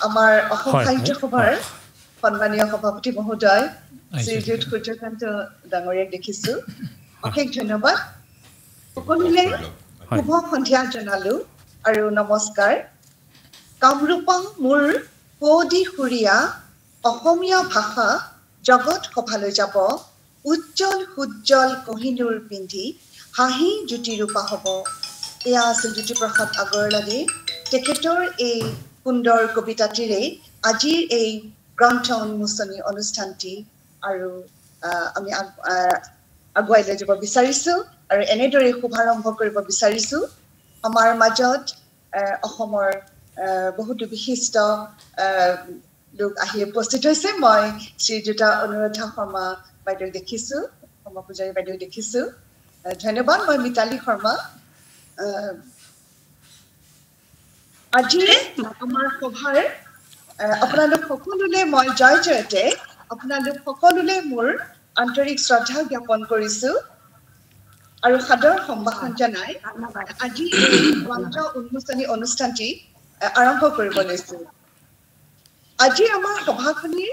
আমাৰ অসম সাহিত্য সভাৰ সন্মানীয় সভাপতি মহোদয় শ্ৰীযুত সূৰ্যকান্ত ডাঙৰীয়াক দেখিছোঁ অশেষ ধন্যবাদ সকলোলৈ শুভ সন্ধিয়া জনালো আৰু নমস্কাৰ কামৰূপং মোৰ পৌদি সুৰীয়া অসমীয়া ভাষা জগত সভালৈ যাব উজ্জ্বল সুজ্জ্বল কহিনুৰ পিন্ধি হাঁহি জ্যোতিৰূপা হ'ব এয়া আছিল জ্যোতিপ্ৰসাদ আগৰৱালাদেৱ তেখেতৰ এই সুন্দৰ কবিতাটিৰে আজিৰ এই গ্ৰন্থ উন্মোচনী অনুষ্ঠানটি আৰু আমি আগুৱাই লৈ যাব বিচাৰিছোঁ আৰু এনেদৰে শুভাৰম্ভ কৰিব বিচাৰিছোঁ আমাৰ মাজত অসমৰ বহুতো বিশিষ্ট লোক আহি উপস্থিত হৈছে মই শ্ৰীযুতা অনুৰাধা শৰ্মা বাইদেউ দেখিছোঁ শৰ্মা পূজাৰী বাইদেউ দেখিছোঁ ধন্যবাদ মই মিতালী শৰ্মা আজি আমাৰ সভাৰ আপোনালোক সকলোলৈ মই জয় জয়তে আপোনালোক সকলোলৈ মোৰ আন্তৰিক শ্ৰদ্ধা জ্ঞাপন কৰিছোঁ আৰু সাদৰ সম্ভাষণ জনাই আজি এই গ্ৰন্থ উন্মোচনী অনুষ্ঠানটি আৰম্ভ কৰিব লৈছোঁ আজি আমাৰ সভাখনিৰ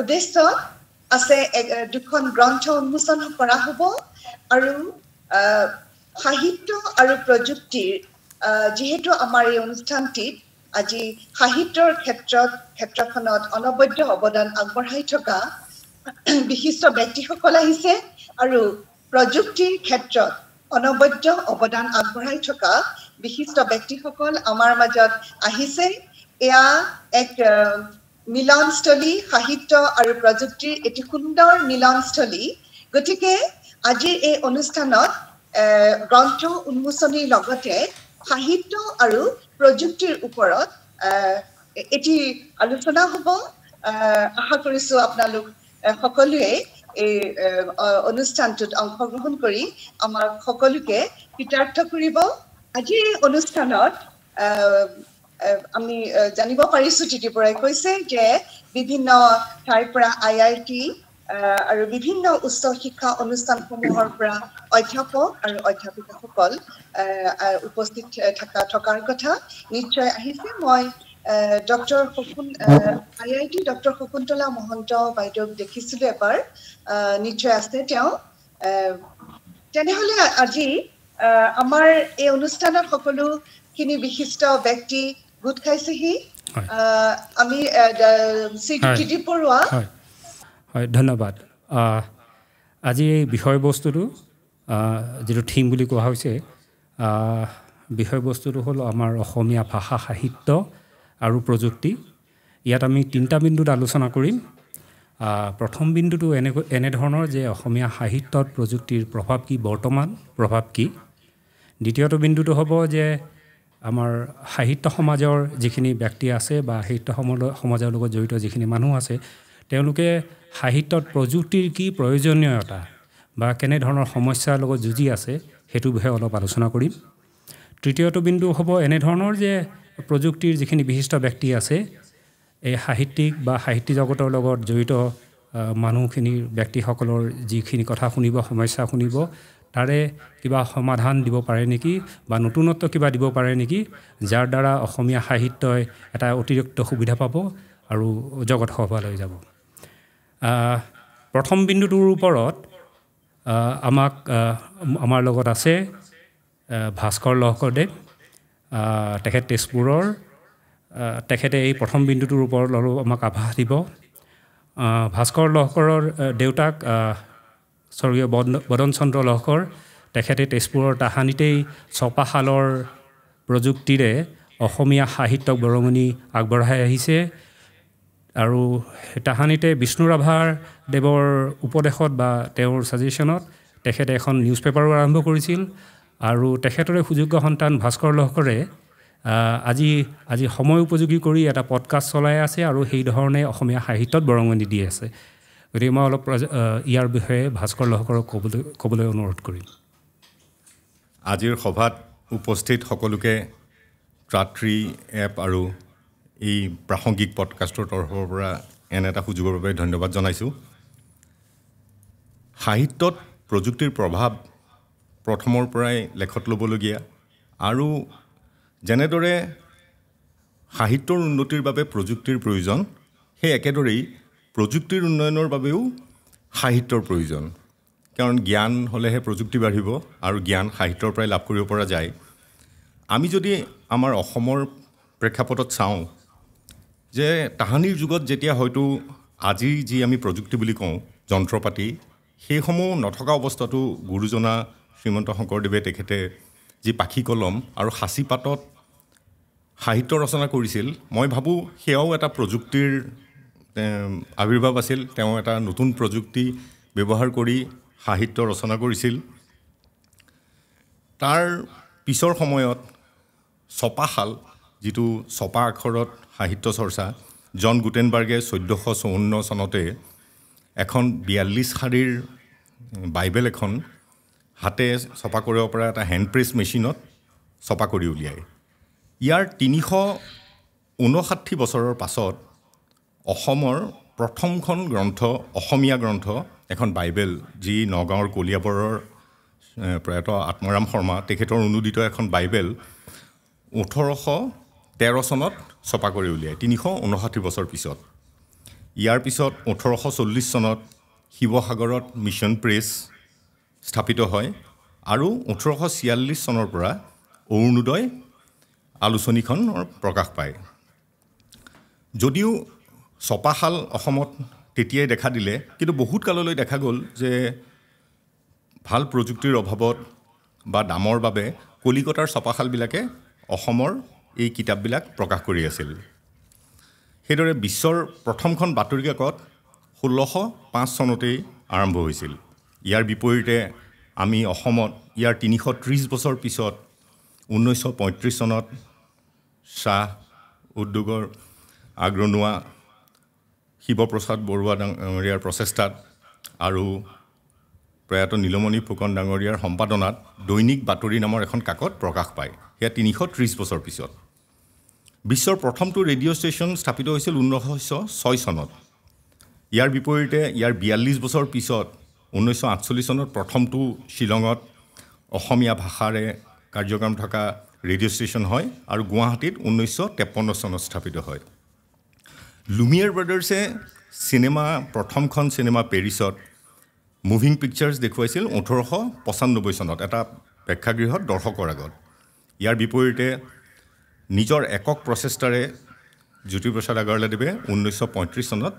উদ্দেশ্য আছে দুখন গ্ৰন্থ উন্মোচন কৰা হ'ব আৰু সাহিত্য আৰু প্ৰযুক্তিৰ যিহেতু আমাৰ এই অনুষ্ঠানটিত আজি সাহিত্যৰ ক্ষেত্ৰখনত অনবদ্য অৱদান আগবঢ়াই থকা বিশিষ্ট ব্যক্তিসকল আহিছে আৰু প্ৰযুক্তিৰ ক্ষেত্ৰত অনবদ্য অৱদান আগবঢ়াই থকা বিশিষ্ট ব্যক্তিসকল আমাৰ মাজত আহিছে এয়া এক মিলনস্থলী সাহিত্য আৰু প্ৰযুক্তিৰ এটি সুন্দৰ মিলনস্থলী গতিকে আজিৰ এই অনুষ্ঠানত গ্ৰন্থ উন্মোচনীৰ লগতে সাহিত্য আৰু প্ৰযুক্তিৰ ওপৰত এটি আলোচনা হ'ব আশা কৰিছোঁ আপোনালোক সকলোৱে এই অনুষ্ঠানটোত অংশগ্ৰহণ কৰি আমাৰ সকলোকে কৃতাৰ্থ কৰিব আজিৰ এই অনুষ্ঠানত আমি জানিব পাৰিছোঁ টিটিপুৰাই কৈছে যে বিভিন্ন ঠাইৰ পৰা IIT আৰু বিভিন্ন উচ্চ শিক্ষা অনুষ্ঠানসমূহৰ পৰা অধ্যাপক আৰু অধ্যাপিকাসকল উপস্থিত থকাৰ কথা নিশ্চয় আহিছে মই doctor IIT doctor Shakuntala Mahanta বাইদেউক দেখিছিলোঁ এবাৰ নিশ্চয় আছে তেওঁ তেনেহ'লে আজি আমাৰ এই অনুষ্ঠানত সকলোখিনি বিশিষ্ট ব্যক্তি গোট খাইছেহি আমি টিটিপ বৰুৱা হয় ধন্যবাদ আজি এই বিষয়বস্তুটো যিটো থিম বুলি কোৱা হৈছে বিষয়বস্তুটো হ'ল আমাৰ অসমীয়া ভাষা সাহিত্য আৰু প্ৰযুক্তি ইয়াত আমি তিনিটা বিন্দুত আলোচনা কৰিম প্ৰথম বিন্দুটো এনেধৰণৰ যে অসমীয়া সাহিত্যত প্ৰযুক্তিৰ প্ৰভাৱ কি বৰ্তমান প্ৰভাৱ কি দ্বিতীয়টো বিন্দুটো হ'ব যে আমাৰ সাহিত্য সমাজৰ যিখিনি ব্যক্তি আছে বা সাহিত্য সমাজৰ লগত জড়িত যিখিনি মানুহ আছে তেওঁলোকে সাহিত্যত প্ৰযুক্তিৰ কি প্ৰয়োজনীয়তা বা কেনেধৰণৰ সমস্যাৰ লগত যুঁজি আছে সেইটো বিষয়ে অলপ আলোচনা কৰিম তৃতীয়টো বিন্দু হ'ব এনেধৰণৰ যে প্ৰযুক্তিৰ যিখিনি বিশিষ্ট ব্যক্তি আছে এই সাহিত্যিক বা সাহিত্য জগতৰ লগত জড়িত মানুহখিনিৰ ব্যক্তিসকলৰ যিখিনি কথা শুনিব সমস্যা শুনিব তাৰে কিবা সমাধান দিব পাৰে নেকি বা নতুনত্ব কিবা দিব পাৰে নেকি যাৰ দ্বাৰা অসমীয়া সাহিত্যই এটা অতিৰিক্ত সুবিধা পাব আৰু জগত সভালৈ যাব প্ৰথম বিন্দুটোৰ ওপৰত আমাৰ লগত আছে ভাস্কৰ লহকৰদেৱ তেখেত তেজপুৰৰ তেখেতে এই প্ৰথম বিন্দুটোৰ ওপৰত অলপ আমাক আভাস দিব ভাস্কৰ লহকৰৰ দেউতাক স্বৰ্গীয় বদন চন্দ্ৰ লহকৰ তেখেতে তেজপুৰৰ তাহানিতেই ছপাশালৰ প্ৰযুক্তিৰে অসমীয়া সাহিত্যক বৰঙণি আগবঢ়াই আহিছে আৰু তাহানিতে বিষ্ণুৰাভাৰ দেৱৰ উপদেশত বা তেওঁৰ ছাজেশ্যনত তেখেতে এখন নিউজ পেপাৰো আৰম্ভ কৰিছিল আৰু তেখেতৰে সুযোগ্য সন্তান ভাস্কৰ লহকৰে আজি সময় উপযোগী কৰি এটা পডকাষ্ট চলাই আছে আৰু সেই ধৰণে অসমীয়া সাহিত্যত বৰঙণি দি আছে গতিকে মই অলপ ইয়াৰ বিষয়ে ভাস্কৰ লহকৰক ক'বলৈ অনুৰোধ কৰিম আজিৰ সভাত উপস্থিত সকলোকে ত্ৰাত্ৰী এপ আৰু এই প্ৰাসংগিক পডকাষ্টৰ তৰফৰ পৰা এনে এটা সুযোগৰ বাবে ধন্যবাদ জনাইছোঁ সাহিত্যত প্ৰযুক্তিৰ প্ৰভাৱ প্ৰথমৰ পৰাই লেখত ল'বলগীয়া আৰু যেনেদৰে সাহিত্যৰ উন্নতিৰ বাবে প্ৰযুক্তিৰ প্ৰয়োজন, সেই একেদৰেই প্ৰযুক্তিৰ উন্নয়নৰ বাবেও সাহিত্যৰ প্ৰয়োজন। কাৰণ জ্ঞান হ'লেহে প্ৰযুক্তি বাঢ়িব আৰু জ্ঞান সাহিত্যৰ পৰাই লাভ কৰিব পৰা যায়। আমি যদি আমাৰ অসমৰ প্ৰেক্ষাপটত চাওঁ যে তাহানিৰ যুগত যেতিয়া হয়তো আজি যি আমি প্ৰযুক্তি বুলি কওঁ যন্ত্ৰপাতি, সেইসমূহ নথকা অৱস্থাতো গুৰুজনা শ্ৰীমন্ত শংকৰদেৱে তেখেতে যি পাখি কলম আৰু সাঁচি পাতত সাহিত্য ৰচনা কৰিছিল, মই ভাবোঁ সেয়াও এটা প্ৰযুক্তিৰ আৱিৰ্ভাৱ আছিল। তেওঁ এটা নতুন প্ৰযুক্তি ব্যৱহাৰ কৰি সাহিত্য ৰচনা কৰিছিল। তাৰ পিছৰ সময়ত ছপাশাল, যিটো ছপা আখৰত সাহিত্য চৰ্চা, জন গুটেনবাৰ্গে 1454 চনতে এখন 42 শাৰীৰ বাইবেল এখন হাতে ছপা কৰিব পৰা এটা হেণ্ডপ্ৰেছ মেচিনত ছপা কৰি উলিয়ায়। ইয়াৰ 359 বছৰৰ পাছত অসমৰ প্ৰথমখন গ্ৰন্থ, অসমীয়া গ্ৰন্থ এখন বাইবেল, যি নগাঁৱৰ কলিয়াবৰৰ প্ৰয়াত আত্মৰাম শৰ্মা তেখেতৰ অনুদিত এখন বাইবেল 1813 চনত ছপা কৰি উলিয়ায়, 359 বছৰ পিছত। ইয়াৰ পিছত 1840 চনত শিৱসাগৰত মিছন প্ৰেছ স্থাপিত হয় আৰু 1846 চনৰ পৰা অৰুণোদয় আলোচনীখনৰ প্ৰকাশ পায়। যদিও ছপাশাল অসমত তেতিয়াই দেখা দিলে, কিন্তু বহুত কাললৈ দেখা গ'ল যে ভাল প্ৰযুক্তিৰ অভাৱত বা দামৰ বাবে কলিকতাৰ ছপাশালবিলাকে অসমৰ এই কিতাপবিলাক প্ৰকাশ কৰি আছিল। সেইদৰে বিশ্বৰ প্ৰথমখন বাতৰি কাকত 1605 চনতেই আৰম্ভ হৈছিল। ইয়াৰ বিপৰীতে আমি অসমত ইয়াৰ 330 বছৰ পিছত 1935 চনত চাহ উদ্যোগৰ আগৰণুৱা শিৱপ্ৰসাদ বৰুৱা ডাঙৰীয়াৰ প্ৰচেষ্টাত আৰু প্ৰয়াত নীলমণি ফুকন ডাঙৰীয়াৰ সম্পাদনাত দৈনিক বাতৰি নামৰ এখন কাকত প্ৰকাশ পায়। সেয়া 330 বছৰ পিছত। বিশ্বৰ প্ৰথমটো ৰেডিঅ' ষ্টেচন স্থাপিত হৈছিল 1906 চনত। ইয়াৰ বিপৰীতে ইয়াৰ 42 বছৰ পিছত 1948 চনত প্ৰথমটো শ্বিলঙত অসমীয়া ভাষাৰে কাৰ্যক্ৰম থকা ৰেডিঅ' ষ্টেচন হয় আৰু গুৱাহাটীত 1953 চনত স্থাপিত হয়। লুমিয়েৰ ব্ৰাদাৰ্ছে প্ৰথমখন চিনেমা পেৰিছত মুভিং পিকচাৰ্ছ দেখুৱাইছিল 1895 চনত এটা প্ৰেক্ষাগৃহত দৰ্শকৰ আগত। ইয়াৰ বিপৰীতে নিজৰ একক প্ৰচেষ্টাৰে জ্যোতিপ্ৰসাদ আগৰৱালাদেৱে 1935 চনত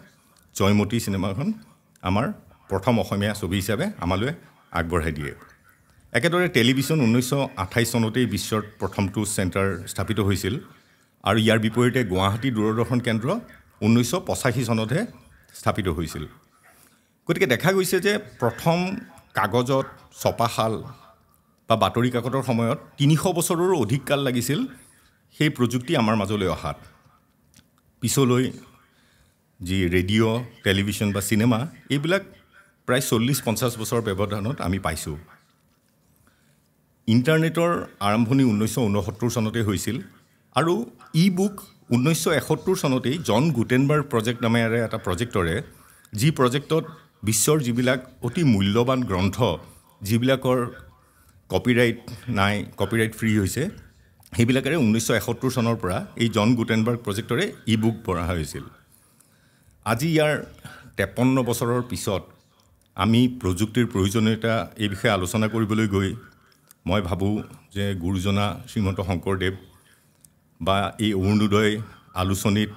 জয়মতী চিনেমাখন আমাৰ প্ৰথম অসমীয়া ছবি হিচাপে আমালৈ আগবঢ়াই দিয়ে। একেদৰে টেলিভিছন 1928 চনতেই বিশ্বৰ প্ৰথমটো চেণ্টাৰ স্থাপিত হৈছিল আৰু ইয়াৰ বিপৰীতে গুৱাহাটী দূৰদৰ্শন কেন্দ্ৰ 1985 চনতহে স্থাপিত হৈছিল। গতিকে দেখা গৈছে যে প্ৰথম কাগজত ছপাশাল বা বাতৰি কাকতৰ সময়ত 300 বছৰৰো অধিক কাল লাগিছিল সেই প্ৰযুক্তি আমাৰ মাজলৈ অহাত। পিছলৈ যি ৰেডিঅ', টেলিভিছন বা চিনেমা, এইবিলাক প্ৰায় 40-50 বছৰৰ ব্যৱধানত আমি পাইছোঁ। ইণ্টাৰনেটৰ আৰম্ভণি 1969 চনতে হৈছিল আৰু ই বুক 1971 চনতেই জন গুটেনবাৰ্গ প্ৰজেক্ট নামেৰে এটা প্ৰজেক্টৰে, যি প্ৰজেক্টত বিশ্বৰ যিবিলাক অতি মূল্যৱান গ্ৰন্থ, যিবিলাকৰ কপিৰাইট নাই, কপিৰাইট ফ্ৰী হৈছে, সেইবিলাকেৰে 1971 চনৰ পৰা এই জন গুটেনবাৰ্গ প্ৰজেক্টৰে ই বুক পঢ়া হৈছিল। আজি ইয়াৰ 53 বছৰৰ পিছত আমি প্ৰযুক্তিৰ প্ৰয়োজনীয়তা এই বিষয়ে আলোচনা কৰিবলৈ গৈ মই ভাবোঁ যে গুৰুজনা শ্ৰীমন্ত শংকৰদেৱ বা এই অৰুণোদয় আলোচনীত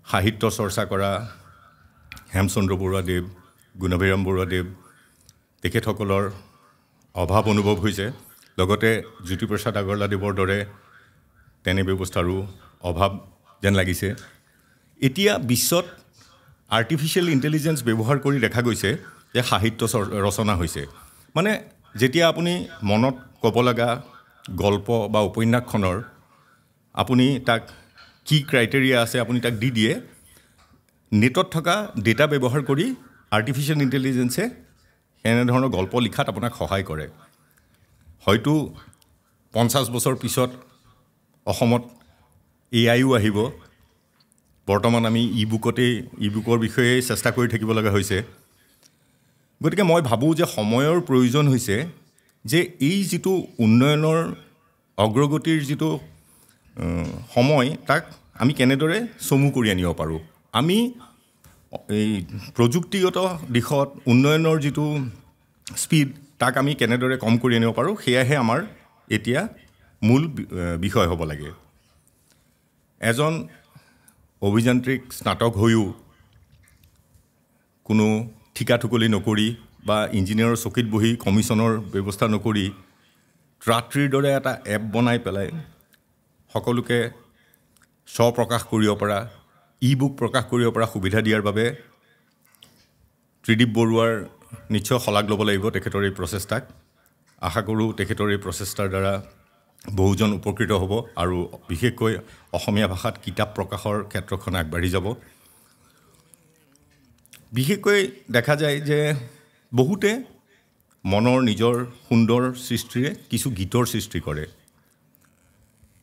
সাহিত্য চৰ্চা কৰা হেমচন্দ্ৰ বৰুৱাদেৱ, গুণাভিৰাম বৰুৱাদেৱ, তেখেতসকলৰ অভাৱ অনুভৱ হৈছে। লগতে জ্যোতিপ্ৰসাদ আগৰৱালাদেৱৰ দৰে তেনে ব্যৱস্থাৰো অভাৱ যেন লাগিছে। এতিয়া বিশ্বত আৰ্টিফিচিয়েল ইণ্টেলিজেঞ্চ ব্যৱহাৰ কৰি দেখা গৈছে যে সাহিত্য ৰচনা হৈছে। মানে যেতিয়া আপুনি মনত ক'ব লগা গল্প বা উপন্যাসখনৰ আপুনি তাক কি ক্ৰাইটেৰিয়া আছে আপুনি তাক দি দিয়ে, নেটত থকা ডেটা ব্যৱহাৰ কৰি আৰ্টিফিচিয়েল ইণ্টেলিজেঞ্চে এনেধৰণৰ গল্প লিখাত আপোনাক সহায় কৰে। হয়তো 50 বছৰ পিছত অসমত AIও আহিব। বৰ্তমান আমি ই বুকৰ বিষয়ে চেষ্টা কৰি থাকিব লগা হৈছে। গতিকে মই ভাবোঁ যে সময়ৰ প্ৰয়োজন হৈছে যে এই যিটো উন্নয়নৰ অগ্ৰগতিৰ যিটো সময় তাক আমি কেনেদৰে চমু কৰি আনিব পাৰোঁ আমি এই প্ৰযুক্তিগত দিশত উন্নয়নৰ যিটো স্পীড তাক আমি কেনেদৰে কম কৰি আনিব পাৰোঁ সেয়াহে আমাৰ এতিয়া মূল বিষয় হ'ব লাগে এজন অভিযান্ত্ৰিক স্নাতক হৈও কোনো ঠিকা ঠুকলি নকৰি বা ইঞ্জিনিয়াৰৰ চকীত বহি কমিশ্যনৰ ব্যৱস্থা নকৰি ট্ৰাট্ৰিৰ দৰে এটা এপ বনাই পেলাই সকলোকে স্বপ্ৰকাশ কৰিব পৰা ই-বুক প্ৰকাশ কৰিব পৰা সুবিধা দিয়াৰ বাবে ত্ৰিদীপ বৰুৱাৰ নিশ্চয় শলাগ ল'ব লাগিব তেখেতৰ এই প্ৰচেষ্টাক আশা কৰোঁ তেখেতৰ এই প্ৰচেষ্টাৰ দ্বাৰা বহুজন উপকৃত হ'ব আৰু বিশেষকৈ অসমীয়া ভাষাত কিতাপ প্ৰকাশৰ ক্ষেত্ৰখন আগবাঢ়ি যাব বিশেষকৈ দেখা যায় যে বহুতে মনৰ নিজৰ সুন্দৰ সৃষ্টিৰে কিছু গীতৰ সৃষ্টি কৰে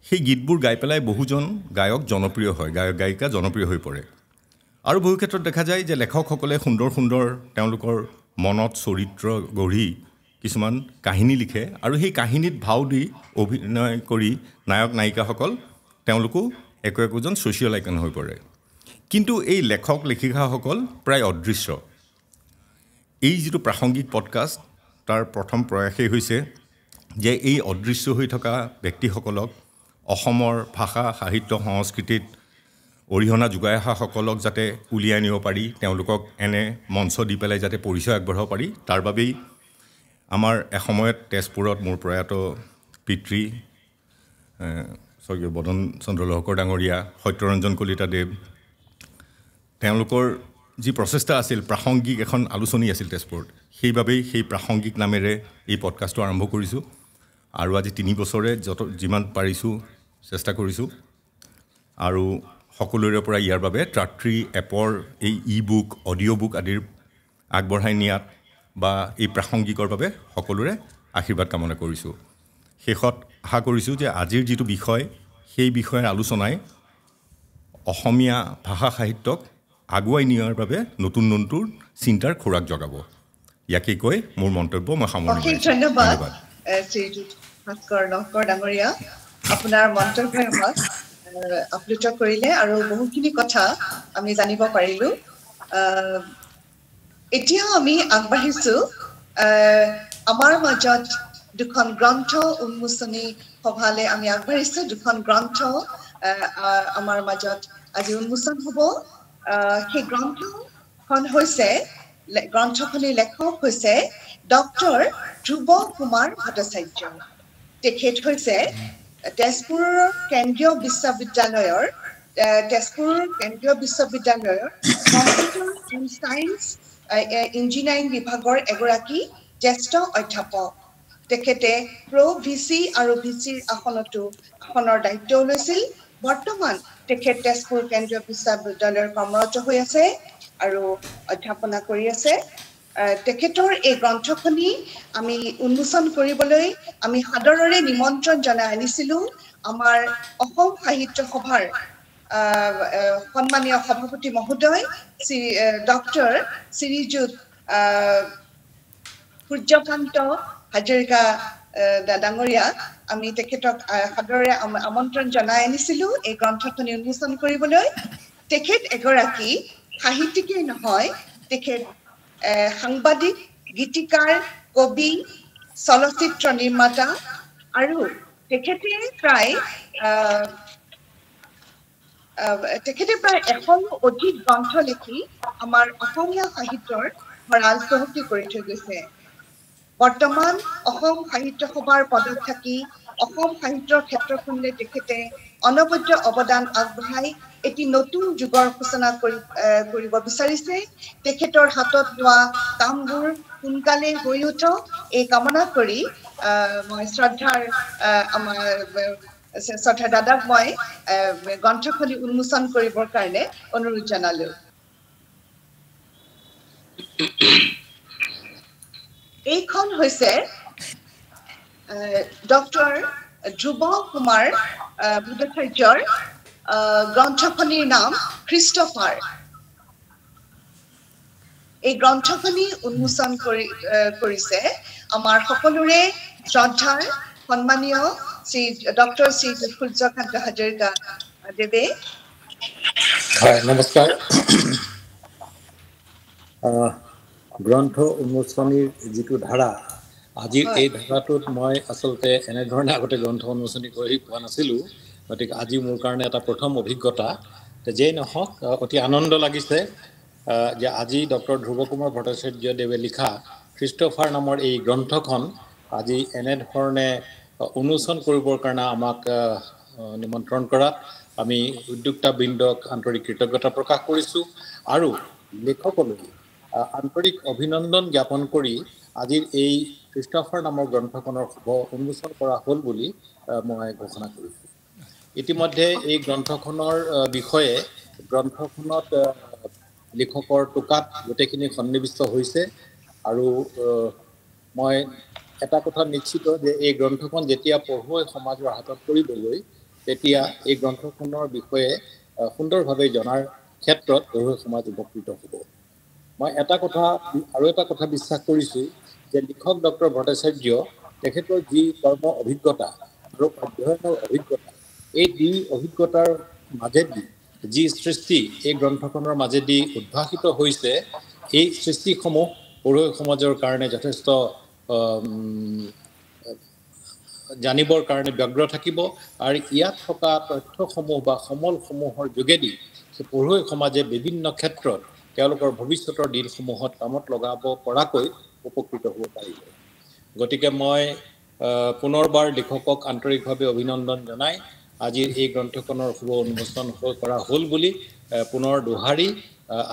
সেই গীতবোৰ গাই পেলাই বহুজন গায়ক জনপ্ৰিয় হয় গায়ক গায়িকা জনপ্ৰিয় হৈ পৰে আৰু বহু ক্ষেত্ৰত দেখা যায় যে লেখকসকলে সুন্দৰ সুন্দৰ তেওঁলোকৰ মনত চৰিত্ৰ গঢ়ি কিছুমান কাহিনী লিখে আৰু সেই কাহিনীত ভাও দি অভিনয় কৰি নায়ক নায়িকাসকল তেওঁলোকো একোজন ছ'চিয়েল আইকন হৈ পৰে কিন্তু এই লেখক লেখিকাসকল প্ৰায় অদৃশ্য এই যিটো প্ৰাসংগিক পডকাষ্ট তাৰ প্ৰথম প্ৰয়াসেই হৈছে যে এই অদৃশ্য হৈ থকা ব্যক্তিসকলক অসমৰ ভাষা সাহিত্য সংস্কৃতিত অৰিহণা যোগাই অহাসকলক যাতে উলিয়াই আনিব পাৰি তেওঁলোকক এনে মঞ্চ দি পেলাই যাতে পৰিচয় আগবঢ়াব পাৰি তাৰ বাবেই আমাৰ এসময়ত তেজপুৰত মোৰ প্ৰয়াত পিতৃ স্বৰ্গীয় বদন চন্দ্ৰ লহকৰ ডাঙৰীয়া সত্যৰঞ্জন কলিতাদেৱ তেওঁলোকৰ যি প্ৰচেষ্টা আছিল প্ৰাসংগিক এখন আলোচনী আছিল তেজপুৰত সেইবাবেই সেই প্ৰাসংগিক নামেৰে এই পডকাষ্টটো আৰম্ভ কৰিছোঁ আৰু আজি 3 বছৰে যিমান পাৰিছোঁ চেষ্টা কৰিছোঁ আৰু সকলোৰে পৰা ইয়াৰ বাবে ট্ৰাট্ৰি এপৰ এই ই-বুক অডিঅ' বুক আদিৰ আগবঢ়াই নিয়াত বা এই প্ৰাসংগিকৰ বাবে সকলোৰে আশীৰ্বাদ কামনা কৰিছোঁ শেষত আশা কৰিছোঁ যে আজিৰ যিটো বিষয় সেই বিষয়ৰ আলোচনাই অসমীয়া ভাষা সাহিত্যক আগুৱাই নিয়াৰ বাবে নতুন নতুন চিন্তাৰ খোৰাক জগাব ইয়াকে কৈ মোৰ মন্তব্য মই সামৰণি ধন্যবাদ শ্ৰীযুত ভাস্কৰ লহকৰ ডাঙৰীয়া আপোনাৰ মন্তব্যই আমাক আপ্লুত কৰিলে আৰু বহুখিনি কথা আমি জানিব পাৰিলোঁ এতিয়া আমি আগবাঢ়িছোঁ আমাৰ মাজত দুখন গ্ৰন্থ উন্মোচনী সভালৈ আমি আগবাঢ়িছোঁ দুখন গ্ৰন্থ আমাৰ মাজত আজি উন্মোচন হ'ব সেই গ্ৰন্থখন হৈছে গ্ৰন্থখনিৰ লেখক হৈছে ডক্টৰ ধ্ৰুৱ কুমাৰ ভট্টাচাৰ্য তেখেত হৈছে তেজপুৰৰ কেন্দ্ৰীয় বিশ্ববিদ্যালয়ৰ কম্পিউটাৰ এণ্ড ছায়েন্স ইঞ্জিনিয়াৰিং বিভাগৰ এগৰাকী জ্যেষ্ঠ অধ্যাপক তেখেতে VC আৰু VCৰ আসনৰ দায়িত্ব লৈছিল বৰ্তমান তেখেত তেজপুৰ কেন্দ্ৰীয় বিশ্ববিদ্যালয়ৰ কৰ্মৰত হৈ আছে আৰু অধ্যাপনা কৰি আছে তেখেতৰ এই গ্ৰন্থখনি আমি উন্মোচন কৰিবলৈ আমি সাদৰেৰে নিমন্ত্ৰণ জনাই আনিছিলোঁ আমাৰ অসম সাহিত্য সভাৰ সন্মানীয় সভাপতি মহোদয় ডক্টৰ শ্ৰীযুত সূৰ্যকান্ত হাজৰিকা ডাঙৰীয়া আমি তেখেতক সাদৰেৰে আমন্ত্ৰণ জনাই আনিছিলোঁ এই গ্ৰন্থখনি উন্মোচন কৰিবলৈ তেখেত এগৰাকী সাহিত্যিকেই নহয় তেখেত সাংবাদিক গীতিকাৰ কবি চলচ্চিত্ৰ নিৰ্মাতা আৰু তেখেতে প্ৰায় 100ৰো অধিক গ্ৰন্থ লিখি আমাৰ অসমীয়া সাহিত্যৰ ভঁৰাল চহকী কৰি থৈ গৈছে বৰ্তমান অসম সাহিত্য সভাৰ পদত থাকি অসম সাহিত্যৰ ক্ষেত্ৰখনলৈ তেখেতে অনবদ্য অৱদান আগবঢ়াই এটি নতুন যুগৰ সূচনা কৰিব বিচাৰিছে তেখেতৰ হাতত লোৱা কামবোৰ সোনকালে হৈ উঠক এই কামনা কৰি মই শ্ৰদ্ধা দাদাক মই গ্ৰন্থখনি উন্মোচন কৰিবৰ কাৰণে অনুৰোধ জনালোঁ এইখন হৈছে ডক্টৰ ধ্ৰুৱ কুমাৰ ভট্টাচাৰ্যৰ গ্ৰন্থখনিৰ নাম খ্ৰীষ্টফাৰ এই গ্ৰন্থখনি উন্মোচন কৰিছে আমাৰ সকলোৰে শ্ৰদ্ধাৰ সন্মানীয় শ্ৰী ডক্টৰ শ্ৰী সূৰ্যকান্ত হাজৰিকা দেৱে। হয়, নমস্কাৰ। গ্ৰন্থ উন্মোচনীৰ যিটো ধাৰা, আজিৰ এই ধাৰাটোত মই আচলতে এনেধৰণে আগতে গ্ৰন্থ উন্মোচনী কৰি পোৱা নাছিলোঁ, গতিকে আজি মোৰ কাৰণে এটা প্ৰথম অভিজ্ঞতা। যেই নহওক, অতি আনন্দ লাগিছে যে আজি ডক্টৰ ধ্ৰুৱ কুমাৰ ভট্টাচাৰ্যদেৱে লিখা খ্ৰীষ্টফাৰ নামৰ এই গ্ৰন্থখন আজি এনেধৰণে উন্মোচন কৰিবৰ কাৰণে আমাক নিমন্ত্ৰণ কৰাত আমি উদ্যোক্তাবৃন্দক আন্তৰিক কৃতজ্ঞতা প্ৰকাশ কৰিছোঁ আৰু লেখকলৈ আন্তৰিক অভিনন্দন জ্ঞাপন কৰি আজিৰ এই খ্ৰীষ্টফাৰ নামৰ গ্ৰন্থখনৰ শুভ উন্মোচন কৰা হ'ল বুলি মই ঘোষণা কৰিছোঁ। ইতিমধ্যে এই গ্ৰন্থখনৰ বিষয়ে গ্ৰন্থখনত লেখকৰ টোকাত গোটেইখিনি সন্নিৱিষ্ট হৈছে আৰু মই এটা কথা নিশ্চিত যে এই গ্ৰন্থখন যেতিয়া পঢ়ুৱৈ সমাজৰ হাতত পৰিবগৈ তেতিয়া এই গ্ৰন্থখনৰ বিষয়ে সুন্দৰভাৱে জনাৰ ক্ষেত্ৰত পঢ়ুৱৈ সমাজ উপকৃত হ'ব। মই আৰু এটা কথা বিশ্বাস কৰিছোঁ যে লিখক ডক্টৰ ভট্টাচাৰ্য তেখেতৰ যি কৰ্ম অভিজ্ঞতা আৰু অধ্যয়নৰ অভিজ্ঞতা, এই দুই অভিজ্ঞতাৰ মাজেদি যি সৃষ্টি এই গ্ৰন্থখনৰ মাজেদি উদ্ভাসিত হৈছে, এই সৃষ্টিসমূহ পঢ়ুৱৈ সমাজৰ কাৰণে যথেষ্ট জানিবৰ কাৰণে ব্যগ্ৰ থাকিব আৰু ইয়াত থকা তথ্যসমূহ বা সমলসমূহৰ যোগেদি পঢ়ুৱৈ সমাজে বিভিন্ন ক্ষেত্ৰত তেওঁলোকৰ ভৱিষ্যতৰ দিনসমূহত কামত লগাব পৰাকৈ উপকৃত হ'ব পাৰিব। গতিকে মই পুনৰবাৰ লেখকক আন্তৰিকভাৱে অভিনন্দন জনাই আজিৰ এই গ্ৰন্থখনৰ শুভ উন্মোচন কৰা হ'ল বুলি পুনৰ দোহাৰি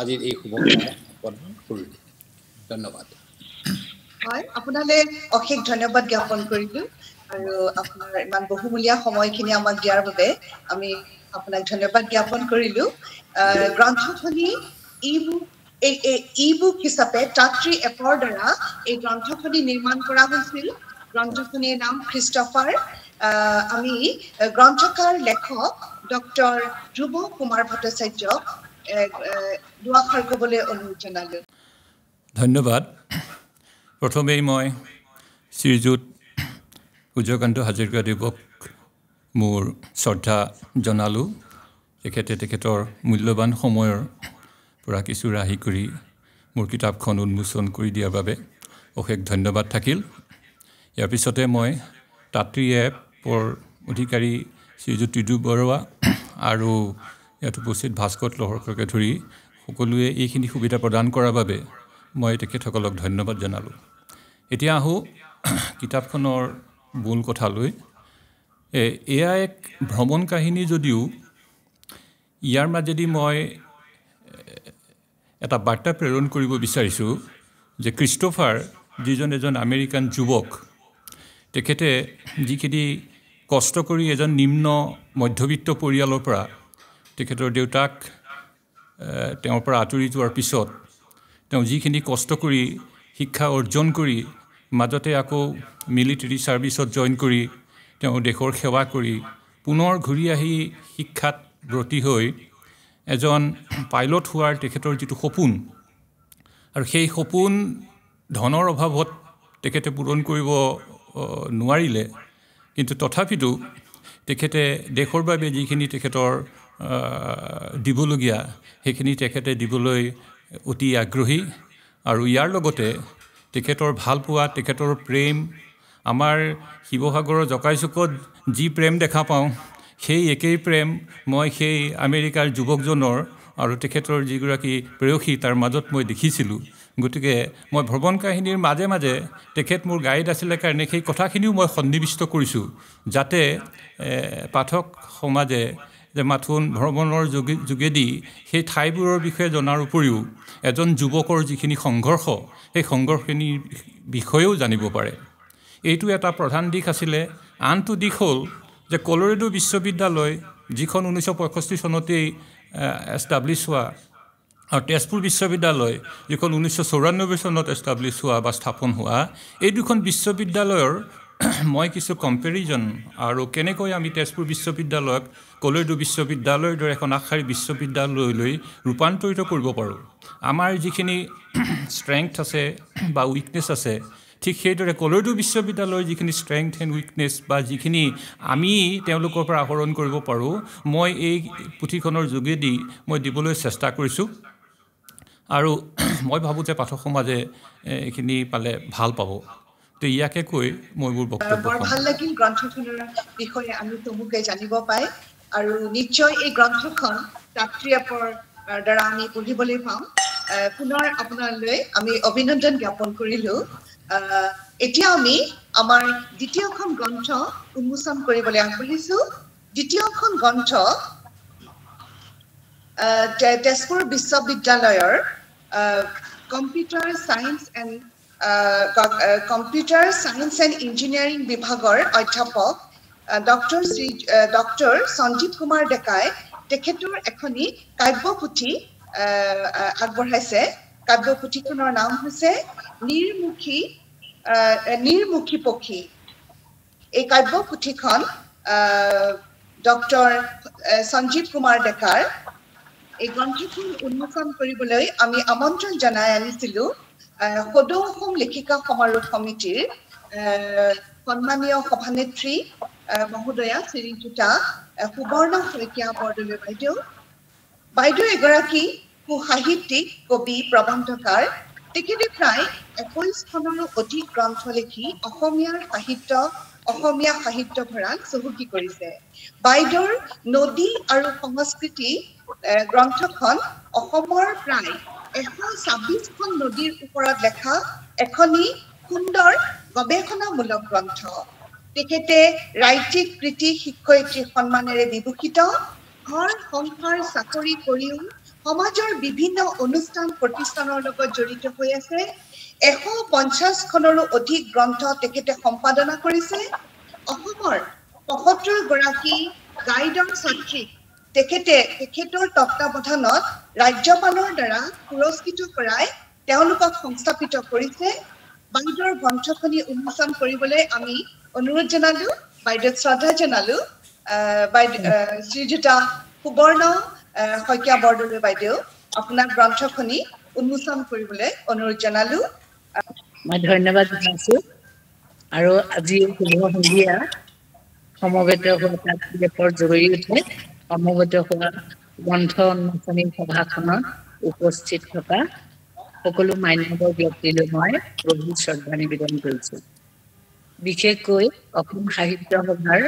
আজিৰ এই শুভকামনা প্ৰদান কৰিলোঁ। ধন্যবাদ। হয়, আপোনালৈ অশেষ ধন্যবাদ জ্ঞাপন কৰিলোঁ আৰু আপোনাৰ ইমান বহুমূলীয়া সময়খিনি আমাক দিয়াৰ বাবে আমি আপোনাক ধন্যবাদ জ্ঞাপন কৰিলোঁ। গ্ৰন্থখনি ই বুক হিচাপে তাত্ৰী এপৰ দ্বাৰা এই গ্ৰন্থখনি নিৰ্মাণ কৰা হৈছিল। গ্ৰন্থখনিৰ নাম খ্ৰীষ্টফাৰ। আমি গ্ৰন্থকাৰ লেখক ডক্টৰ ধ্ৰুৱ কুমাৰ ভট্টাচাৰ্যক দুআষাৰ ক'বলৈ অনুৰোধ জনালোঁ। ধন্যবাদ। প্ৰথমেই মই শ্ৰীযুত সূৰ্যকান্ত হাজৰিকাদেৱক মোৰ শ্ৰদ্ধা জনালোঁ। তেখেতৰ মূল্যৱান সময়ৰ পৰা কিছু ৰাহি কৰি মোৰ কিতাপখন উন্মোচন কৰি দিয়াৰ বাবে অশেষ ধন্যবাদ থাকিল। ইয়াৰ পিছতে মই তাত্ৰী এপৰ অধিকাৰী শ্ৰীযুত ত্ৰিদীপ বৰুৱা আৰু ইয়াত উপস্থিত ভাস্কৰ লহকৰকে ধৰি সকলোৱে এইখিনি সুবিধা প্ৰদান কৰাৰ বাবে মই তেখেতসকলক ধন্যবাদ জনালোঁ। এতিয়া আহোঁ কিতাপখনৰ মূল কথালৈ। এয়া এক ভ্ৰমণ কাহিনী যদিও ইয়াৰ মাজেদি মই এটা বাৰ্তা প্ৰেৰণ কৰিব বিচাৰিছোঁ যে খ্ৰীষ্টফাৰ যিজন এজন আমেৰিকান যুৱক, তেখেতে যিখিনি কষ্ট কৰি এজন নিম্ন মধ্যবিত্ত পৰিয়ালৰ পৰা তেখেতৰ দেউতাক তেওঁৰ পৰা আঁতৰি যোৱাৰ পিছত তেওঁ যিখিনি কষ্ট কৰি শিক্ষা অৰ্জন কৰি মাজতে আকৌ মিলিটাৰী ছাৰ্ভিচত জইন কৰি তেওঁ দেশৰ সেৱা কৰি পুনৰ ঘূৰি আহি শিক্ষাত ব্ৰতী হৈ এজন পাইলট হোৱাৰ তেখেতৰ যিটো সপোন, আৰু সেই সপোন ধনৰ অভাৱত তেখেতে পূৰণ কৰিব নোৱাৰিলে, কিন্তু তথাপিতো তেখেতে দেশৰ বাবে যিখিনি তেখেতৰ দিবলগীয়া সেইখিনি তেখেতে দিবলৈ অতি আগ্ৰহী। আৰু ইয়াৰ লগতে তেখেতৰ ভালপোৱা, তেখেতৰ প্ৰেম, আমাৰ শিৱসাগৰৰ জকাইচুকত যি প্ৰেম দেখা পাওঁ সেই একেই প্ৰেম মই সেই আমেৰিকাৰ যুৱকজনৰ আৰু তেখেতৰ যিগৰাকী প্ৰেয়সী তাৰ মাজত মই দেখিছিলোঁ। গতিকে মই ভ্ৰমণ কাহিনীৰ মাজে মাজে তেখেত মোৰ গাইড আছিলে কাৰণে সেই কথাখিনিও মই সন্নিৱিষ্ট কৰিছোঁ, যাতে পাঠক সমাজে যে মাথোন ভ্ৰমণৰ যোগেদি সেই ঠাইবোৰৰ বিষয়ে জনাৰ উপৰিও এজন যুৱকৰ যিখিনি সংঘৰ্ষ সেই সংঘৰ্ষখিনিৰ বিষয়েও জানিব পাৰে। এইটো এটা প্ৰধান দিশ আছিলে। আনটো দিশ হ'ল যে কলৰেডো বিশ্ববিদ্যালয়, যিখন 1965 চনতেই এষ্টাব্লিছ হোৱা, আৰু তেজপুৰ বিশ্ববিদ্যালয়, যিখন 1994 চনত এষ্টাব্লিছ হোৱা বা স্থাপন হোৱা, এই দুখন বিশ্ববিদ্যালয়ৰ মই কিছু কম্পেৰিজন আৰু কেনেকৈ আমি তেজপুৰ বিশ্ববিদ্যালয়ক কলৰেডো বিশ্ববিদ্যালয়ৰ দৰে এখন আগশাৰী বিশ্ববিদ্যালয়লৈ ৰূপান্তৰিত কৰিব পাৰোঁ। আমাৰ যিখিনি ষ্ট্ৰেংথ আছে বা উইকনেছ আছে ঠিক সেইদৰে কলৰিডু বিশ্ববিদ্যালয়ৰ যিখিনি ষ্ট্ৰেংথ এণ্ড উইকনেছ বা যিখিনি আমি তেওঁলোকৰ পৰা আহৰণ কৰিব পাৰোঁ মই এই পুথিখনৰ যোগেদি মই দিবলৈ চেষ্টা কৰিছোঁ আৰু মই ভাবোঁ যে পাঠক সমাজে এইখিনি পালে ভাল পাব তো ইয়াকে কৈ মই মোৰ বক্তব্য বৰ ভাল লাগিল গ্ৰন্থখনৰ বিষয়ে আমি চমুকে জানিব পাই আৰু নিশ্চয় এই গ্ৰন্থখন ছাত্ৰীৰ দ্বাৰা আমি পঢ়িবলৈ পাম পুনৰ আপোনালৈ আমি অভিনন্দন জ্ঞাপন কৰিলোঁ এতিয়া আমি আমাৰ দ্বিতীয়খন গ্ৰন্থ উন্মোচন কৰিবলৈ আগবাঢ়িছোঁ দ্বিতীয়খন গ্ৰন্থ তেজপুৰ বিশ্ববিদ্যালয়ৰ কম্পিউটাৰ সায়েন্স এণ্ড ইঞ্জিনিয়াৰিং বিভাগৰ অধ্যাপক ডক্টৰ সঞ্জীৱ কুমাৰ ডেকাই তেখেতৰ এখনি কাব্যপুথি আগবঢ়াইছে কাব্যপুথিখনৰ নাম হৈছে নিৰ্মুখী পক্ষী এই কাব্যপুথিখন ডক্টৰ সঞ্জীৱ কুমাৰ ডেকাৰ এই গ্ৰন্থখন উন্মোচন কৰিবলৈ আমি আমন্ত্ৰণ জনাই আনিছিলোঁ সদৌ অসম লেখিকা সমাৰোহ সমিতিৰ সন্মানীয় সভানেত্ৰী মহোদয়া শ্ৰীযুতা সুবৰ্ণ শইকীয়া বৰদলৈ বাইদেউ এগৰাকী সাহিত্যিক কবি প্ৰবন্ধকাৰ তেখেতে প্ৰায় 21খনৰো অধিক গ্ৰন্থ লিখি অসমীয়া সাহিত্য ভঁৰাল চহকী কৰিছে বাইদেউৰ নদী আৰু সংস্কৃতি গ্ৰন্থখন অসমৰ প্ৰায় 126খন নদীৰ ওপৰত লেখা এখনি সুন্দৰ গৱেষণামূলক গ্ৰন্থ তেখেতে ৰাজ্যিক কৃতি শিক্ষয়িত্ৰী সন্মানেৰে বিভূষিত ঘৰ সংসাৰ চাকৰি কৰিও সমাজৰ বিভিন্ন অনুষ্ঠান প্ৰতিষ্ঠানৰ লগত জড়িত হৈ আছে 150খনৰো অধিক গ্ৰন্থ তেখেতে সম্পাদনা কৰিছে অসমৰ 75 গৰাকী গাইডৰ ছাত্ৰীক তেখেতৰ তত্ত্বাৱধানত ৰাজ্যপালৰ দ্বাৰা পুৰস্কৃত কৰাই তেওঁলোকক সংস্থাপিত কৰিছে বাইদেউৰ গ্ৰন্থখনি উন্মোচন কৰিবলৈ আমি অনুৰোধ জনালো বাইদেউক শ্ৰদ্ধা জনালো শ্ৰীযুতা সুবৰ্ণ শইকীয়া বৰদলৈ বাইদেউ আপোনাৰ গ্ৰন্থখনি উন্মোচন কৰিবলৈ অনুৰোধ জনালো মই ধন্যবাদ জনাইছোঁ আৰু আজি শুভ সন্ধিয়া সমবেত হোৱা জৰিয়তে সমবেত হোৱা গ্ৰন্থ উন্মোচনী সভাখনত উপস্থিত থকা সকলো মান্যবৰ ব্যক্তিলৈ মই গভীৰ শ্ৰদ্ধা নিবেদন কৰিছোঁ বিশেষকৈ অসম সাহিত্য সভাৰ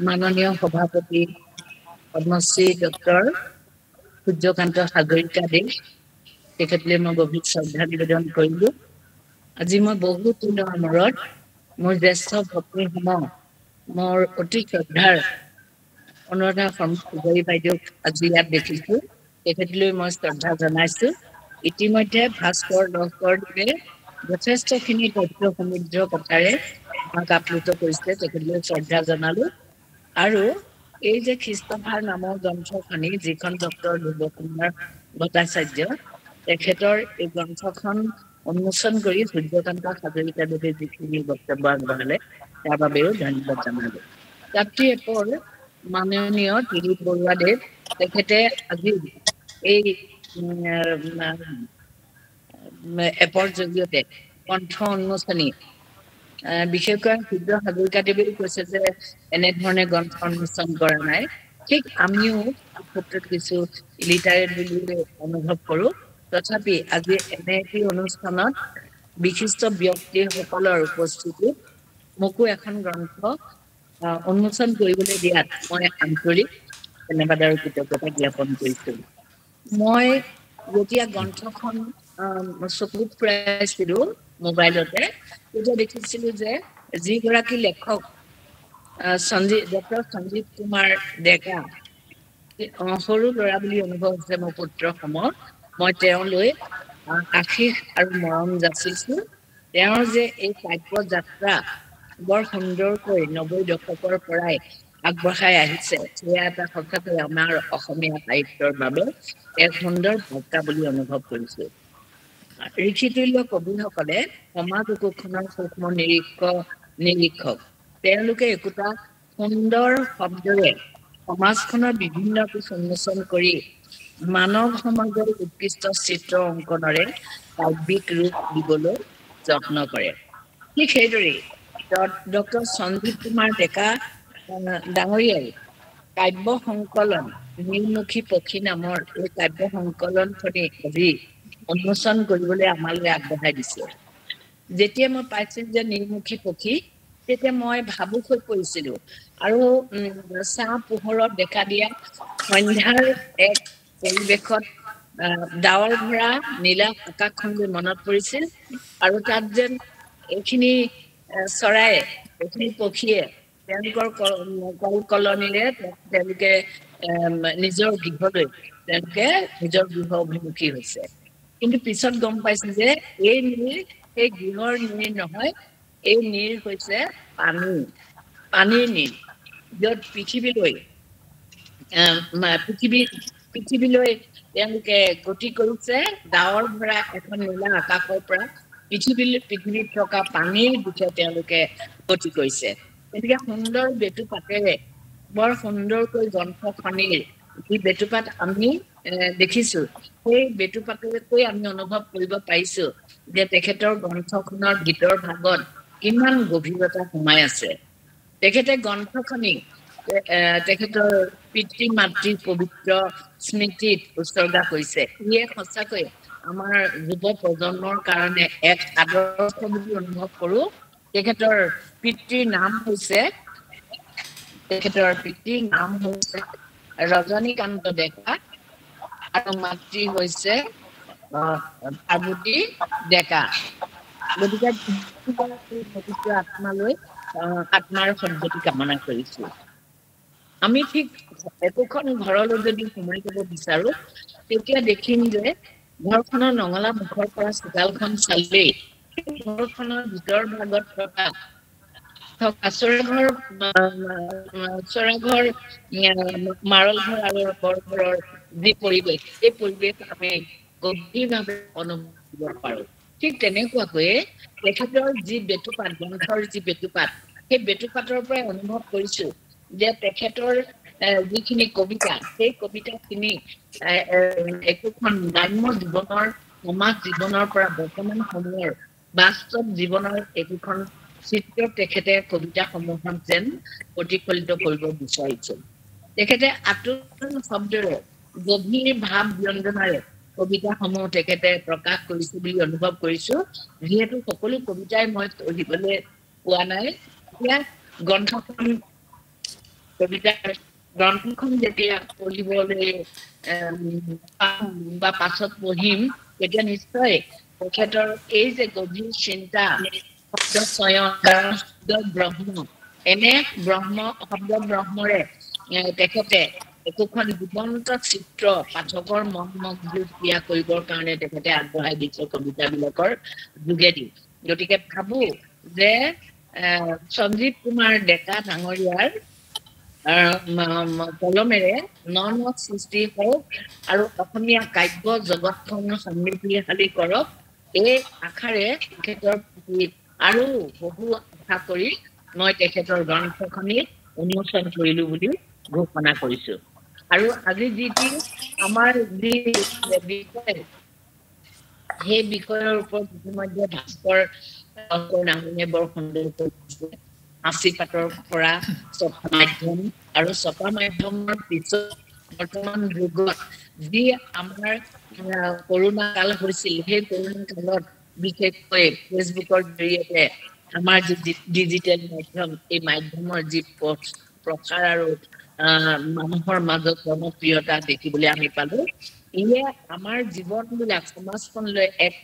মাননীয় সভাপতি পদ্মশ্ৰী ডক্টৰ সূৰ্যকান্ত হাজৰিকাদেৱ তেখেতলৈ মই গভীৰ শ্ৰদ্ধা নিবেদন কৰিলোঁ আজি মই বহুত দিনৰ মূৰত মোৰ জ্যেষ্ঠ ভগ্নীসমূহ মোৰ অতি শ্ৰদ্ধাৰ অনুৰাধা শৰ্মা বাইদেউক আজি ইয়াত দেখিছোঁ তেখেতলৈ মই শ্ৰদ্ধা জনাইছোঁ ইতিমধ্যে ভাস্কৰ লহকৰদেৱে যথেষ্টখিনি তথ্য সমৃদ্ধ কথাৰে আমাক আপ্লুত কৰিছে তেখেতলৈ শ্ৰদ্ধা জনালোঁ আৰু এই যে খ্ৰীষ্টভাৰ নামৰ গ্ৰন্থখনি যিখন ডক্টৰ ধ্ৰুৱকুমাৰ ভট্টাচাৰ্য তেখেতৰ এই গ্ৰন্থখন উন্মোচন কৰি সূৰ্যকান্ত হাজৰিকাদেৱে যিখিনি বক্তব্য আগবঢ়ালে তাৰ বাবেও ধন্যবাদ জনালোঁ ছাত্ৰী এপৰ মাননীয় দিলীপ বৰুৱাদেৱ তেখেতে আজি এই এপৰ জৰিয়তে গ্ৰন্থ উন্মোচনী বিশেষকৈ সূৰ্য হাজৰিকাদেৱে কৈছে যে এনেধৰণে গ্ৰন্থ উন্মোচন কৰা নাই ঠিক আমিও ক্ষেত্ৰত কিছু ইলিটাৰেট বুলি অনুভৱ কৰোঁ তথাপি আজি এনে এটি অনুষ্ঠানত বিশিষ্ট ব্যক্তিসকলৰ উপস্থিতিত মোকো এখন গ্ৰন্থ উন্মোচন কৰিবলৈ দিয়াত মই আন্তৰিক ধন্যবাদ আৰু কৃতজ্ঞতা জ্ঞাপন কৰিছোঁ মই যেতিয়া গ্ৰন্থখন চকুত ফুৰাইছিলোঁ মোবাইলতে তেতিয়া দেখিছিলোঁ যে যিগৰাকী লেখক ডক্টৰ সঞ্জীৱ কুমাৰ ডেকা সৰু ল'ৰা বুলি অনুভৱ হৈছে মোৰ পুত্ৰসমূহ মই তেওঁলৈ আশীষ আৰু মৰম যাচিছোঁ তেওঁৰ যে এই কাব্য যাত্ৰা বৰ সুন্দৰকৈ 90 দশকৰ পৰাই আগবঢ়াই আহিছে সেয়া এটা সঁচাকৈ আমাৰ অসমীয়া সাহিত্যৰ বাবে এক সুন্দৰ বাৰ্তা বুলি অনুভৱ কৰিছোঁ ঋষিতুল্য কবিসকলে সমাজ একোখনৰ সূক্ষ্ম নিৰীক্ষক তেওঁলোকে একোটা সুন্দৰ শব্দৰে সমাজখনৰ বিভিন্ন দিশ উন্মোচন কৰি মানৱ সমাজৰ উৎকৃষ্ট চিত্ৰ অংকনেৰে কাব্যিক ৰূপ দিবলৈ যত্ন কৰে ঠিক সেইদৰে ডক্টৰ সঞ্জীৱ কুমাৰ ডেকা ডাঙৰীয়াই কাব্য সংকলন নীলমুখী পক্ষী নামৰ এই কাব্য সংকলনখনি আজি উন্মোচন কৰিবলৈ আমালৈ আগবঢ়াই দিছে। যেতিয়া মই পাইছিলো যে নীলমুখী পক্ষী, তেতিয়া মই ভাবুক হৈ পৰিছিলো আৰু চাহ পোহৰত দেখা দিয়া সন্ধ্যাৰ এক পৰিৱেশত ডাৱৰ ভৰা নীলা আকাশখনলৈ মনত পৰিছিল আৰু তাত যেন এইখিনি চৰাই এইখিনি পক্ষীয়ে তেওঁলোকৰ কলকলনিৰে তেওঁলোকে নিজৰ গৃহলৈ তেওঁলোকে নিজৰ গৃহ অভিমুখী হৈছে। কিন্তু পিছত গম পাইছে যে এই নীৰ সেই গৃহৰ নীৰ নহয়, এই নীৰ হৈছে পানীৰ নীৰ, য'ত পৃথিৱীলৈ তেওঁলোকে গতি কৰিছে ডাৱৰ ভৰা এখন নীলা আকাশৰ পৰা পৃথিৱীত থকা পানীৰ দিশে তেওঁলোকে গতি কৰিছে। গতিকে সুন্দৰ বেটুপাতেৰে বৰ সুন্দৰকৈ গ্ৰন্থখনিৰ যি বেটুপাত আমি দেখিছো, সেই বেটুপাতেৰেকৈ আমি অনুভৱ কৰিব পাৰিছো যে তেখেতৰ গ্ৰন্থখনৰ ভিতৰ ভাগত কিমান গভীৰতা সোমাই আছে। তেখেতে গ্ৰন্থখনি তেখেতৰ পিতৃ মাতৃৰ পবিত্ৰ স্মৃতিত উৎসৰ্গা কৰিছে। ইয়ে সঁচাকৈ আমাৰ যুৱ প্ৰজন্মৰ কাৰণে এক আদৰ্শ বুলি অনুভৱ কৰো। তেখেতৰ পিতৃৰ নাম হৈছে ৰজনীকান্ত ডেকা আৰু মাতৃ হৈছে পাৰ্বতী ডেকা। গতিকে আত্মাৰ সদ্গতি কামনা কৰিছো। আমি ঠিক একোখন ঘৰলৈ যদি সোমাই যাব বিচাৰো, তেতিয়া দেখিম যে ঘৰখনৰ নঙলা মুখৰ পৰা চোতালখন চালেই ঘৰখনৰ ভিতৰ ভাগত থকা চৰাঘৰ, মাৰল ঘৰ আৰু বৰঘৰৰ যি পৰিৱেশ, এই পৰিৱেশ আমি গভীৰভাৱে অনুভৱ কৰিব পাৰো। ঠিক তেনেকুৱাকৈয়ে তেখেতৰ যি বেটুপাত, গ্ৰন্থৰ যি বেটুপাত, সেই বেটুপাতৰ পৰাই অনুভৱ কৰিছো যে তেখেতৰ যিখিনি কবিতা, সেই কবিতাখিনি একোখন গ্ৰাম্য জীৱনৰ, সমাজ জীৱনৰ পৰা বৰ্তমান সময়ৰ বাস্তৱ জীৱনৰ একোখন চিত্ৰ তেখেতে কবিতাসমূহত যেন প্ৰতিফলিত কৰিব বিচাৰিছিল। তেখেতে আতুল শব্দৰে গভীৰ ভাৱ ব্যঞ্জনাৰে কবিতাসমূহ তেখেতে প্ৰকাশ কৰিছে বুলি অনুভৱ কৰিছো। যিহেতু সকলো কবিতাই মই পঢ়িবলৈ পোৱা নাই, এতিয়া গ্ৰন্থখন যেতিয়া পঢ়িবলৈ বা পাছত পঢ়িম, তেতিয়া নিশ্চয় তেখেতৰ এই যে গভীৰ চিন্তা, শব্দ চয়ন, শব্দ ব্ৰহ্ম, এনে শব্দ ব্ৰহ্মৰে তেখেতে একোখন জীৱন্ত চিত্ৰ পাঠকৰ মন মগজুত ক্ৰিয়া কৰিবৰ কাৰণে তেখেতে আগবঢ়াই দিছে কবিতাবিলাকৰ যোগেদি। গতিকে ভাবো যে সঞ্জীৱ কুমাৰ ডেকা ডাঙৰীয়াৰ কলমেৰে ন সৃষ্টি হওক আৰু অসমীয়া কাব্য জগতখন সমৃদ্ধিশালী কৰক, এই আশাৰে তেখেতৰ প্ৰতি আৰু বহু আশা কৰি মই তেখেতৰ গ্ৰন্থখনি উন্মোচন কৰিলো বুলি ঘোষণা কৰিছো। আৰু আজি যিটি আমাৰ যি বিষয়, সেই বিষয়ৰ ওপৰত ইতিমধ্যে ভাস্কৰ ডাঙৰীয়াই বৰ সুন্দৰকৈ সাঁচি পাতৰ পৰা ছপা মাধ্যম আৰু ছপা মাধ্যমৰ পিছত বৰ্তমান যুগত যি আমাৰ কৰোণা কাল হৈছিল, সেই কৰোণা কালত বিশেষকৈ ফেচবুকৰ জৰিয়তে আমাৰ যি ডিজিটেল মাধ্যম, এই মাধ্যমৰ যি প্ৰচাৰ আৰু মানুহৰ মাজত জনপ্ৰিয়তা দেখিবলৈ আমি পালো, ইয়ে আমাৰ জীৱনবিলাক, সমাজখনলৈ এক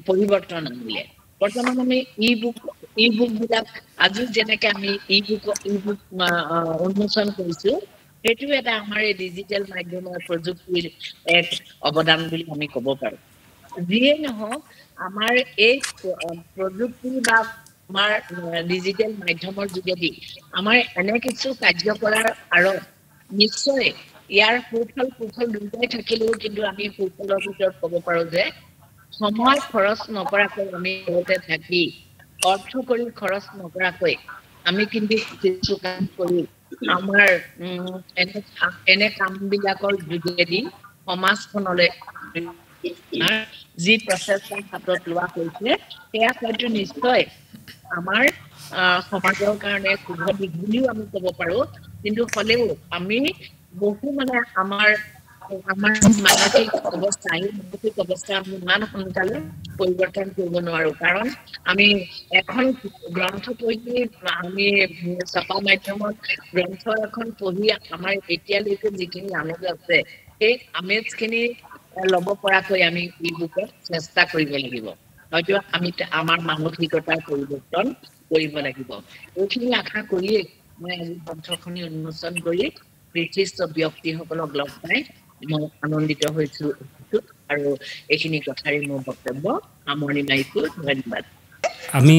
পৰিৱৰ্তন আনিলে। বৰ্তমান আমি ই বুক বিলাক আজি যেনেকে আমি ই বুক উন্মোচন কৰিছো, সেইটো এটা আমাৰ এই ডিজিটেল মাধ্যমৰ প্ৰযুক্তিৰ এক অৱদান বুলি আমি ক'ব পাৰো। যিয়ে নহওক, আমাৰ এই প্ৰযুক্তি বা আমাৰ ডিজিটেল মাধ্যমৰ যোগেদি আমাৰ এনে কিছু কাৰ্য কৰাৰ আঁৰত নিশ্চয় ইয়াৰ সুফল দুয়োটাই থাকিলেও কিন্তু আমি সুফলৰ ভিতৰত ক'ব পাৰো যে সময় খৰচ নকৰাকৈ আমি ঘৰতে থাকি, অৰ্থ কৰি খৰচ নকৰাকৈ আমি কিন্তু কিছু কাম কৰি আমাৰ এনে কামবিলাকৰ যোগেদি সমাজখনলৈ যি প্ৰচেষ্টা হাতত লোৱা হৈছে সেয়া হয়তো নিশ্চয় আমাৰ সমাজৰ কাৰণে শুভ দিশ বুলিও আমি ক'ব পাৰোঁ কিন্তু হ'লেও আমি বহু মানে আমাৰ মানসিক অৱস্থা আমি ইমান সোনকালে পৰিৱৰ্তন কৰিব নোৱাৰো কাৰণ আমি এখন গ্ৰন্থ পঢ়ি আমি ছপা মাধ্যমত গ্ৰন্থ এখন পঢ়ি আমাৰ এতিয়ালৈকে যিখিনি আমেজ আছে সেই আমেজখিনি ল'ব পৰাকৈ আমি ই বুকত চেষ্টা কৰিব লাগিব হয়তো আমি আমাৰ মানসিকতাৰ পৰিৱৰ্তন কৰিব লাগিব এইখিনি আশা কৰিয়ে মই আজি গ্ৰন্থখনি উন্মোচন কৰি বিশিষ্ট ব্যক্তিসকলক লগ পাই মই আনন্দিত হৈছোঁ আৰু এইখিনি কথাৰে মোৰ বক্তব্য সামৰণি মাৰিছোঁ ধন্যবাদ আমি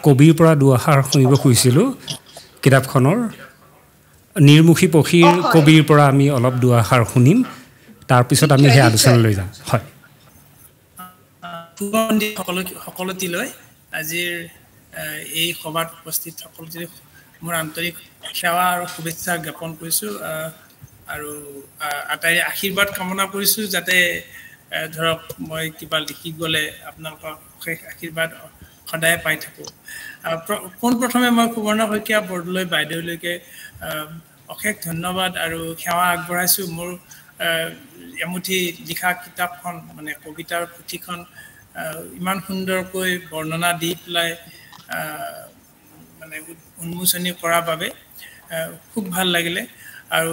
কবিৰ পৰা দুআষাৰ শুনিব খুজিছিলোঁ কিতাপখনৰ নিৰ্মুখী পক্ষীৰ কবিৰ পৰা আমি অলপ দুআষাৰ শুনিম তাৰপিছত আমি সেই আলোচনালৈ যাম হয় সকলোটিলৈ আজিৰ এই সভাত উপস্থিত সকলোটিলৈ মোৰ আন্তৰিক সেৱা আৰু শুভেচ্ছা জ্ঞাপন কৰিছোঁ আৰু আটাইৰে আশীৰ্বাদ কামনা কৰিছোঁ যাতে ধৰক মই কিবা লিখি গ'লে আপোনালোকৰ অশেষ আশীৰ্বাদ সদায় পাই থাকোঁ পোনপ্ৰথমে মই সুবৰ্ণ শইকীয়া বৰদলৈ বাইদেউলৈকে অশেষ ধন্যবাদ আৰু সেৱা আগবঢ়াইছোঁ মোৰ এমুঠি লিখা কিতাপখন মানে কবিতাৰ পুথিখন ইমান সুন্দৰকৈ বৰ্ণনা দি পেলাই মানে উন্মোচনী কৰাৰ বাবে খুব ভাল লাগিলে আৰু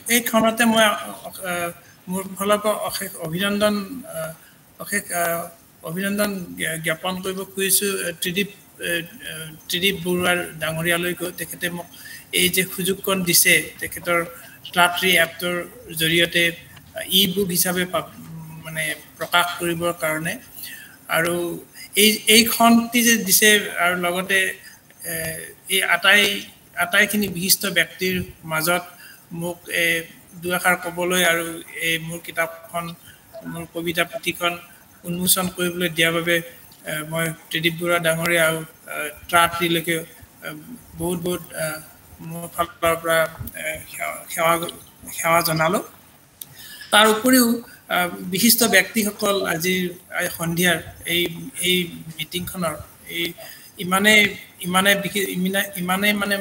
এই ক্ষণতে মই মোৰ ফালৰ পৰা অশেষ অভিনন্দন জ্ঞাপন কৰিব খুজিছোঁ ত্ৰিদীপ বৰুৱাৰ ডাঙৰীয়ালৈকে তেখেতে মোক এই যে সুযোগকণ দিছে তেখেতৰ ক্লাট্ৰি এপটোৰ জৰিয়তে ই বুক হিচাপে মানে প্ৰকাশ কৰিবৰ কাৰণে আৰু এইখনটি যে দিছে আৰু লগতে এই আটাইখিনি বিশিষ্ট ব্যক্তিৰ মাজত মোক দুআষাৰ ক'বলৈ আৰু এই মোৰ কিতাপখন মোৰ কবিতা পুথিখন উন্মোচন কৰিবলৈ দিয়াৰ বাবে মই ত্ৰিদীপ বৰুৱা ডাঙৰীয়া আৰু ক্লাট্ৰিলৈকে বহুত মোৰ ফালৰ পৰা সেৱা জনালোঁ তাৰ উপৰিও বিশিষ্ট ব্যক্তিসকল আজিৰ সন্ধিয়াৰ এই মিটিংখনৰ এই ইমানে মানে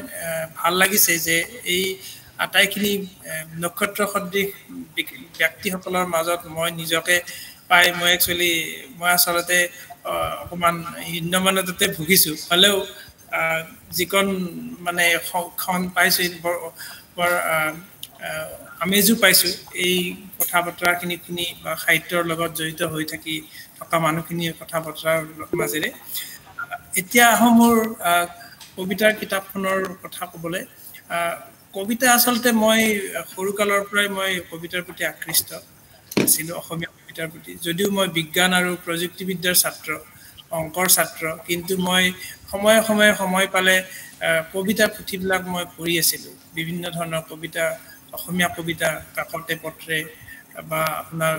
ভাল লাগিছে যে এই আটাইখিনি নক্ষত্ৰ সদৃশ ব্যক্তিসকলৰ মাজত মই নিজকে পাই মই আচলতে অকণমান হীনমন্যতাতে ভুগিছোঁ হ'লেও যিকণ মানে খন পাইছোঁ বৰ আমেজো পাইছোঁ এই কথা বতৰাখিনি শুনি বা সাহিত্যৰ লগত জড়িত হৈ থকা মানুহখিনিৰ কথা বতৰাৰ মাজেৰে এতিয়া আহোঁ মোৰ কবিতাৰ কিতাপখনৰ কথা ক'বলৈ কবিতা আচলতে মই সৰুকালৰ পৰাই মই কবিতাৰ প্ৰতি আকৃষ্ট আছিলোঁ অসমীয়া কবিতাৰ প্ৰতি যদিও মই বিজ্ঞান আৰু প্ৰযুক্তিবিদ্যাৰ ছাত্ৰ অংকৰ ছাত্ৰ কিন্তু মই সময়ে পালে কবিতা পুথিবিলাক মই পঢ়ি আছিলোঁ বিভিন্ন ধৰণৰ কবিতা অসমীয়া কবিতা কাকতে পত্ৰে বা আপোনাৰ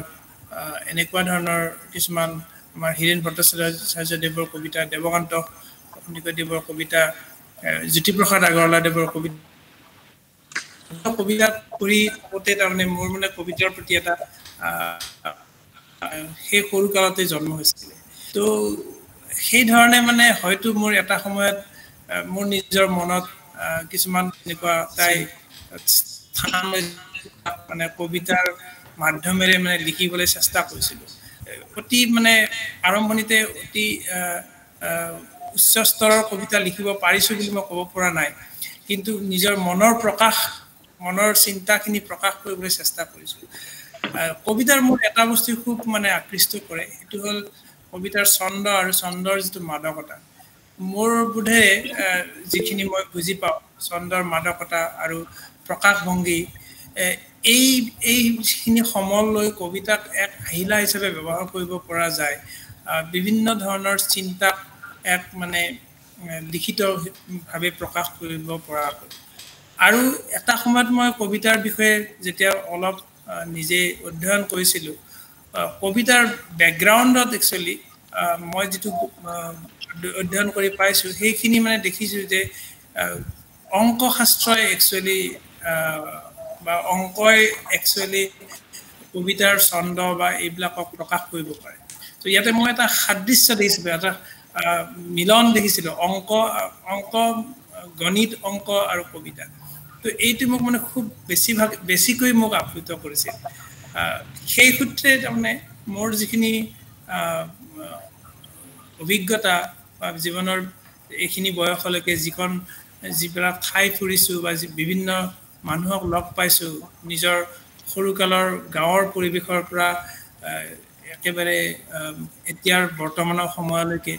এনেকুৱা ধৰণৰ কিছুমান আমাৰ হীৰেণ ভট্টাচাৰ্যদেৱৰ কবিতা দেৱকান্ত সন্দিকৈদেৱৰ কবিতা জ্যোতিপ্ৰসাদ আগৰৱালাদেৱৰ কবিতা পঢ়ি থাকোঁতে তাৰমানে মোৰ মানে কবিতাৰ প্ৰতি এটা সেই সৰু কালতে জন্ম হৈছিলে তো সেই ধৰণে মানে হয়তো মোৰ এটা সময়ত মোৰ নিজৰ মনত কিছুমান এনেকুৱা তাই মানে কবিতাৰ মাধ্যমেৰে মানে লিখিবলৈ চেষ্টা কৰিছিলোঁ অতি মানে আৰম্ভণিতে অতি উচ্চ স্তৰৰ কবিতা লিখিব পাৰিছোঁ বুলি মই ক'ব পৰা নাই কিন্তু নিজৰ মনৰ চিন্তাখিনি প্ৰকাশ কৰিবলৈ চেষ্টা কৰিছোঁ কবিতাৰ মোৰ এটা বস্তু খুব মানে আকৃষ্ট কৰে সেইটো হ'ল কবিতাৰ ছন্দ আৰু ছন্দৰ যিটো মাদকতা মোৰ বোধে যিখিনি মই বুজি পাওঁ ছন্দৰ মাদকতা আৰু প্ৰকাশভংগী এইখিনি সমল লৈ কবিতাক এক আহিলা হিচাপে ব্যৱহাৰ কৰিব পৰা যায় বিভিন্ন ধৰণৰ চিন্তাক এক মানে লিখিতভাৱে প্ৰকাশ কৰিব পৰা আৰু এটা সময়ত মই কবিতাৰ বিষয়ে যেতিয়া অলপ নিজে অধ্যয়ন কৰিছিলোঁ কবিতাৰ বেকগ্ৰাউণ্ডত একচুৱেলি মই যিটো অধ্যয়ন কৰি পাইছোঁ সেইখিনি মানে দেখিছোঁ যে অংকশাস্ত্ৰই একচুৱেলি বা অংকই একচুৱেলি কবিতাৰ ছন্দ বা এইবিলাকক প্ৰকাশ কৰিব পাৰে তো ইয়াতে মই এটা সাদৃশ্য দেখিছিলোঁ এটা মিলন দেখিছিলোঁ অংক গণিত অংক আৰু কবিতা তো এইটো মোক মানে খুব বেছিকৈ মোক আপ্লুত কৰিছিল সেই সূত্ৰে তাৰমানে মোৰ যিখিনি অভিজ্ঞতা বা জীৱনৰ এইখিনি বয়সলৈকে যিবিলাক ঠাই ফুৰিছোঁ বা বিভিন্ন মানুহক লগ পাইছোঁ নিজৰ সৰুকালৰ গাঁৱৰ পৰিৱেশৰ পৰা একেবাৰে এতিয়াৰ বৰ্তমানৰ সময়লৈকে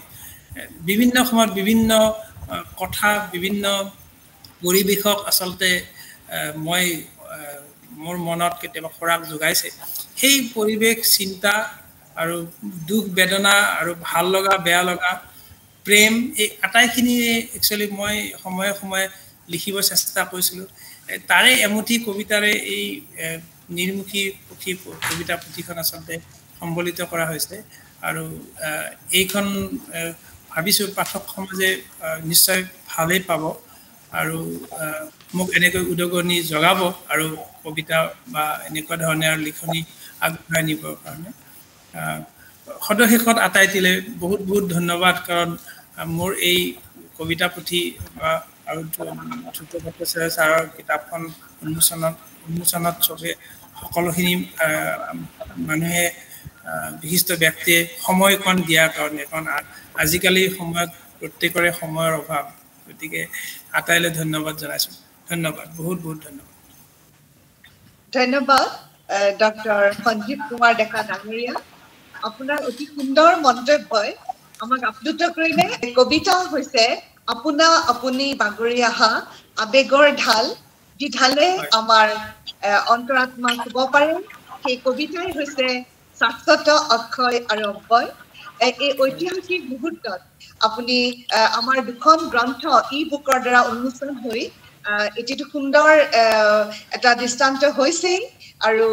বিভিন্ন সময়ত বিভিন্ন কথা বিভিন্ন পৰিৱেশক আচলতে মই মোৰ মনত কেতিয়াবা খৰাক যোগাইছে সেই পৰিৱেশ চিন্তা আৰু দুখ বেদনা আৰু ভাল লগা বেয়া লগা প্ৰেম এই আটাইখিনি একচুৱেলি মই সময়ে সময়ে লিখিব চেষ্টা কৰিছিলোঁ তাৰে এমুঠি কবিতাৰে এই নিৰ্মুখী পুথি কবিতা পুথিখন আচলতে সম্বলিত কৰা হৈছে আৰু এইখন ভাবিছোঁ পাঠক সমাজে নিশ্চয় ভালেই পাব আৰু মোক এনেকৈ উদগনি জগাব আৰু কবিতা বা এনেকুৱা ধৰণৰ লিখনি আগবঢ়াই নিবৰ কাৰণে সদশেষত আটাইটিলে বহুত বহুত ধন্যবাদ কাৰণ মোৰ এই কবিতা পুথি বা আৰু ভট্টাচাৰ্য ছাৰৰ কিতাপখন উন্মোচনত চবে সকলোখিনি মানুহে বিশিষ্ট ব্যক্তিয়ে সময়কণ দিয়াৰ কাৰণে কাৰণ আজিকালি সময়ত প্ৰত্যেকৰে সময়ৰ অভাৱ গতিকে আটাইলৈ ধন্যবাদ জনাইছোঁ ধন্যবাদ বহুত বহুত ধন্যবাদ ডক্টৰ সঞ্জীৱ কুমাৰ ডেকা ডাঙৰীয়া আপোনাৰ অতি সুন্দৰ মন্তব্যই আমাক আপ্লুত কৰিলে কবিতা হৈছে আপোনা আপুনি বাগৰি অহা আবেগৰ ঢাল যি ঢালে আমাৰ অন্তৰাত্মা শুব পাৰে সেই কবিতাই হৈছে শাশ্বত অক্ষয় আৰু অব্যয় এই ঐতিহাসিক মুহূৰ্তত আপুনি আমাৰ দুখন গ্ৰন্থ ই বুকৰ দ্বাৰা উন্মোচন হৈ এটিটো সুন্দৰ এটা দৃষ্টান্ত হৈছেই আৰু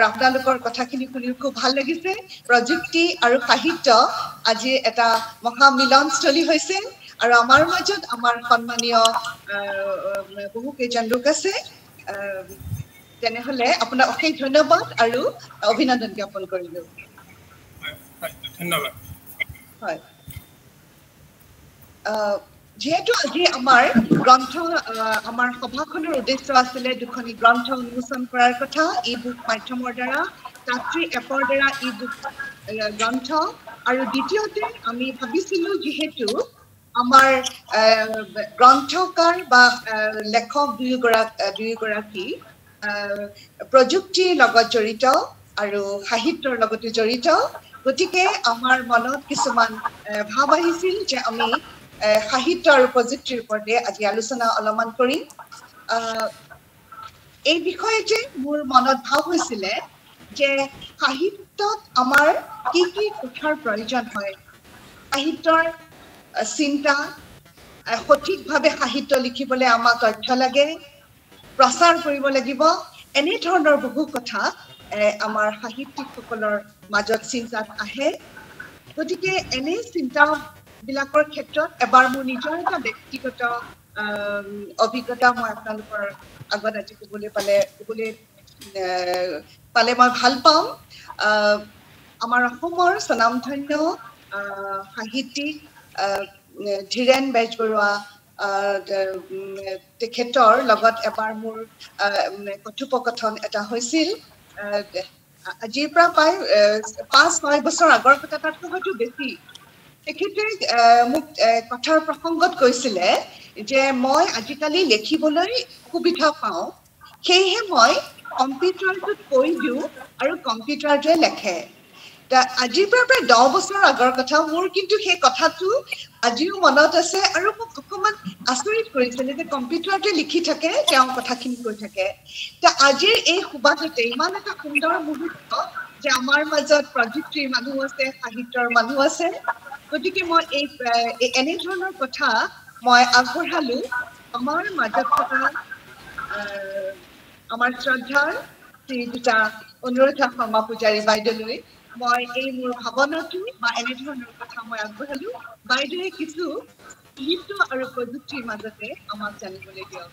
আপোনালোকৰ কথাখিনি শুনি খুব ভাল লাগিছে প্ৰযুক্তি আৰু সাহিত্য আজি এটা মহা মিলনস্থলী হৈছে আৰু আমাৰ মাজত আমাৰ সন্মানীয় বহু কেইজন লোক আছে তেনেহলে আপোনাক অশেষ ধন্যবাদ আৰু অভিনন্দন জ্ঞাপন কৰিলোঁ ধন্যবাদ হয় যেহেতু আজি আমাৰ গ্ৰন্থ আমাৰ সভাখনৰ উদ্দেশ্য আছিলে দুখনি গ্ৰন্থ উন্মোচন কৰাৰ কথা ই বুক মাধ্যমৰ দ্বাৰা ছাত্ৰী এপৰ দ্বাৰা ই বুক গ্ৰন্থ আৰু দ্বিতীয়তে আমি ভাবিছিলোঁ যিহেতু আমাৰ গ্ৰন্থকাৰ বা লেখক দুয়োগৰাকী প্ৰযুক্তিৰ লগত জড়িত আৰু সাহিত্যৰ লগতে জড়িত গতিকে আমাৰ মনত কিছুমান ভাৱ আহিছিল যে আমি সাহিত্য আৰু প্ৰযুক্তিৰ ওপৰতে আজি আলোচনা অলপমান কৰিম এই বিষয়তে মোৰ মনত ভাৱ হৈছিলে যে সাহিত্যত আমাৰ কি কি কথাৰ প্ৰয়োজন হয় সাহিত্যৰ চিন্তা সঠিকভাৱে সাহিত্য লিখিবলৈ আমাক তথ্য লাগে প্ৰচাৰ কৰিব লাগিব এনে ধৰণৰ বহু কথা আমাৰ সাহিত্যিকসকলৰ মাজত চিন্তাত আহে গতিকে এনে চিন্তা বিলাকৰ ক্ষেত্ৰত এবাৰ মোৰ নিজৰ এটা ব্যক্তিগত অভিজ্ঞতা মই আপোনালোকৰ আগত আজি ক'বলৈ পালে মই ভাল পাম আমাৰ অসমৰ স্বনামধন্য সাহিত্যিক ধীৰেন বেজবৰুৱা তেখেতৰ লগত এবাৰ মোৰ কথোপকথন এটা হৈছিল আজিৰ পৰা প্ৰায় 5-6 বছৰ আগৰ কথা তাতকৈ হয়তো বেছি তেখেতে মোক কথাৰ প্ৰসংগত কৈছিলে যে মই আজিকালি লিখিবলৈ সুবিধা পাওঁ সেয়েহে মই কম্পিউটাৰটোত কৈ দিওঁ আৰু কম্পিউটাৰটোৱে লেখে আজিৰ পৰা প্ৰায় 10 বছৰ আগৰ কথা মোৰ কিন্তু সেই কথাটো আজিও মনত আছে আৰু মোক অকণমান আচৰিত কৰিছিলে যে কম্পিউটাৰতে লিখি থাকে তেওঁ কথাখিনি কৈ থাকে আজিৰ এই সুবাদতে ইমান এটা সুন্দৰ মুহূৰ্ত যে আমাৰ মাজত প্ৰযুক্তিৰ মানুহ আছে সাহিত্যৰ মানুহ আছে গতিকে মই এনে ধৰণৰ কথা মই আগবঢ়ালো আমাৰ মাজত থকা আমাৰ শ্ৰদ্ধাৰ শ্ৰীযুতা অনুৰাধা শৰ্মা পূজাৰী বাইদেউলৈ মই এই মোৰ ভাৱনাটো বা এনে ধৰণৰ কথা মই আগবঢ়ালো বাইদেৱে কিছু সাহিত্য আৰু প্ৰযুক্তিৰ মাজতে আমাক জানিবলৈ দিয়ক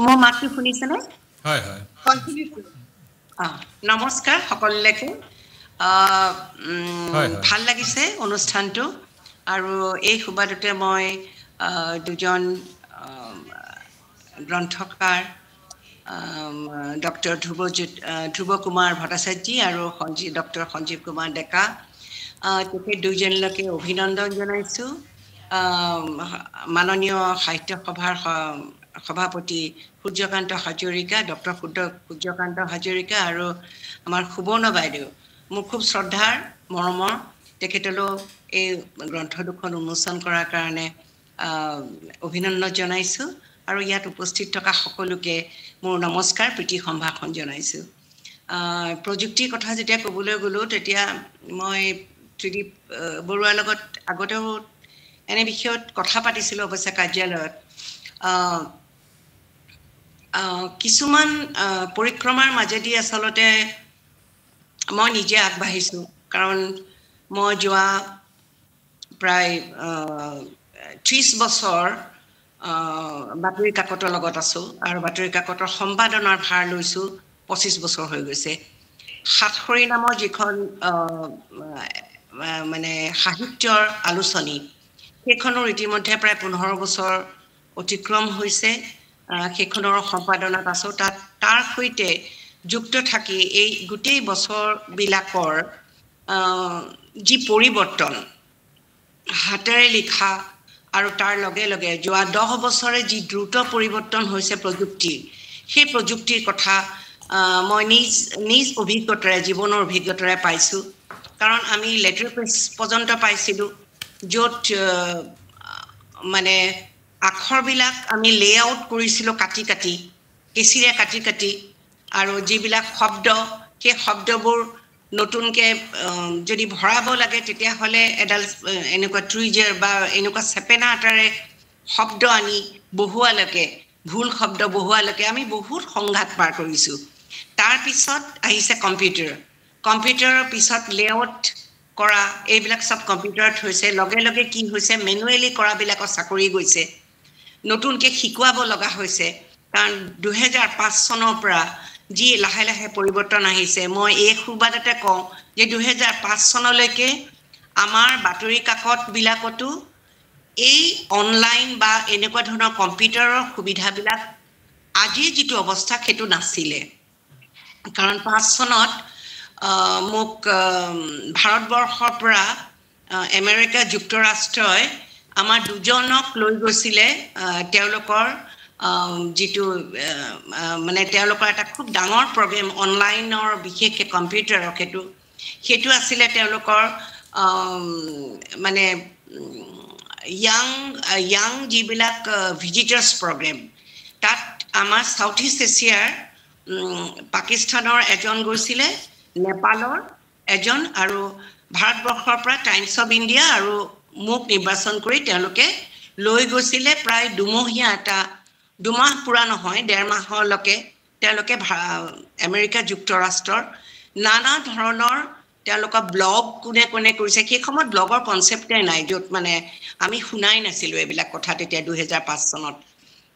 মোৰ মাতটো শুনিছেনে হয় হয় নমস্কাৰ সকলোকে ভাল লাগিছে অনুষ্ঠানটো আৰু এই সুবাদতে মই দুজন গ্ৰন্থকাৰ ডক্টৰ ধ্ৰুৱ কুমাৰ ভট্টাচাৰ্যী আৰু ডক্টৰ সঞ্জীৱ কুমাৰ ডেকা তেখেত দুজনলৈকে অভিনন্দন জনাইছোঁ মাননীয় সাহিত্য সভাৰ সভাপতি সূৰ্যকান্ত হাজৰিকা ডক্টৰ সূৰ্যকান্ত হাজৰিকা আৰু আমাৰ সুবৰ্ণ বাইদেউ মোৰ খুব শ্ৰদ্ধাৰ মৰমৰ তেখেতলৈ এই গ্ৰন্থ দুখন উন্মোচন কৰাৰ কাৰণে অভিনন্দন জনাইছোঁ আৰু ইয়াত উপস্থিত থকা সকলোকে মোৰ নমস্কাৰ প্ৰীতি সম্ভাষণ জনাইছোঁ প্ৰযুক্তিৰ কথা যেতিয়া ক'বলৈ গ'লোঁ তেতিয়া মই ত্ৰিদীপ বৰুৱাৰ লগত আগতেও এনে বিষয়ত কথা পাতিছিলোঁ অৱশ্যে কাৰ্যালয়ত কিছুমান পৰিক্ৰমাৰ মাজেদি আচলতে মই নিজে আগবাঢ়িছোঁ কাৰণ মই যোৱা প্ৰায় 30 বছৰ বাতৰি কাকতৰ লগত আছোঁ আৰু বাতৰি কাকতৰ সম্পাদনাৰ ভাৰ লৈছোঁ 25 বছৰ হৈ গৈছে সাতসৰী নামৰ যিখন মানে সাহিত্যৰ আলোচনী সেইখনৰ ইতিমধ্যে প্ৰায় 15 বছৰ অতিক্ৰম হৈছে সেইখনৰ সম্পাদনাত আছোঁ তাৰ সৈতে যুক্ত থাকি এই গোটেই বছৰবিলাকৰ যি পৰিৱৰ্তন হাতেৰে লিখা আৰু তাৰ লগে লগে যোৱা 10 বছৰে যি দ্ৰুত পৰিৱৰ্তন হৈছে প্ৰযুক্তি সেই প্ৰযুক্তিৰ কথা মই নিজ অভিজ্ঞতাৰে জীৱনৰ অভিজ্ঞতাৰে পাইছোঁ কাৰণ আমি লেটাৰ প্ৰেছ পৰ্যন্ত পাইছিলোঁ য'ত মানে আখৰবিলাক আমি লেআউট কৰিছিলোঁ কাটি কেঁচিৰে কাটি আৰু যিবিলাক শব্দ সেই শব্দবোৰ নতুনকৈ যদি ভৰাব লাগে তেতিয়াহ'লে এডাল এনেকুৱা টুইজাৰ বা এনেকুৱা চেপেনা এটাৰে শব্দ আনি বহুৱালৈকে ভুল শব্দ বহুৱালৈকে আমি বহুত সংঘাত পাৰ কৰিছোঁ তাৰপিছত আহিছে কম্পিউটাৰৰ পিছত লেআউট কৰা এইবিলাক সব কম্পিউটাৰত হৈছে লগে লগে কি হৈছে মেনুৱেলি কৰাবিলাকৰ চাকৰি গৈছে নতুনকৈ শিকোৱাব লগা হৈছে কাৰণ 2005 চনৰ পৰা যি লাহে লাহে পৰিৱৰ্তন আহিছে মই এই সুবাদতে কওঁ যে 2005 চনলৈকে আমাৰ বাতৰি কাকতবিলাকতো এই অনলাইন বা এনেকুৱা ধৰণৰ কম্পিউটাৰৰ সুবিধাবিলাক আজিৰ যিটো অৱস্থা সেইটো নাছিলে কাৰণ 5 চনত মোক ভাৰতবৰ্ষৰ পৰা আমেৰিকা যুক্তৰাষ্ট্ৰই আমাৰ দুজনক লৈ গৈছিলে তেওঁলোকৰ যিটো মানে তেওঁলোকৰ এটা খুব ডাঙৰ প্ৰগ্ৰেম অনলাইনৰ বিশেষকৈ কম্পিউটাৰৰ সেইটো আছিলে তেওঁলোকৰ মানে ইয়াং যিবিলাক ভিজিটাৰ্ছ প্ৰগ্ৰেম তাত আমাৰ সাউথ ইষ্ট এছিয়াৰ পাকিস্তানৰ এজন গৈছিলে নেপালৰ এজন আৰু ভাৰতবৰ্ষৰ পৰা টাইমছ অফ ইণ্ডিয়া আৰু মোক নিৰ্বাচন কৰি তেওঁলোকে লৈ গৈছিলে প্ৰায় দুমাহ পুৰা নহয় 1.5 মাহলৈকে তেওঁলোকে আমেৰিকা যুক্তৰাষ্ট্ৰৰ নানা ধৰণৰ তেওঁলোকৰ ব্লগ কোনে কৰিছে সেই সময়ত ব্লগৰ কনচেপ্টে নাই য'ত মানে আমি শুনাই নাছিলোঁ এইবিলাক কথা তেতিয়া 2005 চনত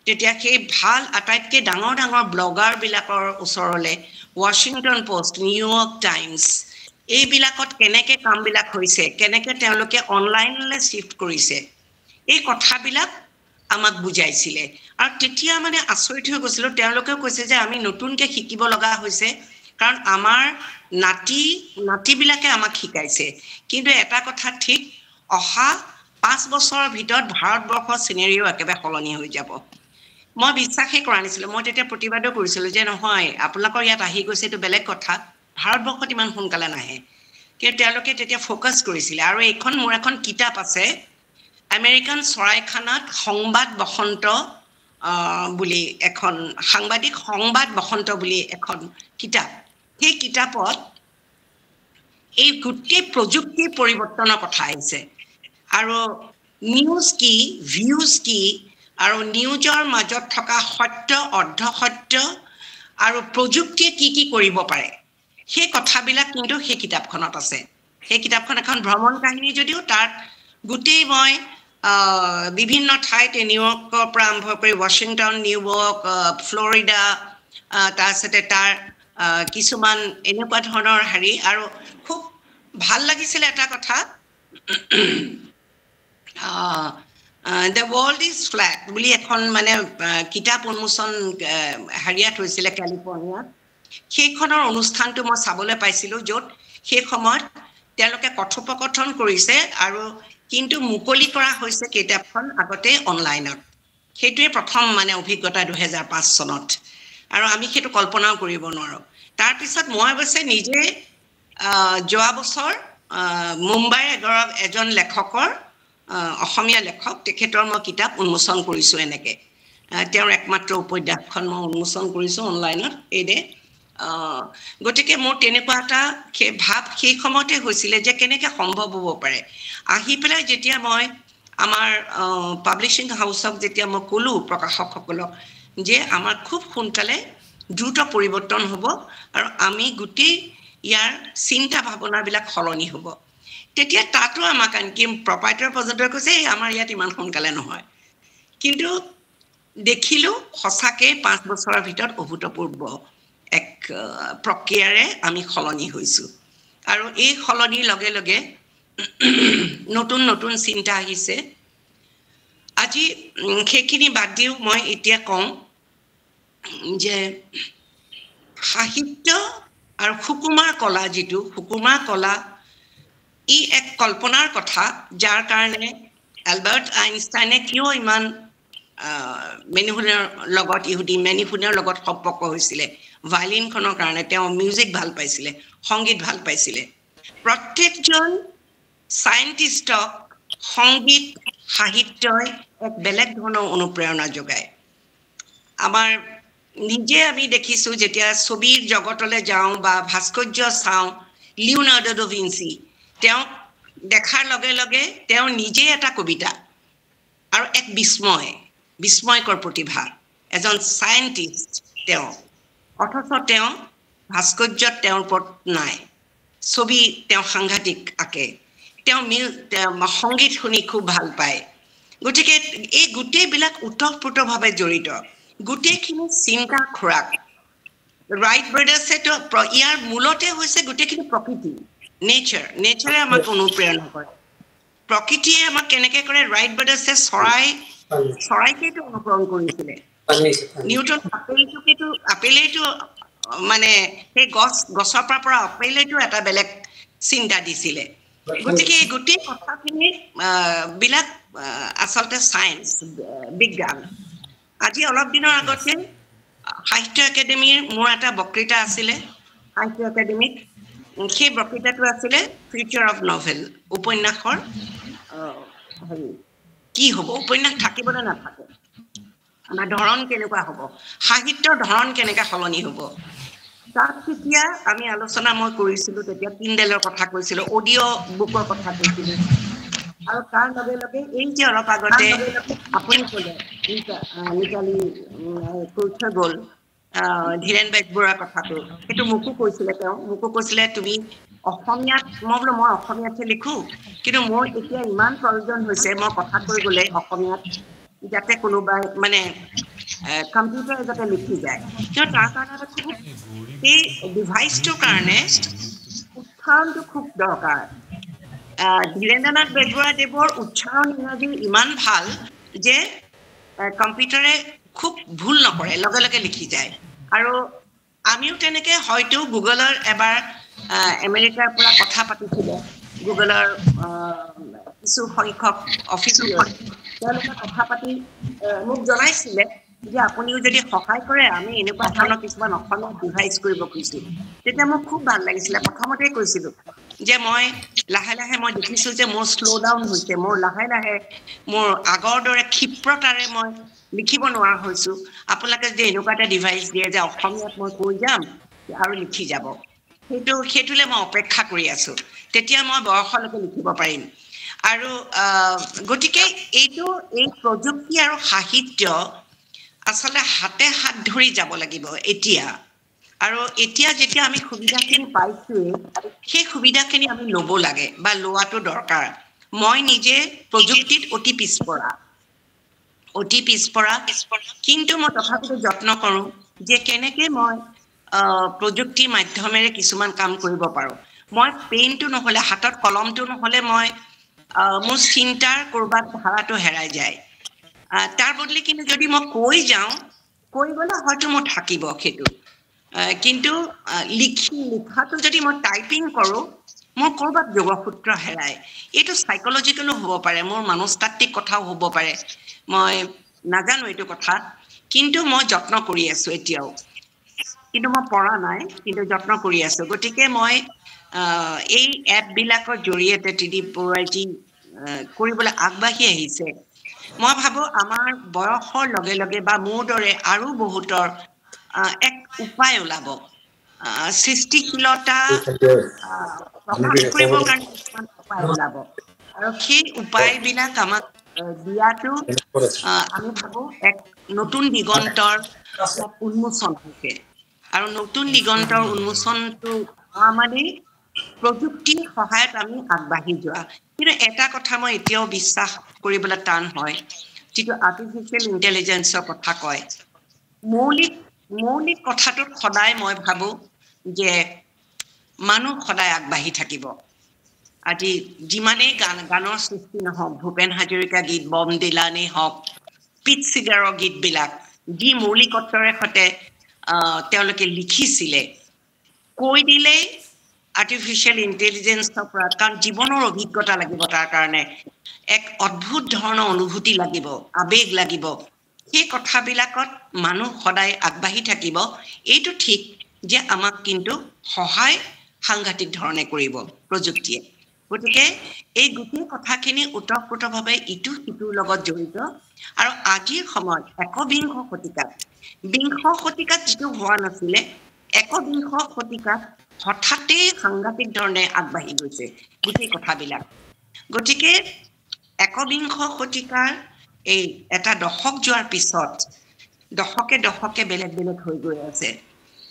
তেতিয়া সেই ভাল আটাইতকৈ ডাঙৰ ব্লগাৰবিলাকৰ ওচৰলৈ ৱাশ্বিংটন পোষ্ট নিউয়ৰ্ক টাইমছ এইবিলাকত কেনেকৈ কামবিলাক হৈছে কেনেকৈ তেওঁলোকে অনলাইনলৈ শিফ্ট কৰিছে এই কথাবিলাক আমাক বুজাইছিলে আৰু তেতিয়া মানে আচৰিত হৈ গৈছিলোঁ তেওঁলোকেও কৈছে যে আমি নতুনকৈ শিকিব লগা হৈছে কাৰণ আমাৰ নাতিবিলাকে আমাক শিকাইছে কিন্তু এটা কথা ঠিক অহা 5 বছৰৰ ভিতৰত ভাৰতবৰ্ষৰ চিনেৰিও একেবাৰে সলনি হৈ যাব মই বিশ্বাসেই কৰা নাছিলোঁ মই তেতিয়া প্ৰতিবাদো কৰিছিলোঁ যে নহয় আপোনালোকৰ ইয়াত আহি গৈছে এইটো বেলেগ কথা ভাৰতবৰ্ষত ইমান সোনকালে নাহে কিন্তু তেওঁলোকে তেতিয়া ফ'কাছ কৰিছিলে আৰু মোৰ এখন কিতাপ আছে আমেৰিকান চৰাইখানাত সংবাদ বসন্ত বুলি এখন সাংবাদিক সংবাদ বসন্ত বুলি এখন কিতাপ সেই কিতাপত এই গোটেই প্ৰযুক্তিৰ পৰিৱৰ্তনৰ কথা আহিছে আৰু নিউজ কি ভিউজ কি আৰু নিউজৰ মাজত থকা সত্য অৰ্ধসত্য আৰু প্ৰযুক্তিয়ে কি কৰিব পাৰে সেই কথাবিলাক কিন্তু সেই কিতাপখনত আছে সেই কিতাপখন এখন ভ্ৰমণ কাহিনী যদিও তাত গোটেই মই বিভিন্ন ঠাইত নিউয়ৰ্কৰ পৰা আৰম্ভ কৰি ৱাশ্বিংটন নিউয়ৰ্ক ফ্লৰিডা তাৰপিছতে তাৰ কিছুমান এনেকুৱা ধৰণৰ হেৰি আৰু খুব ভাল লাগিছিলে এটা কথা দ্য ৱৰ্ল্ড ইজ ফ্লেট বুলি এখন মানে কিতাপ উন্মোচন হেৰিয়াত হৈছিলে কেলিফৰ্ণিয়াত সেইখনৰ অনুষ্ঠানটো মই চাবলৈ পাইছিলোঁ য'ত সেই সময়ত তেওঁলোকে কথোপকথন কৰিছে আৰু কিন্তু মুকলি কৰা হৈছে কিতাপখন আগতে অনলাইনত সেইটোৱে প্ৰথম মানে অভিজ্ঞতা 2005 চনত আৰু আমি সেইটো কল্পনাও কৰিব নোৱাৰোঁ তাৰপিছত মই অৱশ্যে নিজে যোৱা বছৰ মুম্বাইৰ এজন লেখকৰ অসমীয়া লেখক তেখেতৰ মই কিতাপ উন্মোচন কৰিছোঁ এনেকৈ তেওঁৰ একমাত্ৰ উপন্যাসখন মই উন্মোচন কৰিছোঁ অনলাইনত এইদে গতিকে মোৰ তেনেকুৱা এটা ভাৱ সেই সময়তে হৈছিলে যে কেনেকৈ সম্ভৱ হ'ব পাৰে আহি পেলাই যেতিয়া মই আমাৰ পাব্লিশ্বিং হাউচক যেতিয়া মই ক'লোঁ প্ৰকাশকসকলক যে আমাৰ খুব সোনকালে দ্ৰুত পৰিৱৰ্তন হ'ব আৰু আমি গোটেই ইয়াৰ চিন্তা ভাৱনাবিলাক সলনি হ'ব তেতিয়া তাতো আমাক আনকি প্ৰপাইটাৰ পৰ্যন্ত কৈছে আমাৰ ইয়াত ইমান সোনকালে নহয় কিন্তু দেখিলোঁ সঁচাকৈ 5 বছৰৰ ভিতৰত অভূতপূৰ্ব এক প্ৰক্ৰিয়াৰে আমি সলনি হৈছোঁ আৰু এই সলনিৰ লগে লগে নতুন নতুন চিন্তা আহিছে আজি সেইখিনি বাদ দিও মই এতিয়া কওঁ যে সাহিত্য আৰু সুকুমাৰ কলা যিটো সুকুমাৰ কলা ই এক কল্পনাৰ কথা যাৰ কাৰণে এলবাৰ্ট আইনষ্টাইনে কিয় ইমান মেনিহুনৰ লগত মেনিহুনৰ লগত সম্পৰ্ক হৈছিলে ভায়লিনখনৰ কাৰণে তেওঁ মিউজিক ভাল পাইছিলে সংগীত ভাল পাইছিলে প্ৰত্যেকজন সায়েন্টিষ্টক সংগীত সাহিত্যই এক বেলেগ ধৰণৰ অনুপ্ৰেৰণা যোগায় আমাৰ নিজে আমি দেখিছোঁ যেতিয়া ছবিৰ জগতলৈ যাওঁ বা ভাস্কৰ্য চাওঁ লিওনাৰ্ডো ডা ভিঞ্চি তেওঁ দেখাৰ লগে লগে তেওঁ নিজে এটা কবিতা আৰু এক বিস্ময়কৰ প্ৰতিভা এজন সায়েন্টিষ্ট তেওঁ অথচ তেওঁ ভাস্কৰ্যত তেওঁৰ ওপৰত নাই ছবি তেওঁ সাংঘাতিক আঁকে তেওঁ সংগীত শুনি খুব ভাল পায় গতিকে এই গোটেইবিলাক ওতঃপ্ৰোতভাৱে জড়িত গোটেইখিনি চিন্তা খোৰাক ৰাইট ব্ৰাদাৰ্ছেতো ইয়াৰ মূলতে হৈছে গোটেইখিনি প্ৰকৃতি নেচাৰে আমাক অনুপ্ৰেৰণা কৰে প্ৰকৃতিয়ে আমাক কেনেকৈ কৰে ৰাইট ব্ৰাদাৰ্ছে চৰাইকেইটো অনুকৰণ কৰিছিলে নিউটন আপেলেইটো মানে সেই গছৰ পৰা আপেলেইটো এটা বেলেগ চিন্তা দিছিলে গতিকে এই গোটেই কথাখিনি বিলাক আচলতে চায়েন্স বিজ্ঞান আজি অলপ দিনৰ আগতে সাহিত্য একাডেমীৰ মোৰ এটা বক্তৃতা আছিলে সাহিত্য একাডেমীত সেই বক্তৃতাটো আছিলে ফিউচাৰ অফ নভেল উপন্যাসৰ কি হ'ব উপন্যাস থাকিব নে নাথাকে আমাৰ ধৰণ কেনেকুৱা হ'ব সাহিত্যৰ ধৰণ কেনেকৈ সলনি হ'ব তাত তেতিয়া আমি আলোচনা মই কৰিছিলোঁ তেতিয়া কিণ্ডেলৰ কথা কৈছিলোঁ অডিঅ' বুকৰ কথা কৈছিলোঁ আৰু তাৰ লগে লগে এই যে অলপ আগতে আপুনি ক'লে নিকালি কৈ থৈ গ'ল ধীৰেণ বেজবৰুৱাৰ কথাটো সেইটো মোকো কৈছিলে তুমি অসমীয়াত মই বোলো মই অসমীয়াতহে লিখোঁ কিন্তু মোৰ এতিয়া ইমান প্ৰয়োজন হৈছে মই কথা কৈ গ'লে অসমীয়াত যাতে কোনোবাই মানে কম্পিউটাৰে যাতে লিখি যায় কিয় তাৰ কাৰণে এই ডিভাইচটোৰ কাৰণে উচ্চাৰণটো খুব দৰকাৰ ধীৰেন্দ্ৰনাথ বেজবৰুৱাদেৱৰ উচ্চাৰণ ইংৰাজী ইমান ভাল যে কম্পিউটাৰে খুব ভুল নকৰে লগে লগে লিখি যায় আৰু আমিও তেনেকৈ হয়তো গুগলৰ এবাৰ আমেৰিকাৰ পৰা কথা পাতিছিলে গুগলৰ কিছু সংখ্যক অফিচাৰ তেওঁলোকে কথা পাতি মোক জনাইছিলে যে আপুনিও যদি সহায় কৰে আমি এনেকুৱা ধৰণৰ কিছুমান অসমীয়া ডিভাইচ কৰিব খুজিছোঁ তেতিয়া মোক খুব ভাল লাগিছিলে প্ৰথমতে কৈছিলোঁ যে মই লাহে লাহে মই দেখিছোঁ যে মোৰ শ্ল' ডাউন হৈছে মোৰ লাহে লাহে মোৰ আগৰ দৰে ক্ষিপ্ৰতাৰে মই লিখিব নোৱাৰা হৈছোঁ আপোনালোকে যে এনেকুৱা এটা ডিভাইচ দিয়ে যে অসমীয়াত মই কৈ যাম আৰু লিখি যাব সেইটোলৈ মই অপেক্ষা কৰি আছোঁ তেতিয়া মই বয়সলৈকে লিখিব পাৰিম আৰু গতিকে এই প্ৰযুক্তি আৰু সাহিত্য আচলতে হাতে হাত ধৰি যাব লাগিব এতিয়া আৰু এতিয়া যেতিয়া আমি সুবিধাখিনি পাইছোঁৱে সেই সুবিধাখিনি আমি ল'ব লাগে বা লোৱাটো দৰকাৰ মই নিজে প্ৰযুক্তিত অতি পিছপৰা কিন্তু মই তথাপিতো যত্ন কৰোঁ যে কেনেকৈ মই প্ৰযুক্তি মাধ্যমেৰে কিছুমান কাম কৰিব পাৰোঁ মই পেইনটো নহ'লে হাতত কলমটো নহ'লে মই মোৰ চিন্তাৰ ক'ৰবাত ধাৰাটো হেৰাই যায় তাৰ বদলি কিন্তু যদি মই কৈ যাওঁ কৈ গ'লে হয়তো মোৰ থাকিব সেইটো কিন্তু লিখাটো যদি মই টাইপিং কৰোঁ মোৰ ক'ৰবাত যোগসূত্ৰ হেৰাই এইটো সাইকোলজিকেলো হ'ব পাৰে মোৰ মনস্তাত্ত্বিক কথাও হ'ব পাৰে মই নাজানো এইটো কথা কিন্তু মই যত্ন কৰি আছোঁ এতিয়াও কিন্তু মই পৰা নাই কিন্তু যত্ন কৰি আছোঁ গতিকে মই এই এপবিলাকৰ জৰিয়তে ত্ৰিদীপ বৰুৱাই যি কৰিবলৈ আগবাঢ়ি আহিছে মই ভাবোঁ আমাৰ বয়সৰ লগে লগে বা মোৰ দৰে আৰু বহুতৰ এক উপায় ওলাব সৃষ্টিশীলতা প্ৰকাশ কৰিবৰ কাৰণে কিছুমান উপায় ওলাব আৰু সেই উপায়বিলাক আমাক দিয়াটো আমি ভাবোঁ এক নতুন দিগন্তৰ উন্মোচন হৈছে আৰু নতুন দিগন্তৰ উন্মোচনটো মানে প্ৰযুক্তিৰ সহায়ত আমি আগবাঢ়ি যোৱা কিন্তু এটা কথা মই এতিয়াও বিশ্বাস কৰিবলৈ টান হয় যিটো আৰ্টিফিচিয়েল ইণ্টেলিজেন্সৰ কথা কয় মৌলিক কথাটোত সদায় মই ভাবোঁ যে মানুহ সদায় আগবাঢ়ি থাকিব আজি যিমানেই গানৰ সৃষ্টি নহওক ভূপেন হাজৰিকা গীত বম দিলানী হওক পিট চিগাৰৰ গীতবিলাক যি মৌলিকত্বৰে সৈতে তেওঁলোকে লিখিছিলে কৈ দিলেই আৰ্টিফিচিয়েল ইণ্টেলিজেন্সৰ পৰা কাৰণ জীৱনৰ অভিজ্ঞতা লাগিব তাৰ কাৰণে এক অদ্ভুত ধৰণৰ অনুভূতি লাগিব আবেগ লাগিব সেই কথাবিলাকত মানুহ সদায় আগবাঢ়ি থাকিব এইটো ঠিক যে আমাক কিন্তু সহায় সাংঘাতিক ধৰণে কৰিব প্ৰযুক্তিয়ে গতিকে এই গোটেই কথাখিনি ওতঃপ্ৰোতভাৱে ইটো সিটোৰ লগত জড়িত আৰু আজিৰ সময়ত একবিংশ শতিকাত যিটো হোৱা নাছিলে একবিংশ শতিকাত হঠাতেই সাংঘাতিক ধৰণে আগবাঢ়ি গৈছে গোটেই কথাবিলাক গতিকে একবিংশ শতিকাৰ এই এটা দশক যোৱাৰ পিছত দশকে বেলেগ হৈ গৈ আছে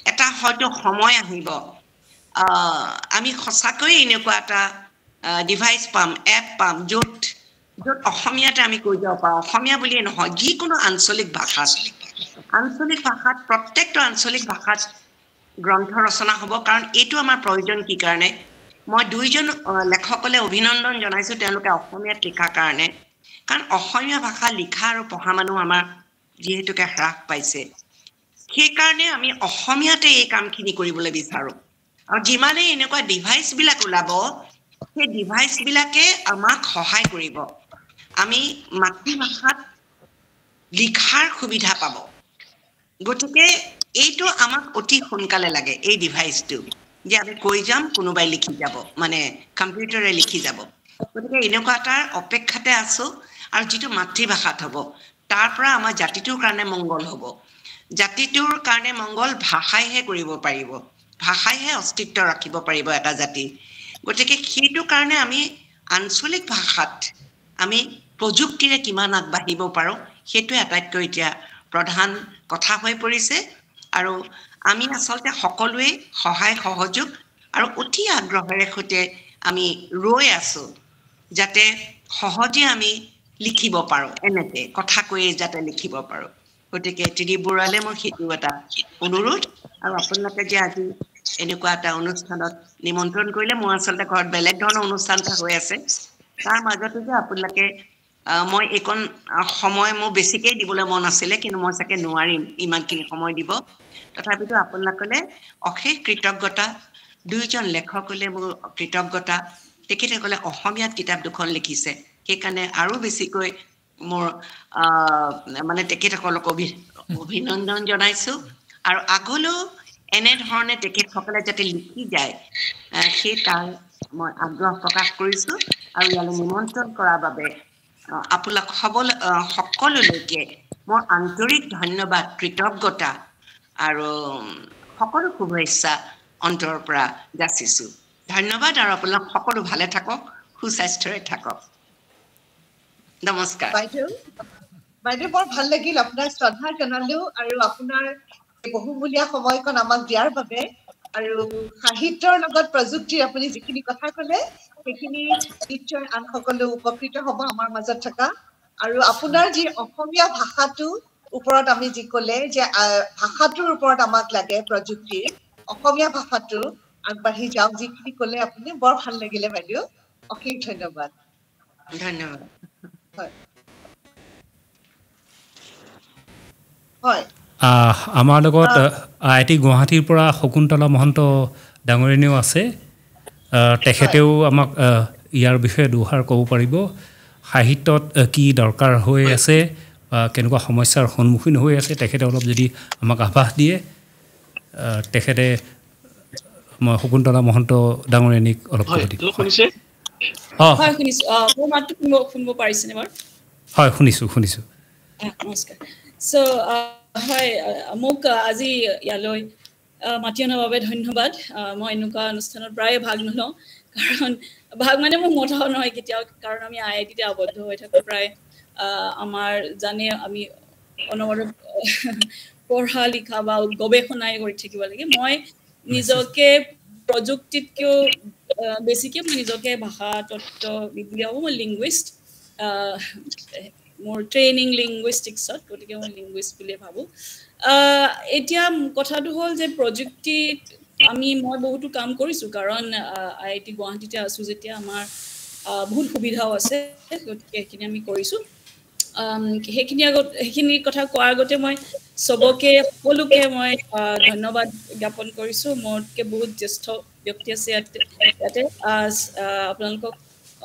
এটা হয়তো সময় আহিব আমি সঁচাকৈয়ে এনেকুৱা এটা ডিভাইচ পাম এপ পাম য'ত অসমীয়াতে আমি কৈ যাব পাৰোঁ অসমীয়া বুলিয়ে নহয় যিকোনো আঞ্চলিক ভাষাত প্ৰত্যেকটো আঞ্চলিক ভাষাত গ্ৰন্থ ৰচনা হ'ব কাৰণ এইটো আমাৰ প্ৰয়োজন কি কাৰণে মই দুইজন লেখকলৈ অভিনন্দন জনাইছোঁ তেওঁলোকে অসমীয়াত লিখাৰ কাৰণে কাৰণ অসমীয়া ভাষা লিখা আৰু পঢ়া মানুহ আমাৰ যিহেতুকে হ্ৰাস পাইছে সেইকাৰণে আমি অসমীয়াতে এই কামখিনি কৰিবলৈ বিচাৰোঁ আৰু যিমানেই এনেকুৱা ডিভাইচবিলাক ওলাব সেই ডিভাইচবিলাকে আমাক সহায় কৰিব আমি মাতৃভাষাত লিখাৰ সুবিধা পাব গতিকে এইটো আমাক অতি সোনকালে লাগে এই ডিভাইচটো যে আমি কৈ যাম কোনোবাই লিখি যাব মানে কম্পিউটাৰে লিখি যাব গতিকে এনেকুৱা এটাৰ অপেক্ষাতে আছোঁ আৰু যিটো মাতৃভাষাত হ'ব তাৰ পৰা আমাৰ জাতিটোৰ কাৰণে মংগল হ'ব জাতিটোৰ কাৰণে মংগল ভাষাইহে কৰিব পাৰিব ভাষাইহে অস্তিত্ব ৰাখিব পাৰিব এটা জাতি গতিকে সেইটো কাৰণে আমি আঞ্চলিক ভাষাত আমি প্ৰযুক্তিৰে কিমান আগবাঢ়িব পাৰোঁ সেইটো আটাইতকৈ এতিয়া প্ৰধান কথা হৈ পৰিছে আৰু আমি আচলতে সকলোৱে সহায় সহযোগ আৰু অতি আগ্ৰহেৰে সৈতে আমি ৰৈ আছোঁ যাতে সহজে আমি লিখিব পাৰোঁ এনেতে কথা কৈয়ে যাতে লিখিব পাৰোঁ গতিকে ত্ৰিদীপ বৰুৱালে মোৰ সেইটো এটা অনুৰোধ আৰু আপোনালোকে যে আজি এনেকুৱা এটা অনুষ্ঠানত নিমন্ত্ৰণ কৰিলে মোৰ আচলতে ঘৰত বেলেগ ধৰণৰ অনুষ্ঠান হৈ আছে তাৰ মাজতে যে আপোনালোকে মই এইকণ সময় মোৰ বেছিকেই দিবলৈ মন আছিলে কিন্তু মই চাগে নোৱাৰিম ইমানখিনি সময় দিব তথাপিতো আপোনালোকলৈ অশেষ কৃতজ্ঞতা দুইজন লেখকলৈ মোৰ কৃতজ্ঞতা তেখেতসকলে অসমীয়াত কিতাপ দুখন লিখিছে সেইকাৰণে আৰু বেছিকৈ মোৰ মানে তেখেতসকলক অভিনন্দন জনাইছোঁ আৰু আগলৈও এনেধৰণে তেখেতসকলে যাতে লিখি যায় সেই তাৰ মই আগ্ৰহ প্ৰকাশ কৰিছোঁ আৰু ইয়ালৈ নিমন্ত্ৰণ কৰাৰ বাবে আপোনালোক সকলোলৈকে মোৰ আন্তৰিক ধন্যবাদ কৃতজ্ঞতা আৰু সকলো শুভেচ্ছা অন্তৰৰ পৰা যাচিছোঁ ধন্যবাদ আৰু আপোনালোক সকলো ভালে থাকক সুস্বাস্থ্যৰে থাকক নমস্কাৰ বাইদেউ বৰ ভাল লাগিল আপোনাৰ শ্ৰদ্ধা জনালোঁ আৰু আপোনাৰ বহুমূলীয়া সময়কণ আমাক দিয়াৰ বাবে আৰু সাহিত্যৰ লগত প্ৰযুক্তিৰ আপুনি যিখিনি কথা ক'লে সেইখিনি নিশ্চয় আন সকলো উপকৃত হ'ব আমাৰ মাজত থকা আৰু আপোনাৰ যি অসমীয়া ভাষাটো ওপৰত আমি যি ক'লে যে ভাষাটোৰ ওপৰত আমাক লাগে প্ৰযুক্তিৰ অসমীয়া ভাষাটো আগবাঢ়ি যাওক যিখিনি ক'লে আপুনি বৰ ভাল লাগিলে বাইদেউ অশেষ ধন্যবাদ ধন্যবাদ হয় হয় আমাৰ লগত IIT গুৱাহাটীৰ পৰা শকুন্তলা মহন্ত ডাঙৰীয়ানীও আছে তেখেতেও আমাক ইয়াৰ বিষয়ে দুহাৰ ক'ব পাৰিব সাহিত্যত কি দৰকাৰ হৈ আছে কেনেকুৱা সমস্যাৰ সন্মুখীন হৈ আছে তেখেতে অলপ যদি আমাক আভাস দিয়ে তেখেতে মই শকুন্তলা মহন্ত ডাঙৰীয়ানীক অলপ ক'ব দিম শুনিছে হয় শুনিছো মোৰ মাতটো শুনিব পাৰিছেনে বাৰু হয় শুনিছো নমস্কাৰ সো হয় মোক আজি ইয়ালৈ মাতি অনাৰ বাবে ধন্যবাদ মই এনেকুৱা অনুষ্ঠানত প্ৰায় ভাগ নলওঁ কাৰণ ভাগ মানে মোৰ মতাও নহয় কেতিয়াও কাৰণ আমি IITতে আবদ্ধ হৈ থাকোঁ প্ৰায় আমাৰ জানে আমি অনবৰত পঢ়া লিখা বা গৱেষণাই কৰি থাকিব লাগে মই নিজকে প্ৰযুক্তিতকৈও বেছিকৈ মই নিজকে ভাষা তত্ত্ববিদ মই লিংগুইষ্ট মোৰ ট্ৰেইনিং লিংগুইষ্টিক্সত গতিকে মই লিংগুইষ্ট বুলিয়ে ভাবোঁ এতিয়া কথাটো হ'ল যে প্ৰযুক্তিত মই বহুতো কাম কৰিছোঁ কাৰণ IIT গুৱাহাটীতে আছোঁ যেতিয়া আমাৰ বহুত সুবিধাও আছে গতিকে সেইখিনি আমি কৰিছোঁ সেইখিনি কথা কোৱাৰ আগতে মই সকলোকে মই ধন্যবাদ জ্ঞাপন কৰিছোঁ মোতকৈ বহুত জ্যেষ্ঠ ব্যক্তি আছে ইয়াতে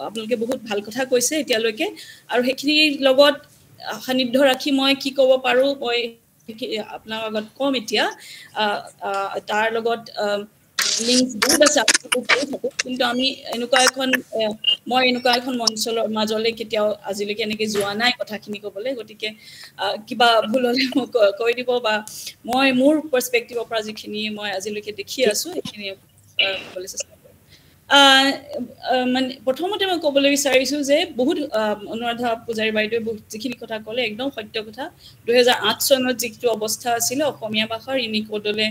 আপোনালোকে বহুত ভাল কথা কৈছে এতিয়ালৈকে আৰু সেইখিনিৰ লগত সান্নিধ্য ৰাখি মই কি ক'ব পাৰোঁ মই আপোনাৰ আগত কম এতিয়া তাৰ লগত লিংক বহুত আছে কিন্তু মই এনেকুৱা এখন মঞ্চৰ মাজলৈ কেতিয়াও আজিলৈকে এনেকৈ যোৱা নাই কথাখিনি ক'বলৈ গতিকে কিবা ভুল হ'লে মোক কৈ দিব বা মই মোৰ পাৰ্চপেক্টিভৰ পৰা যিখিনি মই আজিলৈকে দেখি আছোঁ সেইখিনি ক'বলৈ চেষ্টা কৰিম মানে প্ৰথমতে মই ক'বলৈ বিচাৰিছোঁ যে বহুত অনুৰাধা পূজাৰী বাইদেৱে যিখিনি কথা ক'লে একদম সত্য কথা 2008 চনত যিটো অৱস্থা আছিলে অসমীয়া ভাষাৰ ইউনিকোডলৈ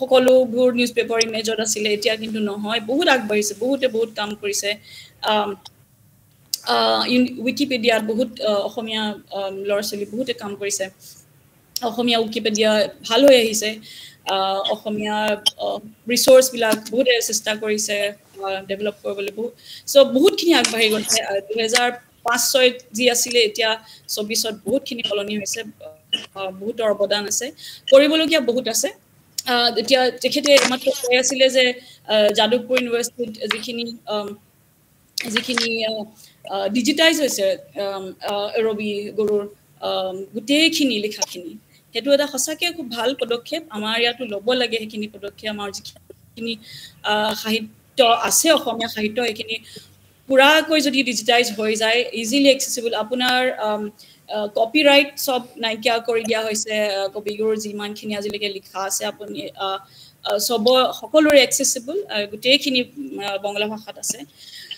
সকলোবোৰ নিউজ পেপাৰ ইমেজত আছিলে এতিয়া কিন্তু নহয় বহুত আগবাঢ়িছে বহুত কাম কৰিছে উইকিপিডিয়াত বহুত অসমীয়া ল'ৰা ছোৱালী বহুতে কাম কৰিছে অসমীয়া উইকিপিডিয়া ভাল হৈ আহিছে অসমীয়া ৰিচোৰ্চবিলাক বহুতে চেষ্টা কৰিছে ডেভেলপ কৰিবলৈ বহুতখিনি আগবাঢ়ি গৈছে 2005-06 যি আছিলে এতিয়া 24ত বহুতখিনি সলনি হৈছে বহুতৰ অৱদান আছে কৰিবলগীয়া বহুত আছে এতিয়া তেখেতে মাত্ৰ কৈ আছিলে যে যাদৱপুৰ ইউনিভাৰ্চিটিত যিখিনি ডিজিটাইজ হৈছে ৰবি গুৰুৰ গোটেইখিনি লিখাখিনি সেইটো এটা সঁচাকৈ খুব ভাল পদক্ষেপ আমাৰ ইয়াতো ল'ব লাগে সেইখিনি পদক্ষেপ আমাৰ যিখিনি সাহিত্য আছে অসমীয়া সাহিত্য সেইখিনি পুৰাকৈ যদি ডিজিটাইজ হৈ যায় ইজিলি এক্সেচিবল আপোনাৰ কপিৰাইট চব নাইকিয়া কৰি দিয়া হৈছে কবিগুৰুৰ যিমানখিনি আজিলৈকে লিখা আছে আপুনি সকলোৰে এক্সেচিবল গোটেইখিনি বঙলা ভাষাত আছে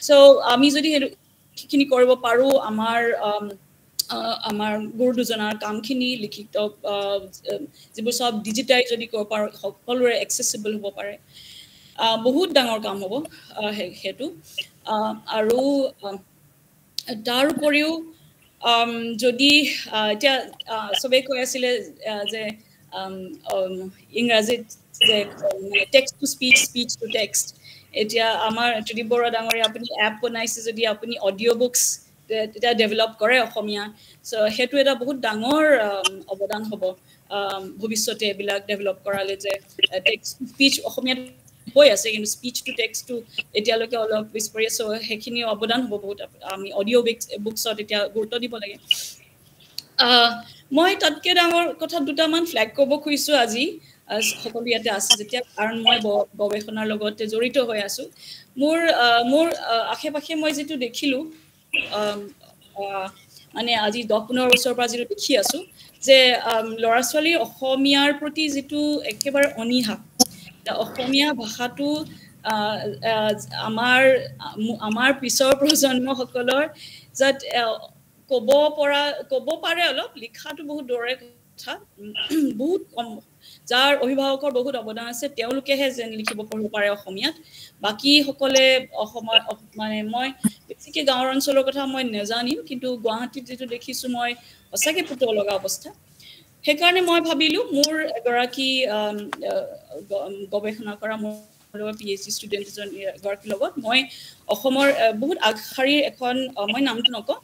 চ' আমি যদি সেইখিনি কৰিব পাৰোঁ আমাৰ গুৰু দুজনৰ কামখিনি লিখিত যিবোৰ চব ডিজিটাইজ যদি কৰিব পাৰোঁ সকলোৰে এক্সেচিবল হ'ব পাৰে বহুত ডাঙৰ কাম হ'ব সেইটো আৰু তাৰ উপৰিও যদি এতিয়া চবেই কৈ আছিলে যে ইংৰাজীত যে text to speech speech to text এতিয়া আমাৰ ত্ৰিদীপ বৰুৱা ডাঙৰীয়া আপুনি এপ বনাইছে যদি আপুনি অডিঅ' বুকছ তেতিয়া ডেভেলপ কৰে অসমীয়া চ' সেইটো এটা বহুত ডাঙৰ অৱদান হ'ব ভৱিষ্যতে এইবিলাক ডেভেলপ কৰালে যে টেক্সট টু স্পীচ অসমীয়াত হৈ আছে কিন্তু স্পীচ টু টেক্সটটো এতিয়ালৈকে অলপ পিছপৰি আছে সেইখিনি অৱদান হ'ব বহুত আমি অডিঅ' বুকছত এতিয়া গুৰুত্ব দিব লাগে মই তাতকৈ ডাঙৰ কথা দুটামান ফ্লেগ কৰিব খুজিছোঁ আজি সকলো ইয়াতে আছে যেতিয়া কাৰণ মই গৱেষণাৰ লগতে জড়িত হৈ আছোঁ মোৰ আশে পাশে মই যিটো দেখিলোঁ মানে আজি 10-15 বছৰৰ পৰা যিটো দেখি আছোঁ যে ল'ৰা ছোৱালীৰ অসমীয়াৰ প্ৰতি যিটো একেবাৰে অনীহা অসমীয়া ভাষাটো আমাৰ পিছৰ প্ৰজন্মসকলৰ যাত ক'ব পাৰে অলপ লিখাটো বহুত দূৰৰে কথা বহুত কম যাৰ অভিভাৱকৰ বহুত অৱদান আছে তেওঁলোকেহে যেন লিখিব পঢ়িব পাৰে অসমীয়াত বাকি সকলে অসমৰ মানে মই বেছিকৈ গাঁৱৰ অঞ্চলৰ কথা মই নাজানিম কিন্তু গুৱাহাটীত যেটো দেখিছো মই সঁচাকৈ পুতৌ লগা অৱস্থা সেইকাৰণে মই ভাবিলো মোৰ এগৰাকী গৱেষণা কৰা মোৰ PhD ষ্টুডেণ্ট এগৰাকীৰ লগত মই অসমৰ বহুত আগশাৰীৰ এখন মই নামটো নকওঁ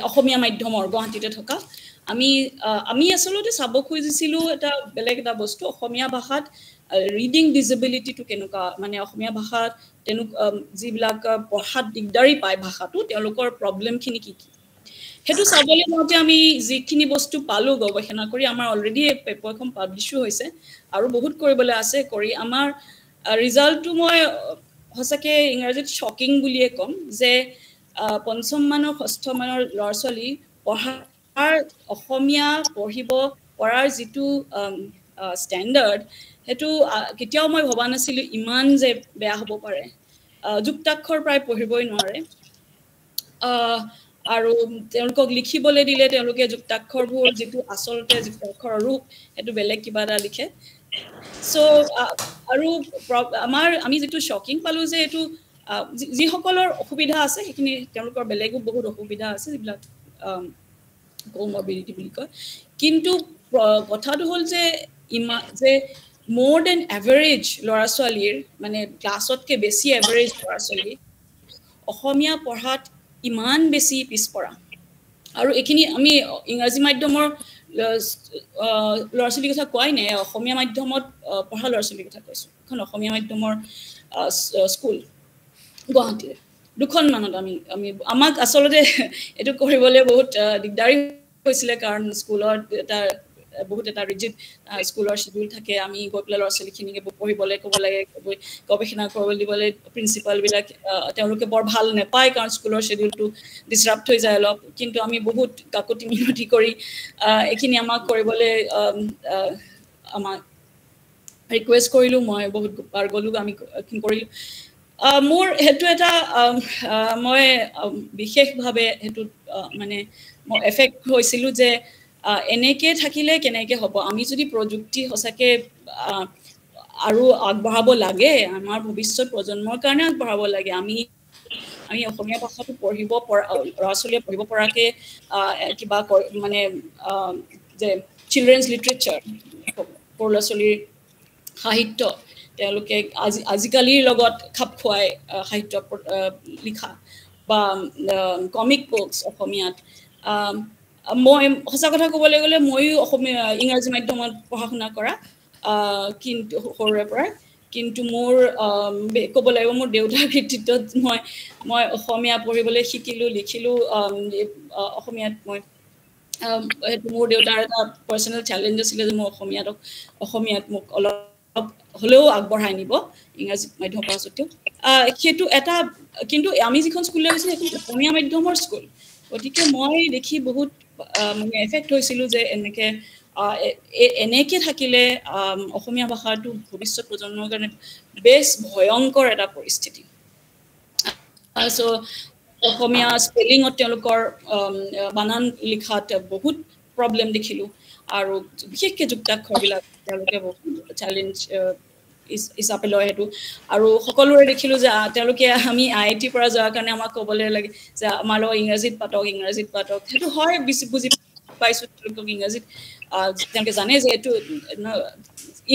অসমীয়া মাধ্যমৰ গুৱাহাটীতে থকা আমি আসলতে চাব খুজিছিলো এটা বেলেগ এটা বস্তু অসমীয়া ভাষাত ৰিডিং ডিজেবিলিটিটো কেনেকুৱা মানে অসমীয়া ভাষাত যিবিলাক পঢ়াত দিগদাৰি পায় ভাষাটো তেওঁলোকৰ প্ৰব্লেমখিনি কি কি হেতু চাবলৈ মতে আমি যিখিনি বস্তু পালো গৱেষণা কৰি আমাৰ অলৰেডি পেপাৰখন পাবলিছো হৈছে আৰু বহুত কৰিবলৈ আছে কৰি আমাৰ ৰিজাল্টটো মই হসকে ইংৰাজীত শকিং বুলিয়ে কম যে পঞ্চম মানৰ ষষ্ঠ মানৰ ল'ৰা-ছোৱালী পঢ়াৰ অসমীয়া পঢ়িব পঢ়াৰ যিটো ষ্টেণ্ডাৰ্ড হেতু কেতিয়াও মই ভবা নাছিলো ইমান যে বেয়া হ'ব পাৰে যুক্তাক্ষৰ প্ৰায় পঢ়িবই নোৱাৰে আৰু তেওঁলোকক লিখিবলৈ দিলে তেওঁলোকে যুক্তাক্ষৰবোৰ যেটো আচলতে যুক্তাক্ষৰৰ ৰূপ এটো বেলেগ কিবা এটা লিখে সো আৰু আমি যেটো শকিং পালো যে এটো যি সকলৰ অসুবিধা আছে সেইখিনি তেওঁলোকৰ বেলেগো বহুত অসুবিধা আছে যিবিলাক কোমৰবিলিটি বুলি কয় কিন্তু কথাটো হ'ল যে more than average ল'ৰা-ছোৱালীৰ মানে ক্লাছতকে বেছি এভাৰেজ ল'ৰা-ছোৱালী অসমীয়া পঢ়াত ইমান বেছি পিছপৰা আৰু এখিনি আমি ইংৰাজী মাধ্যমৰ ল'ৰা-ছোৱালীৰ কথা কোৱাই নাই অসমীয়া মাধ্যমত পঢ়া ল'ৰা-ছোৱালীৰ কথা কৈছো এখন অসমীয়া মাধ্যমৰ স্কুল গুৱাহাটীৰ দুখন মানত আমি আমাক আসলতে এটো কৰিবলৈ বহুত দিগদাৰি হৈছিল কাৰণ স্কুলৰ এটা বহুত এটা ৰিজিড স্কুলৰ শিডিউল থাকে আমি গপলা ল'ৰা-ছোৱালীখিনিকে পঢ়িবলৈ ক'ব লাগে গৱেষণা কৰিবলৈ দিবলৈ প্ৰিন্সিপাল বিলাক তেওঁলোকে বৰ ভাল নেপায় কাৰণ স্কুলৰ শিডিউলটো ডিসৰাপ্ট হৈ যায় অলপ কিন্তু আমি বহুত কাকতি মিনতি কৰি এখিনি আমাক কৰিবলৈ আমাক ৰিকুৱেষ্ট কৰিলো মই বহুত বাৰ গলো আমি কৰিলো মোৰ হেতু এটা মই বিশেষভাৱে হেতু মানে মই এফেক্ট হৈছিল যে এনেকে থাকিলে কেনেকে হ'ব আমি যদি প্ৰযুক্তি হসাকে আৰু আগবঢ়াব লাগে আমাৰ ভৱিষ্যত প্ৰজন্মৰ কাৰণে আগবঢ়াব লাগে আমি অসমীয়া ভাষাটো পঢ়িব ল'ৰা-ছোৱালীয়ে পঢ়িব পৰাকে কিবা মানে যে চিলড্ৰেনছ লিটাৰেচাৰ ল'ৰা-ছোৱালীৰ সাহিত্য তেওঁলোকে আজিকালিৰ লগত খাপ খুৱাই সাহিত্য লিখা বা কমিক বুকস অসমীয়াত মই হসা কথা ক'বলৈ গ'লে মইও অসমীয়া ইংৰাজী মাধ্যমত পঢ়া-শুনা কৰা কিন্তু সৰুৰে পৰা কিন্তু মোৰ ক'ব লাগিব মোৰ দেউতাৰ কৃতিত্বত মই অসমীয়া পঢ়িবলৈ শিকিলো লিখিলো অসমীয়াত মই মোৰ দেউতাৰ এটা পাৰ্সোনাল চ্যালেঞ্জ আছিল যে মই অসমীয়াত মোক অলপ হলেও আগবঢ়াই নিব ইংৰাজী মাধ্যম পঢ়া সত্ত্বেও হেতু এটা কিন্তু আমি যিখন স্কুললৈ গৈছিলো এখন অসমীয়া মাধ্যমৰ স্কুল গতিকে মই দেখি বহুত মানে এফেক্ট হৈছিল যে এনেকে থাকিলে অসমীয়া ভাষাটো ভৱিষ্যত প্ৰজন্মৰ কাৰণে বেছ ভয়ংকৰ এটা পৰিস্থিতি সো অসমীয়া স্পেলিংত তেওঁলোকৰ বানান লিখাত বহুত প্ৰবলেম দেখিলো আৰু বিশেষকৈ যুক্তাক্ষৰবিলাক তেওঁলোকে বহুত চ্যালেঞ্জ হিচাপে লয় হেতু আৰু সকলোৰে দেখিলো যে তেওঁলোকে আমি IIT পৰা যোৱাৰ কাৰণে আমাক ক'বলৈ লাগে যে আমাৰ ইংৰাজীত পাতক হেতু হয় বুজি পাইছো তেওঁলোকক ইংৰাজীত তেওঁলোকে জানে যে এটো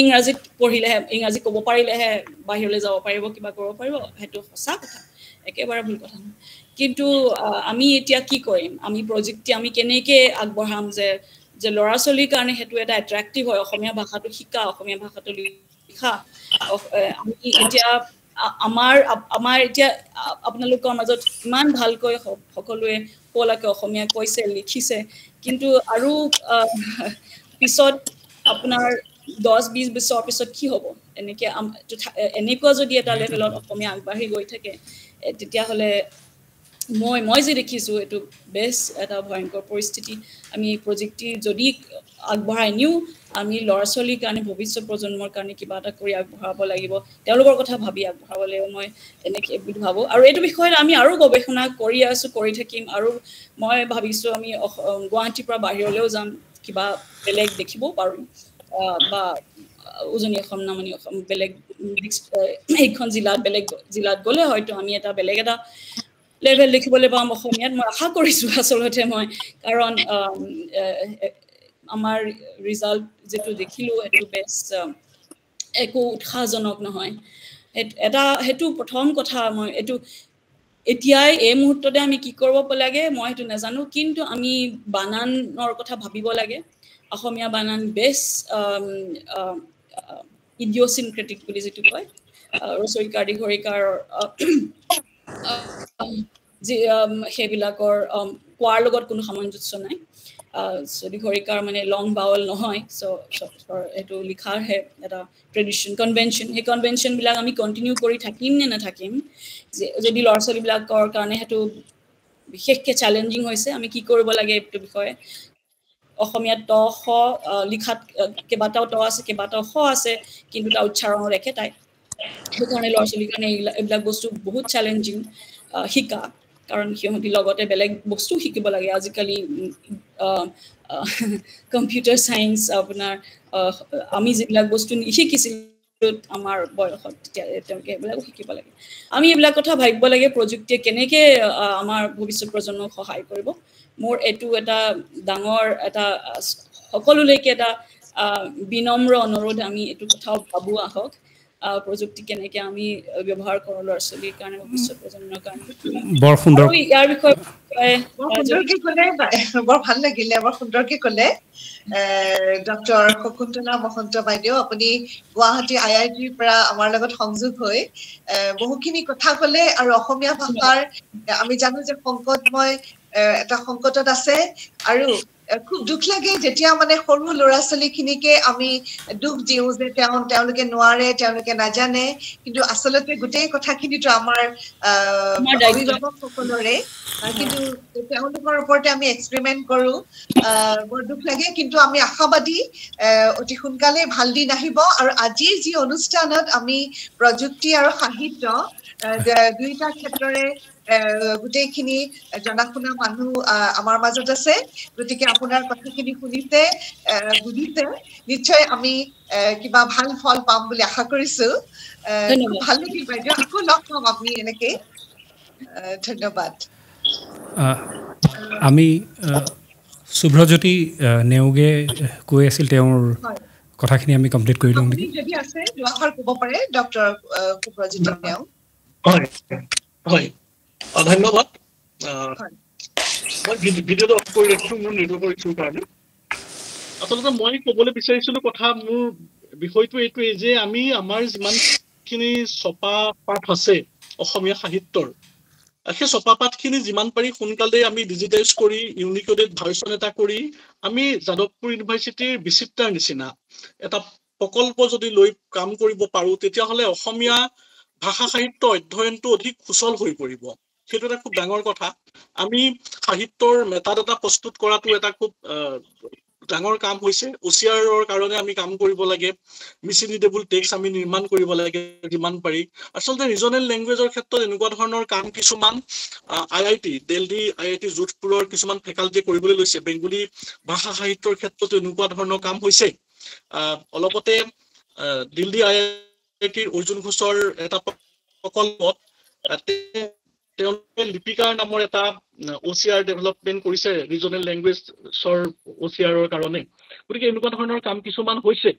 ইংৰাজীত পঢ়িলেহে ইংৰাজী ক'ব পাৰিলেহে বাহিৰলৈ যাব পাৰিব কিবা কৰিব পাৰিব হেতু সঁচা কথা একেবাৰে ভুল কথা কিন্তু আমি এতিয়া কি কৰিম আমি প্ৰযুক্তি আমি কেনেকৈ আগবঢ়াম যে ল'ৰা-ছোৱালীৰ কাৰণে হেতু এটা এট্ৰাক্টিভ হয় অসমীয়া ভাষাটো শিকা অসমীয়া ভাষাটো লিখা আমি এতিয়া আমাৰ এতিয়া আপোনালোকৰ মাজত ইমান ভালকৈ সকলোৱে পলাকে অসমীয়া কৈছে লিখিছে কিন্তু আৰু পিছত আপোনাৰ 10-20 বছৰ পিছত কি হ'ব এনেকুৱা যদি এটা লেভেলত অসমীয়া আগবাঢ়ি গৈ থাকে তেতিয়া হলে মই যে দেখিছোঁ এইটো বেছ এটা ভয়ংকৰ পৰিস্থিতি আমি প্ৰযুক্তি যদি আগবঢ়াই নিও আমি ল'ৰা ছোৱালীৰ কাৰণে ভৱিষ্যত প্ৰজন্মৰ কাৰণে কিবা এটা কৰি আগবঢ়াব লাগিব তেওঁলোকৰ কথা ভাবি আগবঢ়াব লাগিব মই এনেকৈ বুলি ভাবোঁ আৰু এইটো বিষয়ত আমি আৰু গৱেষণা কৰি আছোঁ কৰি থাকিম আৰু মই ভাবিছোঁ আমি গুৱাহাটীৰ পৰা বাহিৰলৈও যাম কিবা বেলেগ দেখিবও পাৰোঁ বা উজনি অসম নামনি অসম বেলেগ এইখন বেলেগ জিলাত গ'লে হয়তো আমি এটা বেলেগ এটা লেভেল দেখিবলৈ পাম অসমীয়াত মই আশা কৰিছোঁ আচলতে মই কাৰণ আমাৰ ৰিজাল্ট যিটো দেখিলোঁ সেইটো বেছ একো উৎসাহজনক নহয় সেইটো প্ৰথম কথা মই এইটো এতিয়াই এই মুহূৰ্ততে আমি কি কৰিব লাগে মই সেইটো নাজানো কিন্তু আমি বানানৰ কথা ভাবিব লাগে অসমীয়া বানান বেছ ইডিঅ'চিনক্ৰেটিক বুলি যিটো কয় ৰচয়িকাৰ দীঘৰিকাৰ সেইবিলাকৰ কোৱাৰ লগত কোনো সামঞ্জস্য নাই দীঘৰিকাৰ মানে লং বাৱল নহয় সেইটো লিখাৰহে এটা ট্ৰেডিশ্যন কনভেনশ্যন সেই কনভেনশ্যনবিলাক আমি কণ্টিনিউ কৰি থাকিম নে নাথাকিম যদি ল'ৰা ছোৱালীবিলাকৰ কাৰণে সেইটো বিশেষকৈ চেলেঞ্জিং হৈছে আমি কি কৰিব লাগে এইটো বিষয়ে অসমীয়াত ত খ লিখাত কেইবাটাও ত আছে কেইবাটাও খ আছে কিন্তু তাৰ উচ্চাৰণৰ একেটাই সেইকাৰণে ল'ৰা ছোৱালীৰ কাৰণে এইবিলাক বস্তু বহুত চেলেঞ্জিং শিকা কাৰণ সিহঁতি লগতে বেলেগ বস্তু শিকিব লাগে আজিকালি কম্পিউটাৰ চায়েন্স আপোনাৰ আমি যিবিলাক বস্তু নিশিকিছিলোঁ আমাৰ বয়সত তেতিয়া তেওঁলোকে এইবিলাকো শিকিব লাগে আমি এইবিলাক কথা ভাবিব লাগে প্ৰযুক্তিয়ে কেনেকৈ আমাৰ ভৱিষ্যত প্ৰজন্মক সহায় কৰিব মোৰ এইটো এটা ডাঙৰ এটা সকলোলৈকে এটা বিনম্ৰ অনুৰোধ আমি এইটো কথাও ভাবো আহক প্ৰযুক্তি কেনেকৈ আমি ব্যৱহাৰ কৰোঁ ল'ৰা ছোৱালীৰ কাৰণে ভৱিষ্যত প্ৰজন্মৰ কাৰণে বৰ সুন্দৰ ইয়াৰ বিষয়ে বৰ ভাল লাগিলে বৰ সুন্দৰকে ক'লে ডক্টৰ শকুন্তলা মহন্ত বাইদেউ আপুনি গুৱাহাটী IITৰ পৰা আমাৰ লগত সংযোগ হৈ বহুখিনি কথা ক'লে আৰু অসমীয়া ভাষাৰ আমি জানো যে সংকটময় এটা সংকটত আছে আৰু খুব দুখ লাগে যেতিয়া মানে সৰু ল'ৰা ছোৱালীখিনিকে আমি দুখ দিওঁ যে তেওঁলোকে নোৱাৰে তেওঁলোকে নাজানে কিন্তু আচলতে গোটেই কথাখিনিতো আমাৰ অভিভাৱকসকলৰে কিন্তু তেওঁলোকৰ ওপৰতে আমি এক্সপেৰিমেণ্ট কৰোঁ বৰ দুখ লাগে কিন্তু আমি আশাবাদী অতি সোনকালে ভাল দিন আহিব আৰু আজিৰ যি অনুষ্ঠানত আমি প্ৰযুক্তি আৰু সাহিত্য দুইটা ক্ষেত্ৰৰে গোটেইখিনি জনা শুনা মানুহ আমাৰ মাজত আছে গতিকে আপোনাৰ কথাখিনি শুনিছে বুজিছে নিশ্চয় আমি কিবা ভাল ফল পাম বুলি আশা কৰিছো ভাল লাগিল বাইদেউ আকৌ লগ পাম আপুনি এনেকে ধন্যবাদ আমি শুভ্ৰজ্যোতি নেওগে কৈ আছিল তেওঁৰ কথাখিনি আমি কমপ্লিট কৰি লওঁ নেকি যদি আছে দুআষাৰ ক'ব পাৰে ডক্টৰ শুভ্ৰজ্যোতি নেওগ হয় ধন্যবাদ মই ভিডিঅ'টো অফ কৰি ৰাখিছোঁ মোৰ নিৰ্ভৰ কৰিছোঁ কাৰণে আচলতে মই ক'বলৈ বিচাৰিছিলোঁ কথা মোৰ বিষয়টো এইটোৱেই যে আমি আমাৰ যিমানখিনি ছপা পাঠ আছে অসমীয়া সাহিত্যৰ সেই ছপা পাঠখিনি যিমান পাৰি সোনকালে আমি ডিজিটাইজ কৰি ইউনিকোডেড ভাৰ্চন এটা কৰি আমি যাদৱপুৰ ইউনিভাৰ্চিটিৰ বিচিত্ৰাৰ নিচিনা এটা প্ৰকল্প যদি লৈ কাম কৰিব পাৰোঁ তেতিয়াহ'লে অসমীয়া ভাষা সাহিত্য অধ্যয়নটো অধিক সুচল হৈ পৰিব সেইটো এটা খুব ডাঙৰ কথা আমি সাহিত্যৰ মেটাডাটা প্ৰস্তুত কৰাটো এটা খুব ডাঙৰ কাম হৈছে OCRৰ কাৰণে আমি কাম কৰিব লাগে মিছলিডেবল টেক্সট আমি নিৰ্মাণ কৰিব লাগে যিমান পাৰি আচলতে ৰিজনেল লেংগুৱেজৰ ক্ষেত্ৰত এনেকুৱা ধৰণৰ কাম কিছুমান IIT দিল্লী IIT যোধপুৰৰ কিছুমান ফেকাল্টিয়ে কৰিবলৈ লৈছে বেংগলী ভাষা সাহিত্যৰ ক্ষেত্ৰত এনেকুৱা ধৰণৰ কাম হৈছে অলপতে দিল্লী IITৰ অৰ্জুন ঘোষৰ এটা প্ৰকল্পত তেওঁলোকে লিপিকাৰ নামৰ এটা OCR ডেভেলপমেণ্ট কৰিছে ৰিজনেল লেংগুৱেজৰ OCRৰ কাৰণে গতিকে এনেকুৱা ধৰণৰ কাম কিছুমান হৈছে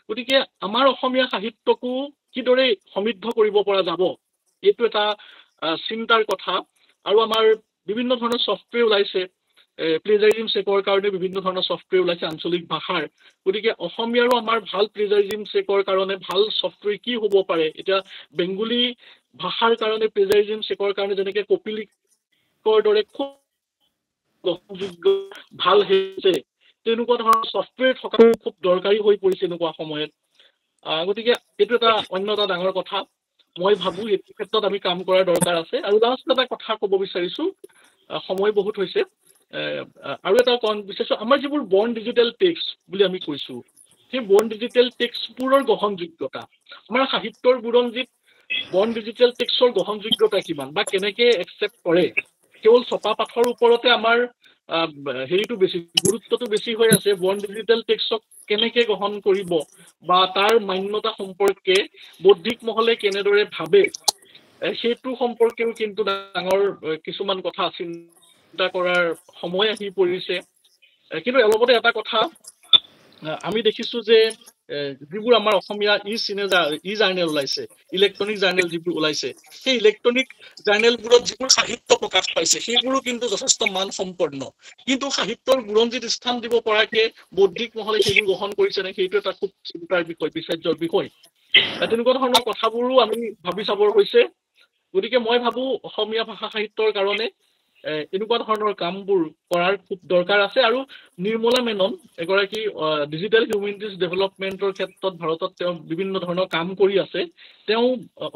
গতিকে আমাৰ অসমীয়া সাহিত্যকো কিদৰে সমৃদ্ধ কৰিব পৰা যাব এইটো এটা চিন্তাৰ কথা আৰু আমাৰ বিভিন্ন ধৰণৰ ছফ্টৱেৰ ওলাইছে প্লেজাৰিজম চেকৰ কাৰণে বিভিন্ন ধৰণৰ ছফ্টৱেৰ ওলাইছে আঞ্চলিক ভাষাৰ গতিকে অসমীয়াৰো আমাৰ ভাল প্লেজাৰিজম চেকৰ কাৰণে ভাল ছফ্টৱেৰ কি হ'ব পাৰে এতিয়া বেংগলী ভাষাৰ কাৰণে প্লেজাৰিজম চেকৰ কাৰণে যেনেকে কপিলিকৰ দৰে খুব ভাল হৈছে তেনেকুৱা ধৰণৰ ছফ্টৱেৰ থকা খুব দৰকাৰী হৈ পৰিছে এনেকুৱা সময়ত গতিকে এইটো এটা অন্য এটা ডাঙৰ কথা মই ভাবো এইটো ক্ষেত্ৰত আমি কাম কৰাৰ দৰকাৰ আছে। আৰু লাষ্ট এটা কথা ক'ব বিচাৰিছো, সময় বহুত হৈছে, আৰু এটা ক'ব বিচাৰিছো, আমাৰ যিবোৰ বৰ্ণ ডিজিটেল টেক্সট বুলি আমি কৈছো, সেই বৰ্ণ ডিজিটেল টেক্সটবোৰৰ গ্ৰহণযোগ্যতা, আমাৰ সাহিত্যৰ বুৰঞ্জীত বৰ্ণ ডিজিটেল টেক্সটৰ গ্ৰহণযোগ্যতা কিমান বা কেনেকে একচেপ্ট কৰে, কেৱল ছপা পাঠৰ ওপৰতে আমাৰ হেৰিটো বেছি, গুৰুত্বটো বেছি হৈ আছে, বৰ্ণ ডিজিটেল টেক্সটক কেনেকে গ্ৰহণ কৰিব বা তাৰ মান্যতা সম্পৰ্কে বৌদ্ধিক মহলে কেনেদৰে ভাবে, সেইটো সম্পৰ্কেও কিন্তু ডাঙৰ কিছুমান কথা চিন্তা কৰাৰ সময় আহি পৰিছে। কিন্তু লগতে এটা কথা আমি দেখিছো যে যিবোৰ আমাৰ অসমীয়া ই জাৰ্নেল ওলাইছে, ইলেক্ট্ৰনিক জাৰ্নেল যিবোৰ ওলাইছে, সেই ইলেক্ট্ৰনিক জাৰ্নেলবোৰত যিবোৰ সাহিত্য প্ৰকাশ পাইছে সেইবোৰো কিন্তু যথেষ্ট মানসম্পন্ন, কিন্তু সাহিত্যৰ বুৰঞ্জীত স্থান দিব পৰাকে বৌদ্ধিক মহলে সেইবোৰ গ্ৰহণ কৰিছে নে, সেইটো এটা খুব চিন্তাৰ বিষয়, বিচাৰ্যৰ বিষয়। তেনেকুৱা ধৰণৰ কথাবোৰো আমি ভাবি চাবৰ হৈছে। গতিকে মই ভাবো অসমীয়া ভাষা সাহিত্যৰ কাৰণে এনেকুৱা ধৰণৰ কামবোৰ কৰাৰ খুব দৰকাৰ আছে। আৰু নিৰ্মলা মেনন এগৰাকী ডিজিটেল হিউমেনিটিজ ডেভেলপমেণ্টৰ ক্ষেত্ৰত ভাৰতত তেওঁ বিভিন্ন ধৰণৰ কাম কৰি আছে। তেওঁ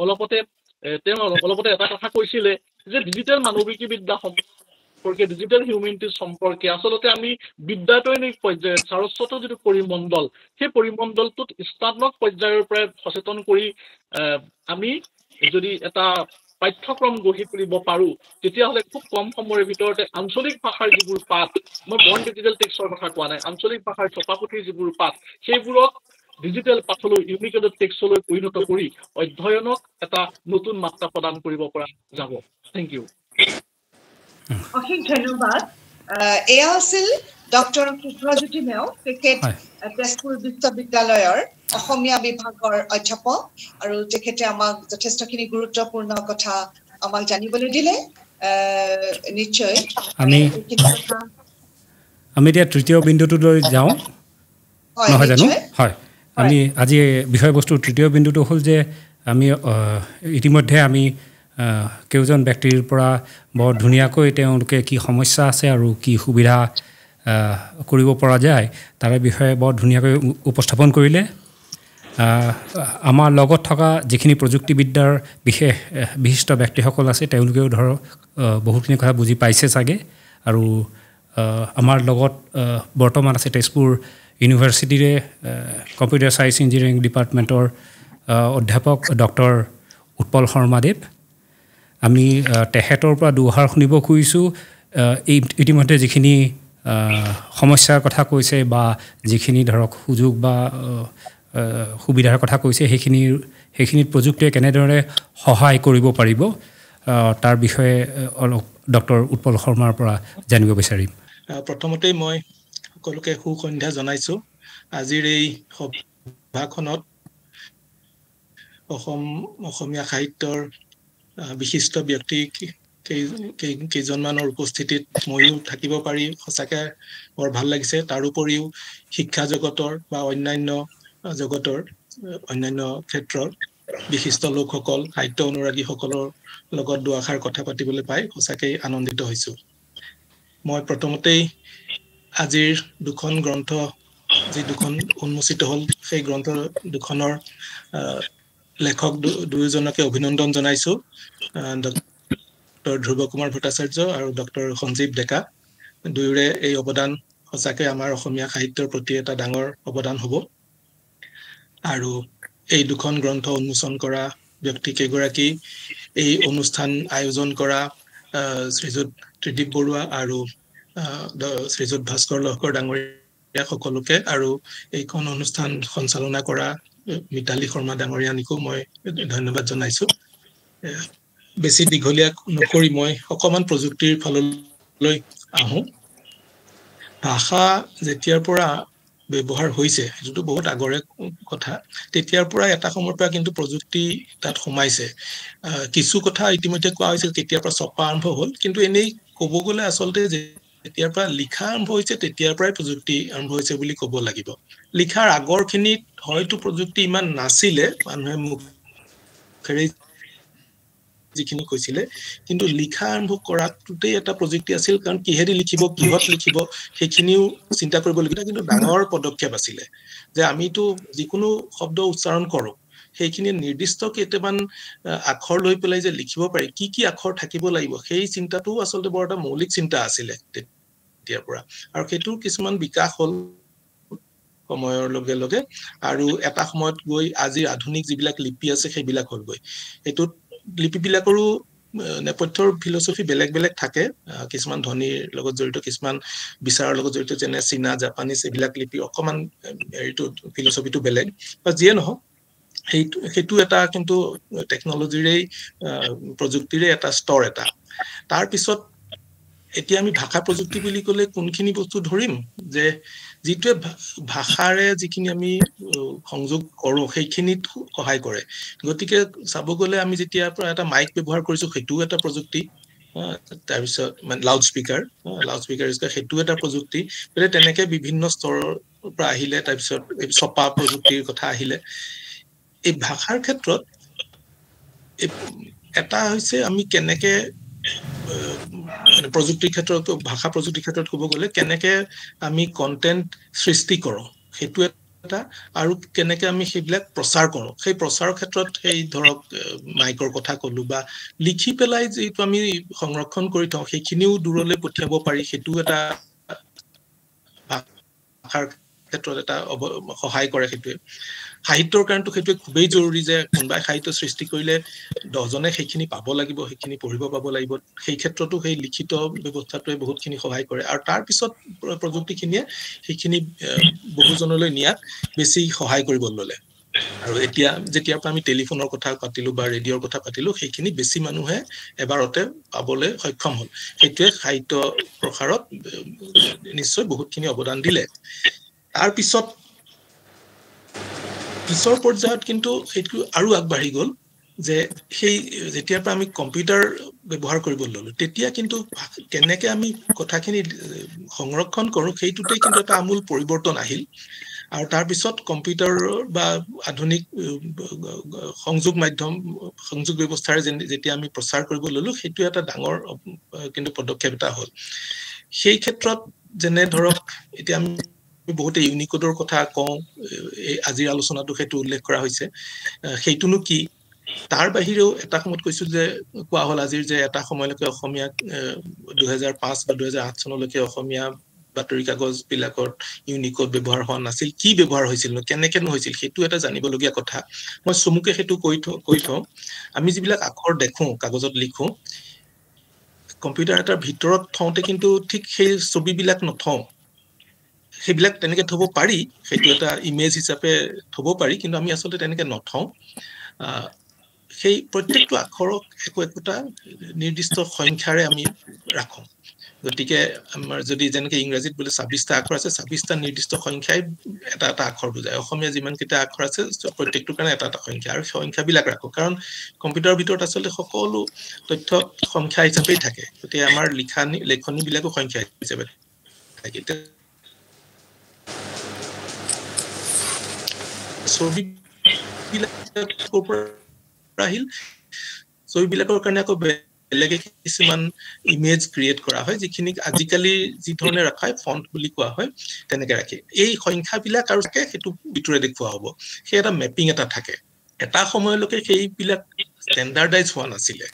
অলপতে এটা কথা কৈছিলে যে ডিজিটেল মানৱিকীবিদ্যা সম্পৰ্কে, ডিজিটেল হিউমেনিটিজ সম্পৰ্কে আচলতে আমি বিদ্যায়তনিক পৰ্যায়ত সাৰস্বত যিটো পৰিমণ্ডল, সেই পৰিমণ্ডলটোত স্নাতক পৰ্যায়ৰ পৰাই সচেতন কৰি আমি যদি এটা পাঠ্যক্ৰম গঢ়ি তুলিব পাৰো, তেতিয়াহ'লে খুব কম সময়ৰ ভিতৰতে আঞ্চলিক ভাষাৰ যিবোৰ পাঠ, মই বৰ্ণ ডিজিটেল টেক্সটৰ কথা কোৱা নাই, আঞ্চলিক ভাষাৰ ছপাপুথিৰ যিবোৰ পাঠ, সেইবোৰক ডিজিটেল পাঠলৈ, ইউনিকেটেড টেক্সটলৈ পৰিণত কৰি অধ্যয়নক এটা নতুন মাত্ৰা প্ৰদান কৰিব পৰা যাব। Thank you. অশেষ ধন্যবাদ। এয়া আছিল ডক্টৰ শুভ্ৰজ্যোতি নেওগ, তেখেত তেজপুৰ বিশ্ববিদ্যালয়ৰ অসমীয়া বিভাগৰ অধ্যাপক, আৰু তেখেতে আমাক যথেষ্টখিনি গুৰুত্বপূৰ্ণ কথা আমাক জানিবলৈ দিলে। নিশ্চয় আমি এতিয়া তৃতীয় বিন্দুটোলৈ যাওঁ, নহয় জানো? হয়, আমি আজি বিষয়বস্তুৰ তৃতীয় বিন্দুটো হ'ল যে আমি ইতিমধ্যে আমি কেইজন ব্যক্তিৰ পৰা বৰ ধুনীয়াকৈ তেওঁলোকে কি সমস্যা আছে আৰু কি সুবিধা কৰিব পৰা যায় তাৰে বিষয়ে বৰ ধুনীয়াকৈ উপস্থাপন কৰিলে। আমাৰ লগত থকা যিখিনি প্ৰযুক্তিবিদ্যাৰ বিশিষ্ট ব্যক্তিসকল আছে তেওঁলোকেও ধৰক বহুখিনি কথা বুজি পাইছে চাগে। আৰু আমাৰ লগত বৰ্তমান আছে তেজপুৰ ইউনিভাৰ্চিটিৰে কম্পিউটাৰ চায়েন্স ইঞ্জিনিয়াৰিং ডিপাৰ্টমেণ্টৰ অধ্যাপক ডক্টৰ উৎপল শৰ্মাদেৱ। আমি তেখেতৰ পৰা দুআষাৰ শুনিব খুজিছোঁ। এই ইতিমধ্যে যিখিনি সমস্যাৰ কথা কৈছে বা যিখিনি ধৰক সুযোগ বা সুবিধাৰ কথা কৈছে, সেইখিনিত প্ৰযুক্তিয়ে কেনেদৰে সহায় কৰিব পাৰিব তাৰ বিষয়ে অলপ ডক্টৰ উৎপল শৰ্মাৰ পৰা জানিব বিচাৰিম। প্ৰথমতেই মই সকলোকে সুসন্ধ্যা জনাইছোঁ। আজিৰ এই সভাখনত অসমীয়া সাহিত্যৰ বিশিষ্ট ব্যক্তি কেইজনমানৰ উপস্থিতিত ময়ো থাকিব পাৰি সঁচাকৈ বৰ ভাল লাগিছে। তাৰোপৰিও শিক্ষা জগতৰ বা অন্যান্য জগতৰ অন্যান্য ক্ষেত্ৰৰ বিশিষ্ট লোকসকল, সাহিত্য অনুৰাগীসকলৰ লগত দুআষাৰ কথা পাতিবলৈ পাই সঁচাকৈ আনন্দিত হৈছোঁ। মই প্ৰথমতেই আজিৰ দুখন গ্ৰন্থ, যি দুখন উন্মোচিত হ'ল, সেই গ্ৰন্থ দুখনৰ লেখক দুয়োজনকে অভিনন্দন জনাইছোঁ, ডক্টৰ ধ্ৰুৱ কুমাৰ ভট্টাচাৰ্য আৰু ডক্টৰ সঞ্জীৱ ডেকা। দুয়োৰে এই অৱদান সঁচাকৈ আমাৰ অসমীয়া সাহিত্যৰ প্ৰতি এটা ডাঙৰ অৱদান হ'ব। আৰু এই দুখন গ্ৰন্থ উন্মোচন কৰা ব্যক্তি কেইগৰাকী, এই অনুষ্ঠান আয়োজন কৰা শ্ৰীযুত ত্ৰিদীপ বৰুৱা আৰু শ্ৰীযুত ভাস্কৰ লহকৰ ডাঙৰীয়া সকলোকে, আৰু এইখন অনুষ্ঠান সঞ্চালনা কৰা মিতালী শৰ্মা ডাঙৰীয়ানীকো মই ধন্যবাদ জনাইছোঁ। বেছি দীঘলীয়া নকৰি মই অকণমান প্ৰযুক্তিৰ ফাললৈ আহোঁ। ভাষা যেতিয়াৰ পৰা ব্যৱহাৰ হৈছে, সেইটোতো বহুত আগৰে কথা, তেতিয়াৰ পৰা এটা সময়ৰ পৰা কিন্তু প্ৰযুক্তি তাত সোমাইছে। কিছু কথা ইতিমধ্যে কোৱা হৈছিল, কেতিয়াৰ পৰা ছপা আৰম্ভ হ'ল, কিন্তু এনেই ক'ব গ'লে আচলতে যেতিয়াৰ পৰা লিখা আৰম্ভ হৈছে তেতিয়াৰ পৰাই প্ৰযুক্তি আৰম্ভ হৈছে বুলি ক'ব লাগিব। লিখাৰ আগৰখিনিত হয়তো প্ৰযুক্তি ইমান নাছিলে, মানুহে মুখেৰে যিখিনি কৈছিলে, কিন্তু লিখা আৰম্ভ কৰাটোতেই এটা প্ৰযুক্তি আছিল, কাৰণ কিহেদি লিখিব, কিহত লিখিব সেইখিনিও চিন্তা কৰিবলগীয়া। কিন্তু ডাঙৰ পদক্ষেপ আছিলে যে আমিতো যিকোনো শব্দ উচ্চাৰণ কৰোঁ, সেইখিনি নিৰ্দিষ্ট কেইটামান আখৰ লৈ পেলাই যে লিখিব পাৰি কি আখৰ থাকিব লাগিব সেই চিন্তাটো আচলতে বৰ এটা মৌলিক চিন্তা আছিলে তেতিয়াৰ পৰা আৰু সেইটো কিছুমান বিকাশ হ'ল সময়ৰ লগে লগে আৰু এটা সময়ত গৈ আজি আধুনিক যিবিলাক লিপি আছে সেইবিলাক হ'ল গৈ এটোত লিপিবিলাকৰো নেপথ্যৰ ফিলসফি বেলেগ বেলেগ থাকে কিছুমান ধনীৰ লগত জড়িত কিছুমান বিচাৰৰ লগত জড়িত যেনে চীনা জাপানিজ এইবিলাক লিপি অকমান এইটো ফিলসফিটো বেলেগ বা যিয়ে নহওক সেইটো এটা কিন্তু টেকনলজিৰে প্ৰযুক্তিৰে এটা স্তৰ এটা তাৰ পিছত এতিয়া আমি ভাষা প্ৰযুক্তি বুলি ক'লে কোনখিনি বস্তু ধৰিম যে যিটোৱে ভাষাৰে যিখিনি আমি সংযোগ কৰো সেইখিনিত সহায় কৰে গতিকে চাব গ'লে আমি যেতিয়া এটা মাইক ব্যৱহাৰ কৰিছো সেইটো এটা প্ৰযুক্তি তাৰ পিছত মানে লাউড স্পিকাৰ সেইটো এটা প্ৰযুক্তি তেনেকে বিভিন্ন স্তৰৰ পৰা আহিলে তাৰ পিছত ছপা প্ৰযুক্তিৰ কথা আহিলে এই ভাষাৰ ক্ষেত্ৰত এটা হৈছে আমি কেনেকে প্ৰযুক্তিৰ ক্ষেত্ৰত ভাষা প্ৰযুক্তিৰ ক্ষেত্ৰত ক'ব গ'লে কেনেকে আমি কন্টেন্ট সৃষ্টি কৰো সেইটো এটা আৰু কেনেকে আমি সেইবিলাক প্ৰচাৰ কৰো সেই প্ৰচাৰৰ ক্ষেত্ৰত সেই ধৰক মাইকৰ কথা ক'লো বা লিখি পেলাই যেটো আমি সংৰক্ষণ কৰি থওঁ সেইখিনিও দূৰলৈ পঠিয়াব পাৰি সেইটো এটা ভাষাৰ ক্ষেত্ৰত এটা সহায় কৰে সেইটোৱে সাহিত্যৰ কাৰণটো সেইটো খুবেই জৰুৰী যে কোনবাই সাহিত্য সৃষ্টি কৰিলে 10 জনে সেইখিনি পাব লাগিব সেইখিনি পঢ়িব পাব লাগিব সেই ক্ষেত্ৰতো সেই লিখিত ব্যৱস্থাটোৱে বহুতখিনি সহায় কৰে আৰু তাৰ পিছত প্ৰযুক্তিখিনিয়ে সেইখিনি বহুজনলৈ নিয়াত বেছি সহায় কৰিব ল'লে আৰু এতিয়া যেতিয়াৰ পৰা আমি টেলিফোনৰ কথা পাতিলো বা ৰেডিঅ'ৰ কথা পাতিলো সেইখিনি বেছি মানুহে এবাৰতে পাবলৈ সক্ষম হ'ল সেইটোৱে সাহিত্য প্ৰসাৰত নিশ্চয় বহুতখিনি অৱদান দিলে তাৰ পিছৰ পৰ্যায়ত কিন্তু সেইটো আৰু আগবাঢ়ি গ'ল যে সেই যেতিয়াৰ পৰা আমি কম্পিউটাৰ ব্যৱহাৰ কৰিব ল'লো তেতিয়া কিন্তু কেনেকে আমি কথাখিনি সংৰক্ষণ কৰো সেইটোতে কিন্তু এটা আমূল পৰিৱৰ্তন আহিল আৰু তাৰ পিছত কম্পিউটাৰ বা আধুনিক সংযোগ ব্যৱস্থাৰে যেতিয়া আমি প্ৰচাৰ কৰিব ল'লো সেইটো এটা ডাঙৰ কিন্তু পদক্ষেপ এটা হ'ল সেই ক্ষেত্ৰত যেনে ধৰক এতিয়া আমি বহুতে ইউনিকোডৰ কথা কওঁ এই আজিৰ আলোচনাটো সেইটো উল্লেখ কৰা হৈছে সেইটোনো কি তাৰ বাহিৰেও এটা সময়ত কৈছো যে কোৱা হ'ল আজিৰ যে এটা সময়লৈকে অসমীয়া 2005 বা 2008 চনলৈকে অসমীয়া বাতৰি কাগজ বিলাকত ইউনিকোড ব্যৱহাৰ হোৱা নাছিল কি ব্যৱহাৰ হৈছিল কেনেকে হৈছিল সেইটো এটা জানিবলগীয়া কথা মই চমুকে সেইটো কৈ থওঁ আমি যিবিলাক আখৰ দেখো কাগজত লিখো কম্পিউটাৰ এটাৰ ভিতৰত থওঁতে কিন্তু ঠিক সেই ছবিবিলাক নথওঁ সেইবিলাক তেনেকে থব পাৰি সেইটো এটা ইমেজ হিচাপে থব পাৰি কিন্তু আমি আচলতে তেনেকে নথওঁ সেই প্ৰত্যেকটো আখৰক একোটা নিৰ্দিষ্ট সংখ্যাৰে আমি ৰাখো গতিকে আমাৰ যদি যেনেকে ইংৰাজীত বোলে 26টা আখৰ আছে 26টা নিৰ্দিষ্ট সংখ্যাই এটা আখৰ বুজায় অসমীয়া যিমান কেইটা আখৰ আছে প্ৰত্যেকটো কাৰণে এটা সংখ্যা আৰু সংখ্যাবিলাক ৰাখো কাৰণ কম্পিউটাৰৰ ভিতৰত আচলতে সকলো তথ্য সংখ্যা হিচাপেই থাকে গতিকে আমাৰ লেখনি বিলাকো সংখ্যা হিচাপে থাকে ছবিবিলাকৰ কাৰণে আকৌ বেলেগে কিছুমান ইমেজ ক্ৰিয়েট কৰা হয় যিখিনি আজিকালি যি ধৰণে ৰাখায় ফন্ট বুলি কোৱা হয় তেনেকে ৰাখি এই সংখ্যাবিলাক আৰু সেইটো ভিতৰে দেখুওৱা হ'ব সেই এটা মেপিং এটা থাকে এটা সময়লৈকে সেইবিলাক ষ্টেণ্ডাৰ্ডাইজ হোৱা নাছিলে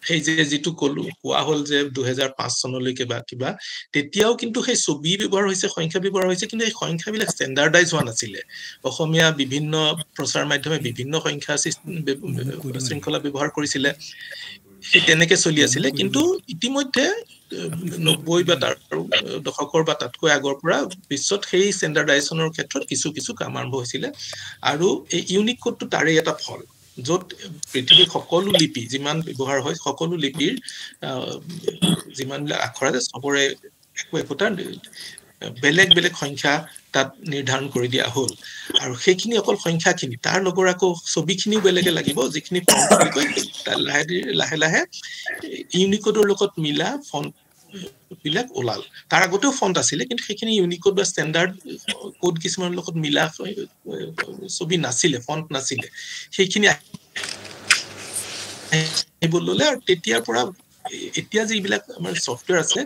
সেই যেটো কোৱা হ'ল যে 2005 চনলৈকে বা কিবা তেতিয়াও কিন্তু সেই ছবি ব্যৱহাৰ হৈছে সংখ্যা ব্যৱহাৰ হৈছে কিন্তু এই সংখ্যাবিলাক ষ্টেণ্ডাৰ্ডাইজ হোৱা নাছিলে অসমীয়া বিভিন্ন প্ৰচাৰ মাধ্যমে বিভিন্ন সংখ্যা শৃংখলা ব্যৱহাৰ কৰিছিলে সেই তেনেকে চলি আছিলে কিন্তু ইতিমধ্যে 90 বা তাৰ দশকৰ বা তাতকৈ আগৰ পৰা বিশ্বত সেই ষ্টেণ্ডাৰ্ডাইজেশ্যনৰ ক্ষেত্ৰত কিছু কাম আৰম্ভ হৈছিলে আৰু এই ইউনিক কোডটো তাৰে এটা ফল য'ত পৃথিৱীৰ সকলো লিপি যিমান ব্যৱহাৰ হয় সকলো লিপিৰ যিমানবিলাক আখৰ আছে সবৰে একোটা বেলেগ সংখ্যা তাত নিৰ্ধাৰণ কৰি দিয়া হ'ল আৰু সেইখিনি অকল সংখ্যাখিনি তাৰ লগৰ আকৌ ছবিখিনিও বেলেগে লাগিব যিখিনি ফন্ট বুলি কয় লাহে লাহে ইউনিকোডৰ লগত মিলা ফন্ট বিলাক ওলাল তাৰ আগতেও ফন্ট আছিলে কিন্তু সেইখিনি ইউনিকোড বা ষ্টেণ্ডাৰ্ড কোড কিছুমানৰ লগত মিলা ছবি নাছিলে ফন্ট নাছিলে সেইখিনি ল'লে আৰু তেতিয়াৰ পৰা এতিয়া যিবিলাক আমাৰ ছফটৱেৰ আছে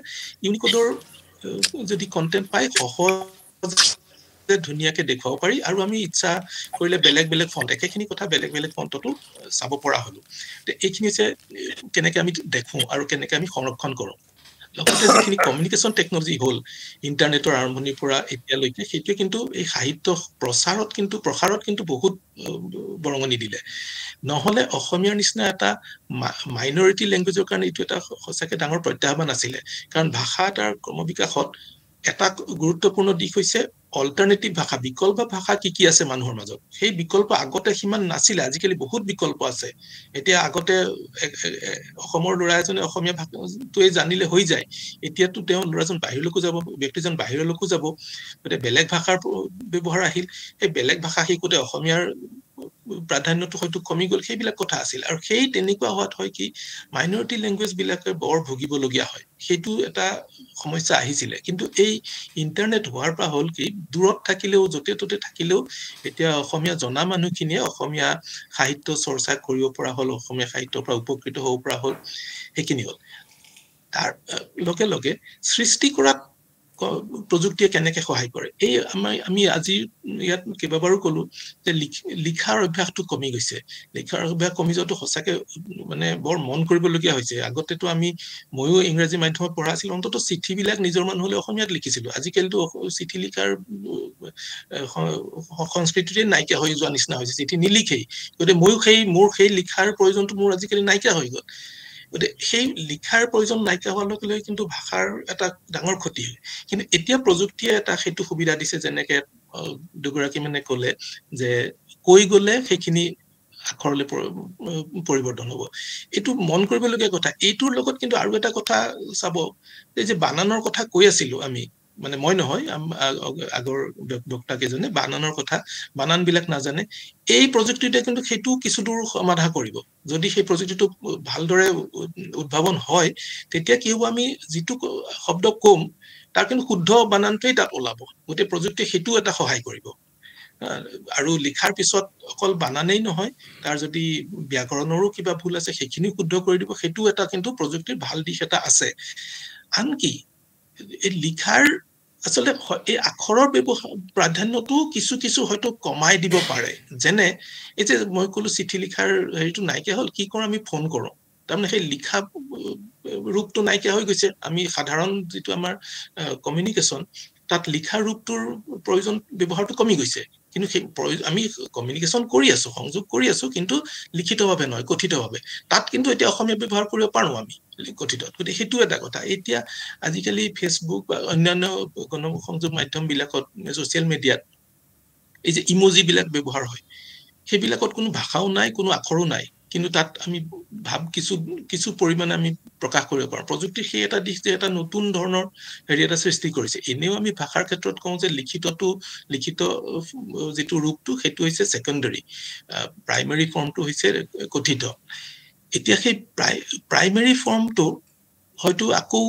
ইউনিকোডৰ যদি কন্টেন্ট পাই সহজ ধুনীয়াকে দেখুৱাব পাৰি আৰু আমি ইচ্ছা কৰিলে বেলেগ বেলেগ ফন্ট একেখিনি কথা বেলেগ বেলেগ ফন্টতো চাব পৰা হলো এইখিনি হৈছে কেনেকে আমি দেখো আৰু কেনেকে আমি সংৰক্ষণ কৰো লগতে যিখিনি কমিউনিকেশ্যন টেকনলজি হ'ল ইন্টাৰনেটৰ আৰম্ভণিৰ পৰা এতিয়ালৈকে সেইটোৱে কিন্তু এই সাহিত্য প্ৰসাৰত কিন্তু বহুত বৰঙণি দিলে নহলে অসমীয়াৰ নিচিনা এটা মাইনৰিটি লেংগুৱেজৰ কাৰণে এইটো এটা সঁচাকে ডাঙৰ প্ৰত্যাহ্বান আছিলে কাৰণ ভাষা এটাৰ ক্ৰমবিকাশত এটা গুৰুত্বপূৰ্ণ দিশ হৈছে অল্টাৰনেটিভ ভাষা বিকল্প ভাষা কি আছে মানুহৰ মাজত সেই বিকল্প আগতে সিমান নাছিলে আজিকালি বহুত বিকল্প আছে এতিয়া আগতে অসমৰ ল'ৰা এজনে অসমীয়া ভাষাটোৱে জানিলে হৈ যায় এতিয়াতো তেওঁ ল'ৰাজন বাহিৰলৈকো যাব ব্যক্তিজন বাহিৰলৈকো যাব গতিকে বেলেগ ভাষাৰ ব্যৱহাৰ আহিল এই বেলেগ ভাষা শিকোতে অসমীয়াৰ প্ৰাধান্যটো হয়তো কমি গ'ল সেইবিলাক কথা আছিল আৰু সেই তেনেকুৱা হোৱাত হয় কি মাইনৰিটি লেংগুৱেজ বিলাকে বৰ ভুগিবলগীয়া হয় সেইটো এটা সমস্যা আহিছিলে কিন্তু এই ইন্টাৰনেট হোৱাৰ পৰা হ'ল কি দূৰত থাকিলেও য'তে ত'তে থাকিলেও এতিয়া অসমীয়া জনা মানুহখিনিয়ে অসমীয়া সাহিত্য চৰ্চা কৰিব পৰা হ'ল অসমীয়া সাহিত্যৰ পৰা উপকৃত হ'ব পৰা হ'ল সেইখিনি হ'ল তাৰ লগে লগে সৃষ্টি কৰাত প্ৰযুক্তিয়ে কেনেকে সহায় কৰে এই আমি আজি ইয়াত কেইবাবাৰো কলো যে লিখাৰ অভ্যাসটো কমি গৈছে লিখাৰ অভ্যাস কমি যোৱাটো সঁচাকে মানে বৰ মন কৰিবলগীয়া হৈছে আগতেতো ময়ো ইংৰাজী মাধ্যমত পঢ়া আছিল অন্তত চিঠিবিলাক নিজৰ মানুহলে অসমীয়াত লিখিছিলো আজিকালিতো চিঠি লিখাৰ সংস্কৃতিতে নাইকিয়া হৈ যোৱা নিচিনা হৈছে চিঠি নিলিখেই গতিকে ময়ো মোৰ সেই লিখাৰ প্ৰয়োজনটো মোৰ আজিকালি নাইকিয়া হৈ গ'ল গতিকে সেই লিখাৰ প্ৰয়োজন নাইকিয়া হোৱাৰ লগে লগে কিন্তু ভাষাৰ এটা ডাঙৰ ক্ষতি হয় কিন্তু এতিয়া প্ৰযুক্তিয়ে এটা সেইটো সুবিধা দিছে যেনেকে দুগৰাকী মানে ক'লে যে কৈ গ'লে সেইখিনি আখৰলৈ পৰিৱৰ্তন হ'ব এইটো মন কৰিবলগীয়া কথা এইটোৰ লগত কিন্তু আৰু এটা কথা চাব যে বানানৰ কথা কৈ আছিলো আমি মানে মই নহয় আগৰ বক্তা কেইজনে বানানৰ কথা বানান বিলাক নাজানে এই প্ৰযুক্তিটোৱে কিন্তু সেইটো কিছু দূৰ সমাধা কৰিব যদি সেই প্ৰযুক্তিটো ভালদৰে উদ্ভাৱন হয় তেতিয়া কি হ'ব আমি যিটো শব্দ কম তাৰ কিন্তু শুদ্ধ বানানটোৱেই তাত ওলাব গতিকে প্ৰযুক্তিয়ে সেইটো এটা সহায় কৰিব আৰু লিখাৰ পিছত অকল বানানেই নহয় তাৰ যদি ব্যাকৰণৰো কিবা ভুল আছে সেইখিনি শুদ্ধ কৰি দিব সেইটো এটা কিন্তু প্ৰযুক্তিৰ ভাল দিশ এটা আছে আনকি এই লিখাৰ আসলে এই আখৰৰ ব্যৱহাৰ প্ৰাধান্যটো কিছু হয়তো কমাই দিব পাৰে যেনে এই যে মই ক'লো চিঠি লিখাৰ হেৰিটো নাইকিয়া হ'ল কি কৰোঁ আমি ফোন কৰোঁ তাৰমানে সেই লিখা ৰূপটো নাইকিয়া হৈ গৈছে আমি সাধাৰণ যিটো আমাৰ কমিউনিকেশ্যন তাত লিখা ৰূপটোৰ প্ৰয়োজন ব্যৱহাৰটো কমি গৈছে কিন্তু সেই আমি কমিউনিকেশ্যন কৰি আছো সংযোগ কৰি আছো কিন্তু লিখিতভাৱে নহয় কথিতভাৱে তাত কিন্তু এতিয়া অসমীয়া ব্যৱহাৰ কৰিব পাৰো আমি কথিতত গতিকে সেইটো এটা কথা এতিয়া আজিকালি ফেচবুক বা অন্যান্য গণসংযোগ মাধ্যম বিলাকত ছচিয়েল মিডিয়াত এই যে ইমোজি বিলাক ব্যৱহাৰ হয় সেইবিলাকত কোনো ভাষাও নাই কোনো আখৰো নাই কিন্তু তাত আমি কিছু পৰিমাণে আমি প্ৰকাশ কৰিব পাৰোঁ প্ৰযুক্তিৰ সেই এটা দিশ যে এটা নতুন ধৰণৰ হেৰি এটা সৃষ্টি কৰিছে এনেও আমি ভাষাৰ ক্ষেত্ৰত কওঁ যে লিখিত যিটো ৰূপটো সেইটো হৈছে সেকেন্ডাৰী প্ৰাইমাৰী ফৰ্মটো হৈছে কথিত এতিয়া সেই প্ৰাইমাৰী ফৰ্মটো হয়তো আকৌ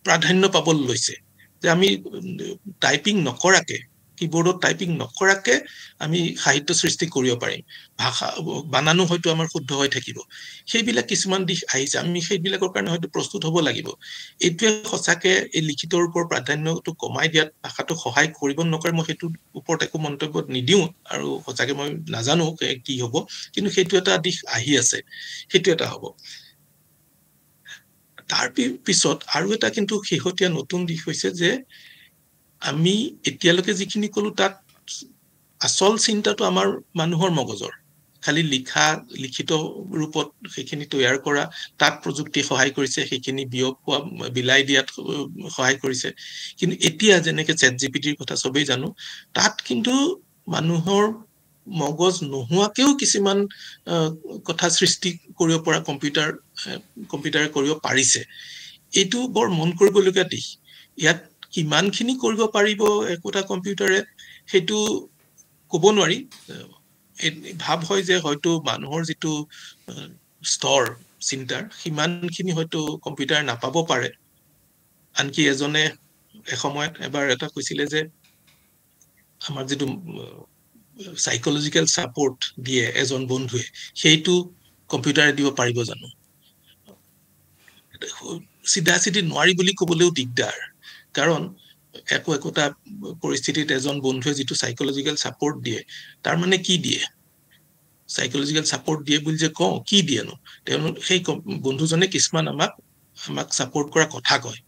প্ৰাধান্য পাবলৈ লৈছে যে আমি টাইপিং নকৰাকে কিবোৰ্ডত টাইপিং নকৰাকে আমি সাহিত্য সৃষ্টি কৰিব পাৰিম ভাষা বানানো হয়তো আমাৰ শুদ্ধ হৈ থাকিব সেইবিলাক কিছুমান দিশ আহিছে আমি সেইবিলাকৰ কাৰণে হয়তো প্ৰস্তুত হ'ব লাগিব এইটোৱে সঁচাকে এই লিখিতৰ ওপৰত প্ৰাধান্যটো কমাই দিয়াত ভাষাটো সহায় কৰিব নকৰে মই সেইটোৰ ওপৰত একো মন্তব্য নিদিওঁ আৰু সঁচাকে মই নাজানো কি হ'ব কিন্তু সেইটো এটা দিশ আহি আছে সেইটো এটা হ'ব তাৰ পিছত আৰু এটা কিন্তু শেহতীয়া নতুন দিশ হৈছে যে আমি এতিয়ালৈকে যিখিনি কলো তাত আসল চিন্তাটো আমাৰ মানুহৰ মগজৰ খালি লিখিত ৰূপত সেইখিনি তৈয়াৰ কৰা তাত প্ৰযুক্তি সহায় কৰিছে সেইখিনি বিলাই দিয়াত সহায় কৰিছে কিন্তু এতিয়া যেনেকে ChatGPTৰ কথা সবেই জানো তাত কিন্তু মানুহৰ মগজ নোহোৱাকেও কিছুমান কথা সৃষ্টি কৰিব পৰা কম্পিউটাৰে কৰিব পাৰিছে এইটো বৰ মন কৰিবলগীয়া দিশ ইয়াত কিমানখিনি কৰিব পাৰিব একোটা কম্পিউটাৰে সেইটো ক'ব নোৱাৰি ভাব হয় যে হয়তো মানুহৰ যিটো স্তৰ চিন্তাৰ সিমানখিনি হয়তো কম্পিউটাৰ নাপাব পাৰে আনকি এজনে এসময়ত এবাৰ এটা কৈছিলে যে আমাৰ যিটো সাইকোলজিক্যাল সাপোৰ্ট দিয়ে এজন বন্ধুৱে সেইটো কম্পিউটাৰে দিব পাৰিব জানো চিধা চিধি নোৱাৰি বুলি ক'বলৈও দিগদাৰ কাৰণ একোটা পৰিস্থিতিত এজন বন্ধুৱে যিটো সাইকোলজিক্যাল সাপোৰ্ট দিয়ে তাৰ মানে কি দিয়ে সাইকোলজিক্যাল সাপোর্ট দিয়ে বুলি যে কওঁ কি দিয়ে নো সেই বন্ধুজনে কিছুমান আমাক সাপোর্ট কৰা কথা কয়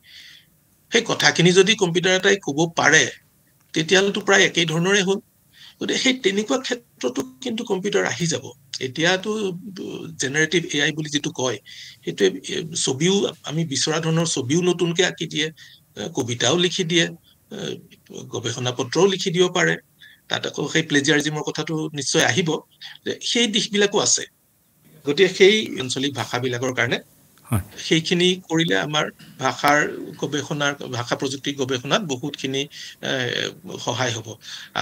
সেই কথাখিনি যদি কম্পিউটাৰ এটাই ক'ব পাৰে তেতিয়ালটো প্ৰায় একেই ধৰণৰে হ'ল গতিকে সেই তেনেকুৱা ক্ষেত্ৰতো কিন্তু কম্পিউটাৰ আহি যাব এতিয়াতো জেনাৰেটিভ এআই বুলি যেটো কয় সেইটো ছবিও আমি বিচৰা ধৰণৰ ছবিও নতুনকৈ আঁকি দিয়ে কবিতাও লিখি দিয়ে গৱেষণা পত্ৰও লিখি দিব পাৰে তাত আকৌ সেই প্লেজিয়াৰিজমৰ কথাটো নিশ্চয় আহিব সেই দিশবিলাকো আছে গতিকে সেই আঞ্চলিক ভাষাবিলাকৰ কাৰণে সেইখিনি কৰিলে আমাৰ ভাষাৰ গৱেষণাৰ ভাষা প্ৰযুক্তি গৱেষণাত বহুতখিনি সহায় হ'ব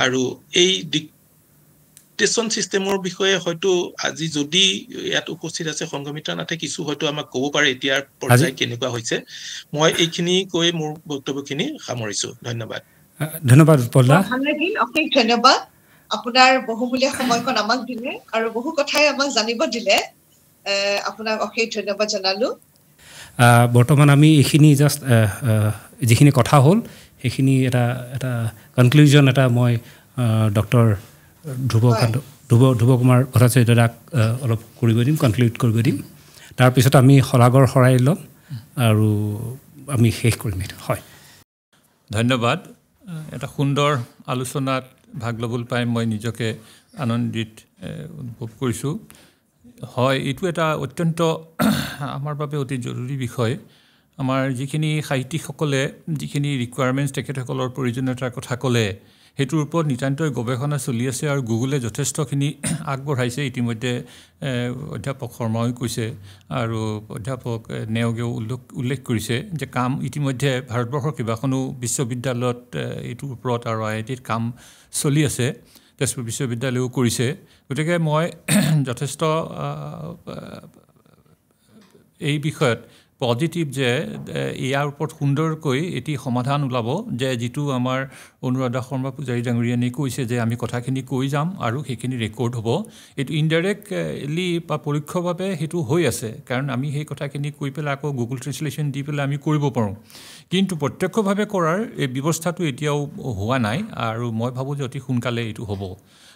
আৰু এই ডিক্টেশ্যন সিস্টেমৰ বিষয়ে হয়তো আজি যদি ইয়াত উপস্থিত আছে সংগমিত্ৰা নাথে কিছু হয়তো আমাক ক'ব পাৰে এতিয়াৰ পৰ্যায় কেনেকুৱা হৈছে মই এইখিনি কৈ মোৰ বক্তব্যখিনি সামৰিছো ধন্যবাদ ধন্যবাদ উৎপলদা অশেষ ধন্যবাদ আপোনাৰ বহুমূলীয়া সময়কণ আমাক দিলে আৰু বহু কথাই আমাক জানিব দিলে আপোনাক অশেষ ধন্যবাদ জনালো বৰ্তমান আমি এইখিনি জাস্ট যিখিনি কথা হ'ল সেইখিনি এটা কনক্লুজন এটা মই ডক্টৰ ধ্ৰুৱ কুমাৰ ভট্টাচাৰ্যক অলপ কৰিব দিম কনক্লুড কৰিব দিম তাৰপিছত আমি শলাগৰ শৰাই ল'ম আৰু আমি শেষ কৰিম হয় ধন্যবাদ এটা সুন্দৰ আলোচনাত ভাগ ল'বলৈ পাই মই নিজকে আনন্দিত অনুভৱ কৰিছোঁ হয় এইটো এটা অত্যন্ত আমাৰ বাবে অতি জৰুৰী বিষয় আমাৰ যিখিনি সাহিত্যিকসকলে যিখিনি ৰিকুৱাৰমেণ্টছ তেখেতসকলৰ প্ৰয়োজনীয়তাৰ কথা ক'লে সেইটোৰ ওপৰত নিতান্তই গৱেষণা চলি আছে আৰু গুগলে যথেষ্টখিনি আগবঢ়াইছে ইতিমধ্যে অধ্যাপক শৰ্মাও কৈছে আৰু অধ্যাপক নেওগেও উল্লেখ কৰিছে যে কাম ইতিমধ্যে ভাৰতবৰ্ষৰ কেইবাখনো বিশ্ববিদ্যালয়ত এইটোৰ ওপৰত আৰু IITত কাম চলি আছে তেজপুৰ বিশ্ববিদ্যালয়েও কৰিছে গতিকে মই যথেষ্ট এই বিষয়ত পজিটিভ যে ইয়াৰ ওপৰত সুন্দৰকৈ এটি সমাধান ওলাব যে যিটো আমাৰ অনুৰাধা শৰ্মা পূজাৰী ডাঙৰীয়ানে কৈছে যে আমি কথাখিনি কৈ যাম আৰু সেইখিনি ৰেকৰ্ড হ'ব এইটো ইনডাইৰেক্টলি বা পৰোক্ষভাৱে সেইটো হৈ আছে কাৰণ আমি সেই কথাখিনি কৈ পেলাই আকৌ গুগল ট্ৰেন্সলেশ্যন দি পেলাই আমি কৰিব পাৰোঁ কিন্তু প্ৰত্যক্ষভাৱে কৰাৰ এই ব্যৱস্থাটো এতিয়াও হোৱা নাই আৰু মই ভাবোঁ যে অতি সোনকালে এইটো হ'ব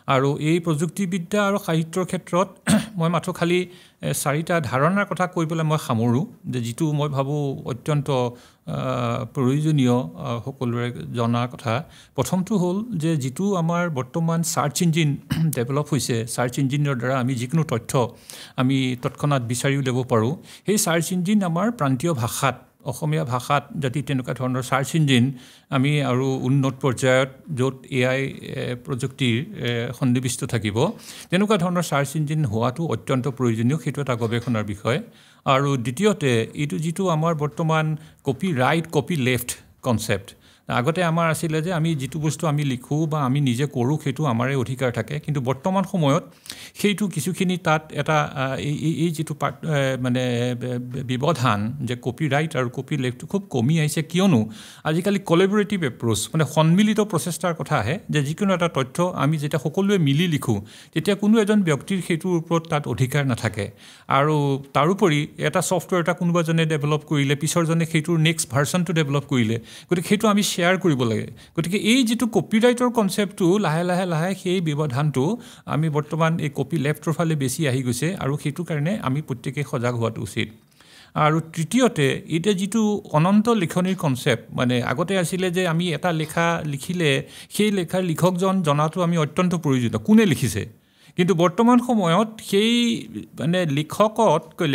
আৰু এই প্ৰযুক্তিবিদ্যা আৰু সাহিত্যৰ ক্ষেত্ৰত মই মাত্ৰ খালি চাৰিটা ধাৰণাৰ কথা কৈ পেলাই মই সামৰোঁ যে যিটো মই ভাবোঁ অত্যন্ত প্ৰয়োজনীয় সকলোৰে জনাৰ কথা প্ৰথমটো হ'ল যে যিটো আমাৰ বৰ্তমান সাৰ্চ ইঞ্জিন ডেভেলপ হৈছে সাৰ্চ ইঞ্জিনৰ দ্বাৰা আমি যিকোনো তথ্য আমি তৎক্ষণাত বিচাৰি উলিয়াব পাৰোঁ সেই সাৰ্চ ইঞ্জিন আমাৰ প্ৰান্তীয় ভাষাত অসমীয়া ভাষাত যদি তেনেকুৱা ধৰণৰ সাৰ্চ ইঞ্জিন আমি আৰু উন্নত পৰ্যায়ত য'ত AI প্ৰযুক্তিৰ সন্নিৱিষ্ট থাকিব তেনেকুৱা ধৰণৰ সাৰ্চ ইঞ্জিন হোৱাটো অত্যন্ত প্ৰয়োজনীয় সেইটো এটা গৱেষণাৰ বিষয় আৰু দ্বিতীয়তে এইটো যিটো আমাৰ বৰ্তমান copy right copy left concept আগতে আমাৰ আছিলে যে আমি যিটো বস্তু আমি লিখোঁ বা আমি নিজে কৰোঁ সেইটো আমাৰে অধিকাৰ থাকে কিন্তু বৰ্তমান সময়ত সেইটো কিছুখিনি তাত এটা এই যিটো মানে ব্যৱধান যে কপি ৰাইট আৰু কপি লেফ্টটো খুব কমি আহিছে কিয়নো আজিকালি কলেবৰেটিভ এপ্ৰ'চ মানে সন্মিলিত প্ৰচেষ্টাৰ কথা আহে যে যিকোনো এটা তথ্য আমি যেতিয়া সকলোৱে মিলি লিখোঁ তেতিয়া কোনো এজন ব্যক্তিৰ সেইটোৰ ওপৰত তাত অধিকাৰ নাথাকে আৰু তাৰোপৰি এটা ছফ্টৱেৰ এটা কোনোবাজনে ডেভেলপ কৰিলে পিছৰজনে সেইটোৰ নেক্সট ভাৰ্চনটো ডেভেলপ কৰিলে গতিকে সেইটো আমি শ্বেয়াৰ কৰিব লাগে গতিকে এই যিটো কপিৰাইটৰ কনচেপ্টটো লাহে লাহে সেই ব্যৱধানটো আমি বৰ্তমান এই কপি লেফ্টৰ ফালে বেছি আহি গৈছে আৰু সেইটো কাৰণে আমি প্ৰত্যেকেই সজাগ হোৱাটো উচিত আৰু তৃতীয়তে এতিয়া যিটো অনন্ত লিখনিৰ কনচেপ্ট মানে আগতে আছিলে যে আমি এটা লেখা লিখিলে সেই লেখাৰ লিখকজন জনাটো আমি অত্যন্ত প্ৰয়োজনীয় কোনে লিখিছে কিন্তু বৰ্তমান সময়ত সেই মানে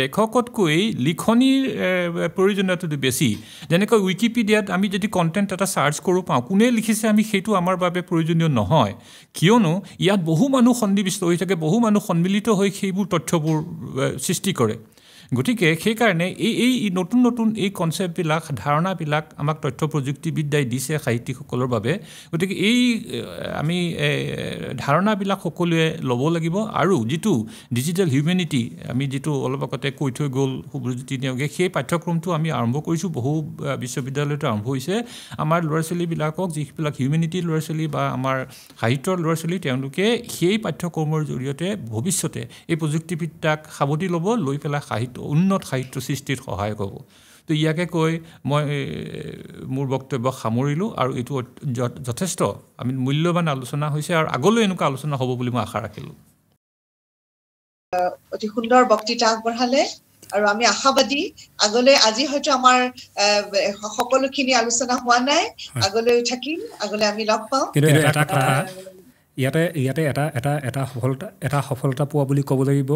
লেখকতকৈ লিখনিৰ প্ৰয়োজনীয়তাটো বেছি যেনেকৈ উইকিপিডিয়াত আমি যদি কণ্টেণ্ট এটা চাৰ্চ কৰোঁ পাওঁ কোনে লিখিছে আমি সেইটো আমাৰ বাবে প্ৰয়োজনীয় নহয় কিয়নো ইয়াত বহু মানুহ সন্নিৱিষ্ট হৈ থাকে বহু মানুহ সন্মিলিত হৈ সেইবোৰ তথ্যবোৰ সৃষ্টি কৰে গতিকে সেইকাৰণে এই নতুন নতুন এই কনচেপ্টবিলাক ধাৰণাবিলাক আমাক তথ্য প্ৰযুক্তিবিদ্যাই দিছে সাহিত্যিকসকলৰ বাবে গতিকে এই আমি ধাৰণাবিলাক সকলোৱে ল'ব লাগিব আৰু যিটো ডিজিটেল হিউমেনিটি আমি যিটো অলপ আগতে কৈ থৈ গ'ল সুব্ৰজ্যোতি নেওগে সেই পাঠ্যক্ৰমটো আমি আৰম্ভ কৰিছোঁ বহু বিশ্ববিদ্যালয়তে আৰম্ভ হৈছে আমাৰ ল'ৰা ছোৱালীবিলাকক যিবিলাক হিউমেনিটি ল'ৰা ছোৱালী বা আমাৰ সাহিত্যৰ ল'ৰা ছোৱালী তেওঁলোকে সেই পাঠ্যক্ৰমৰ জৰিয়তে ভৱিষ্যতে এই প্ৰযুক্তিবিদ্যাক সাৱটি ল'ব লৈ পেলাই উন্নত সাহিত্য সৃষ্টিত সহায় কৰিব তো ইয়াকে কৈ মই মোৰ বক্তব্য সামৰিলোঁ আৰু এইটো যথেষ্ট আমি মূল্যৱান আলোচনা হৈছে আৰু আগলৈ এনেকুৱা আলোচনা হ'ব বুলি মই আশা ৰাখিলোঁ অতি সুন্দৰ বক্তৃতা আগবঢ়ালে আৰু আমি আশাবাদী আগলৈ আজি হয়তো আমাৰ সকলোখিনি আলোচনা হোৱা নাই আগলৈ থাকিম আগলৈ আমি লগ পাওঁ কিন্তু এটা কথা ইয়াতে এটা সফলতা পোৱা বুলি ক'ব লাগিব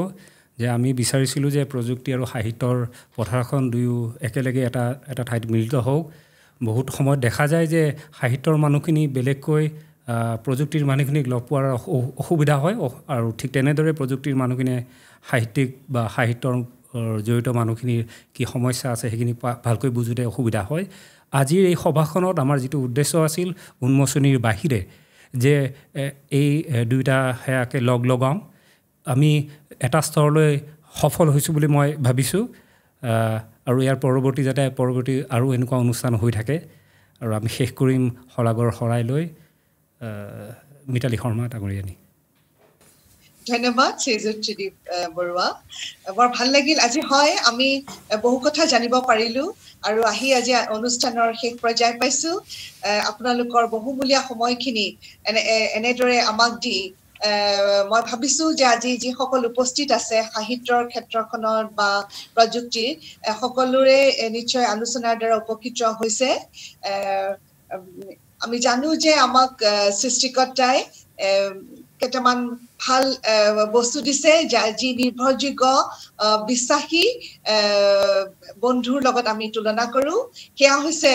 যে আমি বিচাৰিছিলোঁ যে প্ৰযুক্তি আৰু সাহিত্যৰ পথাৰখন দুয়ো একেলগে এটা ঠাইত মিলিত হওক বহুত সময়ত দেখা যায় যে সাহিত্যৰ মানুহখিনি বেলেগকৈ প্ৰযুক্তিৰ মানুহখিনিক লগ পোৱাৰ অসুবিধা হয় আৰু ঠিক তেনেদৰে প্ৰযুক্তিৰ মানুহখিনিয়ে সাহিত্যিক বা সাহিত্যৰ জড়িত মানুহখিনিৰ কি সমস্যা আছে সেইখিনি ভালকৈ বুজোতে অসুবিধা হয় আজিৰ এই সভাখনত আমাৰ যিটো উদ্দেশ্য আছিল উন্মোচনীৰ বাহিৰে যে এই দুইটা সেয়াকে লগাওঁ আমি এটা স্তৰলৈ সফল হৈছোঁ বুলি মই ভাবিছোঁ আৰু ইয়াৰ পৰৱৰ্তী আৰু এনেকুৱা অনুষ্ঠান হৈ থাকে আৰু আমি শেষ কৰিম শলাগৰ শৰাই লৈ মিতালী শৰ্মা ডাঙৰীয়ানী ধন্যবাদ শ্ৰীযুত বৰুৱা বৰ ভাল লাগিল আজি হয় আমি বহু কথা জানিব পাৰিলোঁ আৰু আজি অনুষ্ঠানৰ শেষ পৰ্যায় পাইছোঁ আপোনালোকৰ বহুমূলীয়া সময়খিনি এনেদৰে আমাক দি মই ভাবিছোঁ যে আজি যিসকল উপস্থিত আছে সাহিত্যৰ ক্ষেত্ৰখনত বা প্ৰযুক্তিৰ সকলোৰে নিশ্চয় আলোচনাৰ দ্বাৰা উপকৃত হৈছে আমি জানো যে আমাক সৃষ্টিকৰ্তাই কেইটামান ভাল বস্তু দিছে যি নিৰ্ভৰযোগ্য বিশ্বাসী বন্ধুৰ লগত আমি তুলনা কৰোঁ সেয়া হৈছে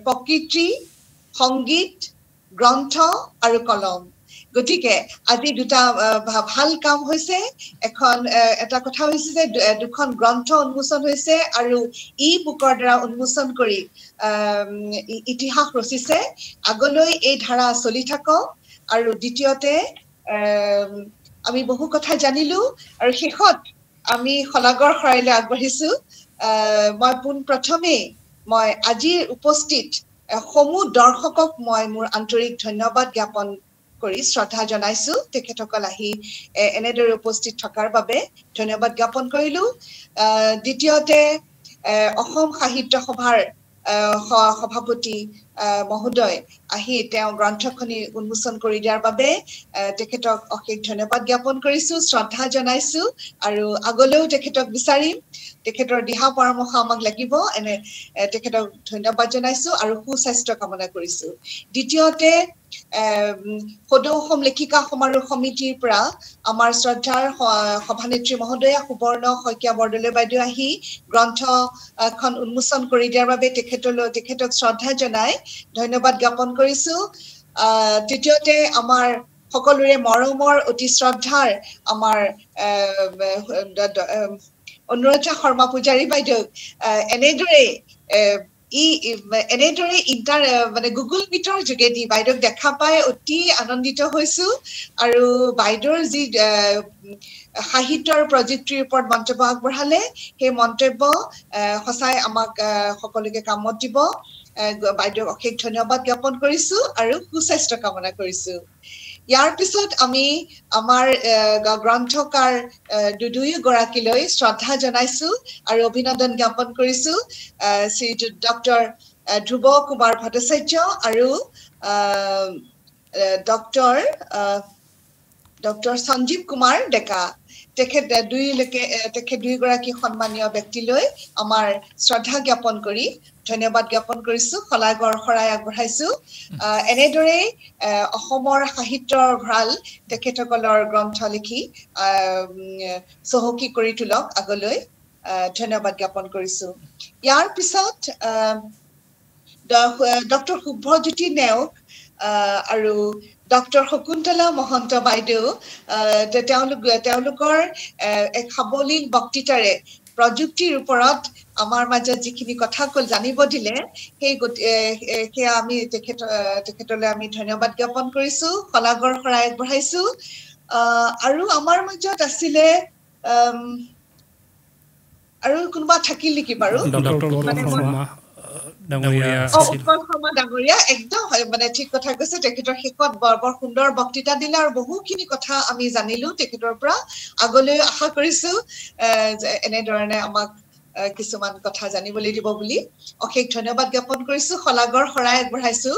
প্ৰকৃতি সংগীত গ্ৰন্থ আৰু কলম গতিকে আজি দুটা ভাল কাম হৈছে এটা কথা হৈছে যে দুখন গ্ৰন্থ উন্মোচন হৈছে আৰু বুকৰ দ্বাৰা উন্মোচন কৰি ইতিহাস ৰচিছে আগলৈ এই ধাৰা চলি থাকক আৰু দ্বিতীয়তে আমি বহু কথা জানিলোঁ আৰু শেষত আমি শলাগৰ শৰাইলৈ আগবাঢ়িছোঁ মই পোনপ্ৰথমে মই আজিৰ উপস্থিত সমূহ দৰ্শকক মই মোৰ আন্তৰিক ধন্যবাদ জ্ঞাপন কৰি শ্ৰদ্ধা জনাইছোঁ তেখেতসকল আহি এনেদৰে উপস্থিত থকাৰ বাবে ধন্যবাদ জ্ঞাপন কৰিলোঁ দ্বিতীয়তে অসম সাহিত্য সভাৰ সভাপতি মহোদয় আহি তেওঁ গ্ৰন্থখনি উন্মোচন কৰি দিয়াৰ বাবে তেখেতক অশেষ ধন্যবাদ জ্ঞাপন কৰিছোঁ শ্ৰদ্ধা জনাইছোঁ আৰু আগলৈও তেখেতক বিচাৰিম তেখেতৰ দিহা পৰামৰ্শ আমাক লাগিব তেখেতক ধন্যবাদ জনাইছোঁ আৰু সুস্বাস্থ্য কামনা কৰিছোঁ দ্বিতীয়তে সদৌ অসম লেখিকা সমাৰোহ সমিতিৰ পৰা আমাৰ শ্ৰদ্ধাৰ সভানেত্ৰী মহোদয়া সুবৰ্ণ শইকীয়া বৰদলৈ বাইদেউ আহি গ্ৰন্থখন উন্মোচন কৰি দিয়াৰ বাবে তেখেতক শ্ৰদ্ধা জনাই ধন্যবাদ জ্ঞাপন কৰিছোঁ তৃতীয়তে আমাৰ সকলোৰে মৰমৰ অতি শ্ৰদ্ধাৰ আমাৰ অনুৰাধা শৰ্মা পূজাৰী বাইদেউ এনেদৰে মানে গুগল মিটৰ যোগেদি বাইদেউক দেখা পাই অতি আনন্দিত হৈছোঁ আৰু বাইদেউৰ যি সাহিত্যৰ প্ৰযুক্তিৰ ওপৰত মন্তব্য আগবঢ়ালে সেই মন্তব্য সঁচাই আমাক সকলোকে কামত দিব বাইদেউক অশেষ ধন্যবাদ জ্ঞাপন কৰিছোঁ আৰু সুস্বাস্থ্য কামনা কৰিছোঁ ইয়াৰ পিছত আমি আমাৰ গ্ৰন্থকাৰ দুয়োগৰাকীলৈ শ্ৰদ্ধা জনাইছোঁ আৰু অভিনন্দন জ্ঞাপন কৰিছোঁ শ্ৰীযুত ডক্টৰ ধ্ৰুৱ কুমাৰ ভট্টাচাৰ্য আৰু ডক্টৰ সঞ্জীৱ কুমাৰ ডেকা তেখেত দুয়োগৰাকী সন্মানীয় ব্যক্তিলৈ আমাৰ শ্ৰদ্ধা জ্ঞাপন কৰি ধন্যবাদ জ্ঞাপন কৰিছোঁ শলাগৰ শৰাই আগবঢ়াইছোঁ এনেদৰে অসমৰ সাহিত্যৰ ভঁৰাল তেখেতসকলৰ গ্ৰন্থ লিখি চহকী কৰি তোলক আগলৈ ধন্যবাদ জ্ঞাপন কৰিছোঁ ইয়াৰ পিছত ডক্টৰ শুভ্ৰজ্যোতি নেওগ আৰু ডক্টৰ শকুন্তলা মহন্ত বাইদেউ তেওঁলোকৰ এক সাৱলীল বক্তৃতাৰে প্ৰযুক্তিৰ ওপৰত আমাৰ মাজত যিখিনি কথা জানিব দিলে সেয়া আমি তেখেতলৈ আমি ধন্যবাদ জ্ঞাপন কৰিছোঁ শলাগৰ শৰাই আগবঢ়াইছোঁ আৰু আমাৰ মাজত আছিলে আৰু কোনোবা থাকিল নেকি বাৰু উৎপল শৰ্মা ডাঙৰীয়া একদম মানে ঠিক কথা কৈছে তেখেতৰ শেষত বৰ সুন্দৰ বক্তৃতা দিলে আৰু বহুখিনি কথা আমি জানিলোঁ তেখেতৰ পৰা আগলৈ আশা কৰিছোঁ এনেধৰণে আমাক কিছুমান কথা জানিবলৈ দিব বুলি অশেষ ধন্যবাদ জ্ঞাপন কৰিছো খলাগৰ শৰাই আগবঢ়াইছো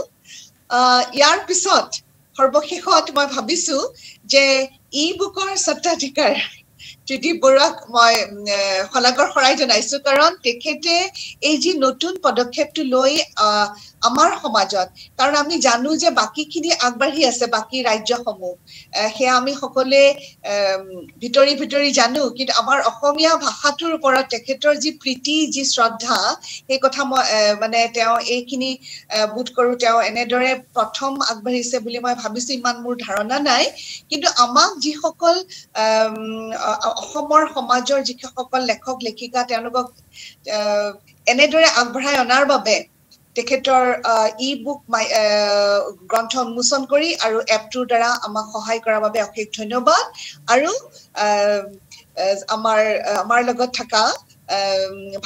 ইয়াৰ পিছত সৰ্বশেষত মই ভাবিছো যে ই-বুকৰ স্বত্বাধিকাৰ ত্ৰিদীপ বৰুৱাক মই খলাগৰ শৰাই জনাইছো কাৰণ তেখেতে এই যি নতুন পদক্ষেপটো লৈ আমাৰ সমাজত কাৰণ আমি জানো যে বাকিখিনি আগবাঢ়ি আছে বাকি ৰাজ্যসমূহ সেয়া আমি সকলোৱে ভিতৰি জানো কিন্তু আমাৰ অসমীয়া ভাষাটোৰ ওপৰত তেখেতৰ যি প্ৰীতি যি শ্ৰদ্ধা এই কথা মই মানে তেওঁ এইখিনি বোধ কৰো তেওঁ এনেদৰে প্ৰথম আগবাঢ়িছে বুলি মই ভাবিছো ইমান মোৰ ধাৰণা নাই কিন্তু আমাক যিসকল অসমৰ সমাজৰ যিসকল লেখক লেখিকা তেওঁলোকক এনেদৰে আগবঢ়াই অনাৰ বাবে তেখেতৰ ই-বুক গ্ৰন্থ উন্মোচন কৰি আৰু এপটোৰ দ্বাৰা আমাক সহায় কৰাৰ বাবে অশেষ ধন্যবাদ আৰু আমাৰ লগত থকা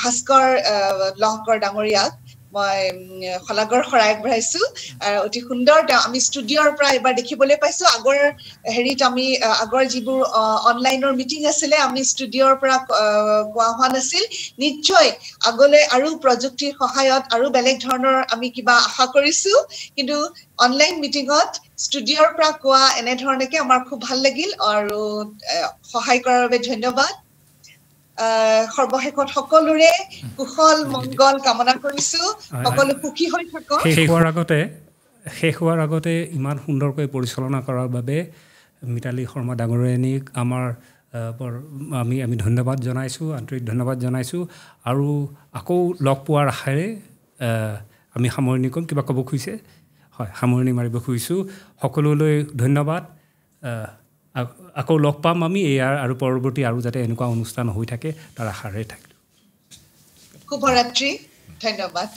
ভাস্কৰ লহকৰ ডাঙৰীয়াক মই খলাগৰ শৰাই আগবঢ়াইছো অতি সুন্দৰ আমি ষ্টুডিঅ'ৰ পৰা এবাৰ দেখিবলৈ পাইছো আগৰ হেৰিত আমি আগৰ যিবোৰ অনলাইনৰ মিটিং আছিলে আমি ষ্টুডিঅ'ৰ পৰা কোৱা হোৱা নাছিল নিশ্চয় আগলৈ আৰু প্ৰযুক্তিৰ সহায়ত আৰু বেলেগ ধৰণৰ আমি কিবা আশা কৰিছো কিন্তু অনলাইন মিটিঙত ষ্টুডিঅ'ৰ পৰা কোৱা এনেধৰণেকে আমাৰ খুব ভাল লাগিল আৰু সহায় কৰাৰ বাবে ধন্যবাদ সৰ্বশেষত সকলোৰে কুশল মংগল কামনা কৰিছো সকলো সুখী হৈ থাকক শেষ হোৱাৰ আগতে ইমান সুন্দৰকৈ পৰিচালনা কৰাৰ বাবে মিতালী শৰ্মা ডাঙৰীয়ানীক আমাৰ আমি ধন্যবাদ জনাইছোঁ আন্তৰিক ধন্যবাদ জনাইছোঁ আৰু আকৌ লগ পোৱাৰ আশাৰে আমি সামৰণি কৰিম কিবা ক'ব খুজিছে হয় সামৰণি মাৰিব খুজিছোঁ সকলোলৈ ধন্যবাদ আকৌ লগ পাম আমি ইয়াৰ আৰু পৰৱৰ্তী আৰু যাতে এনেকুৱা অনুষ্ঠান হৈ থাকে তাৰ আশাৰে থাকিলোঁ শুভৰাত্ৰি ধন্যবাদ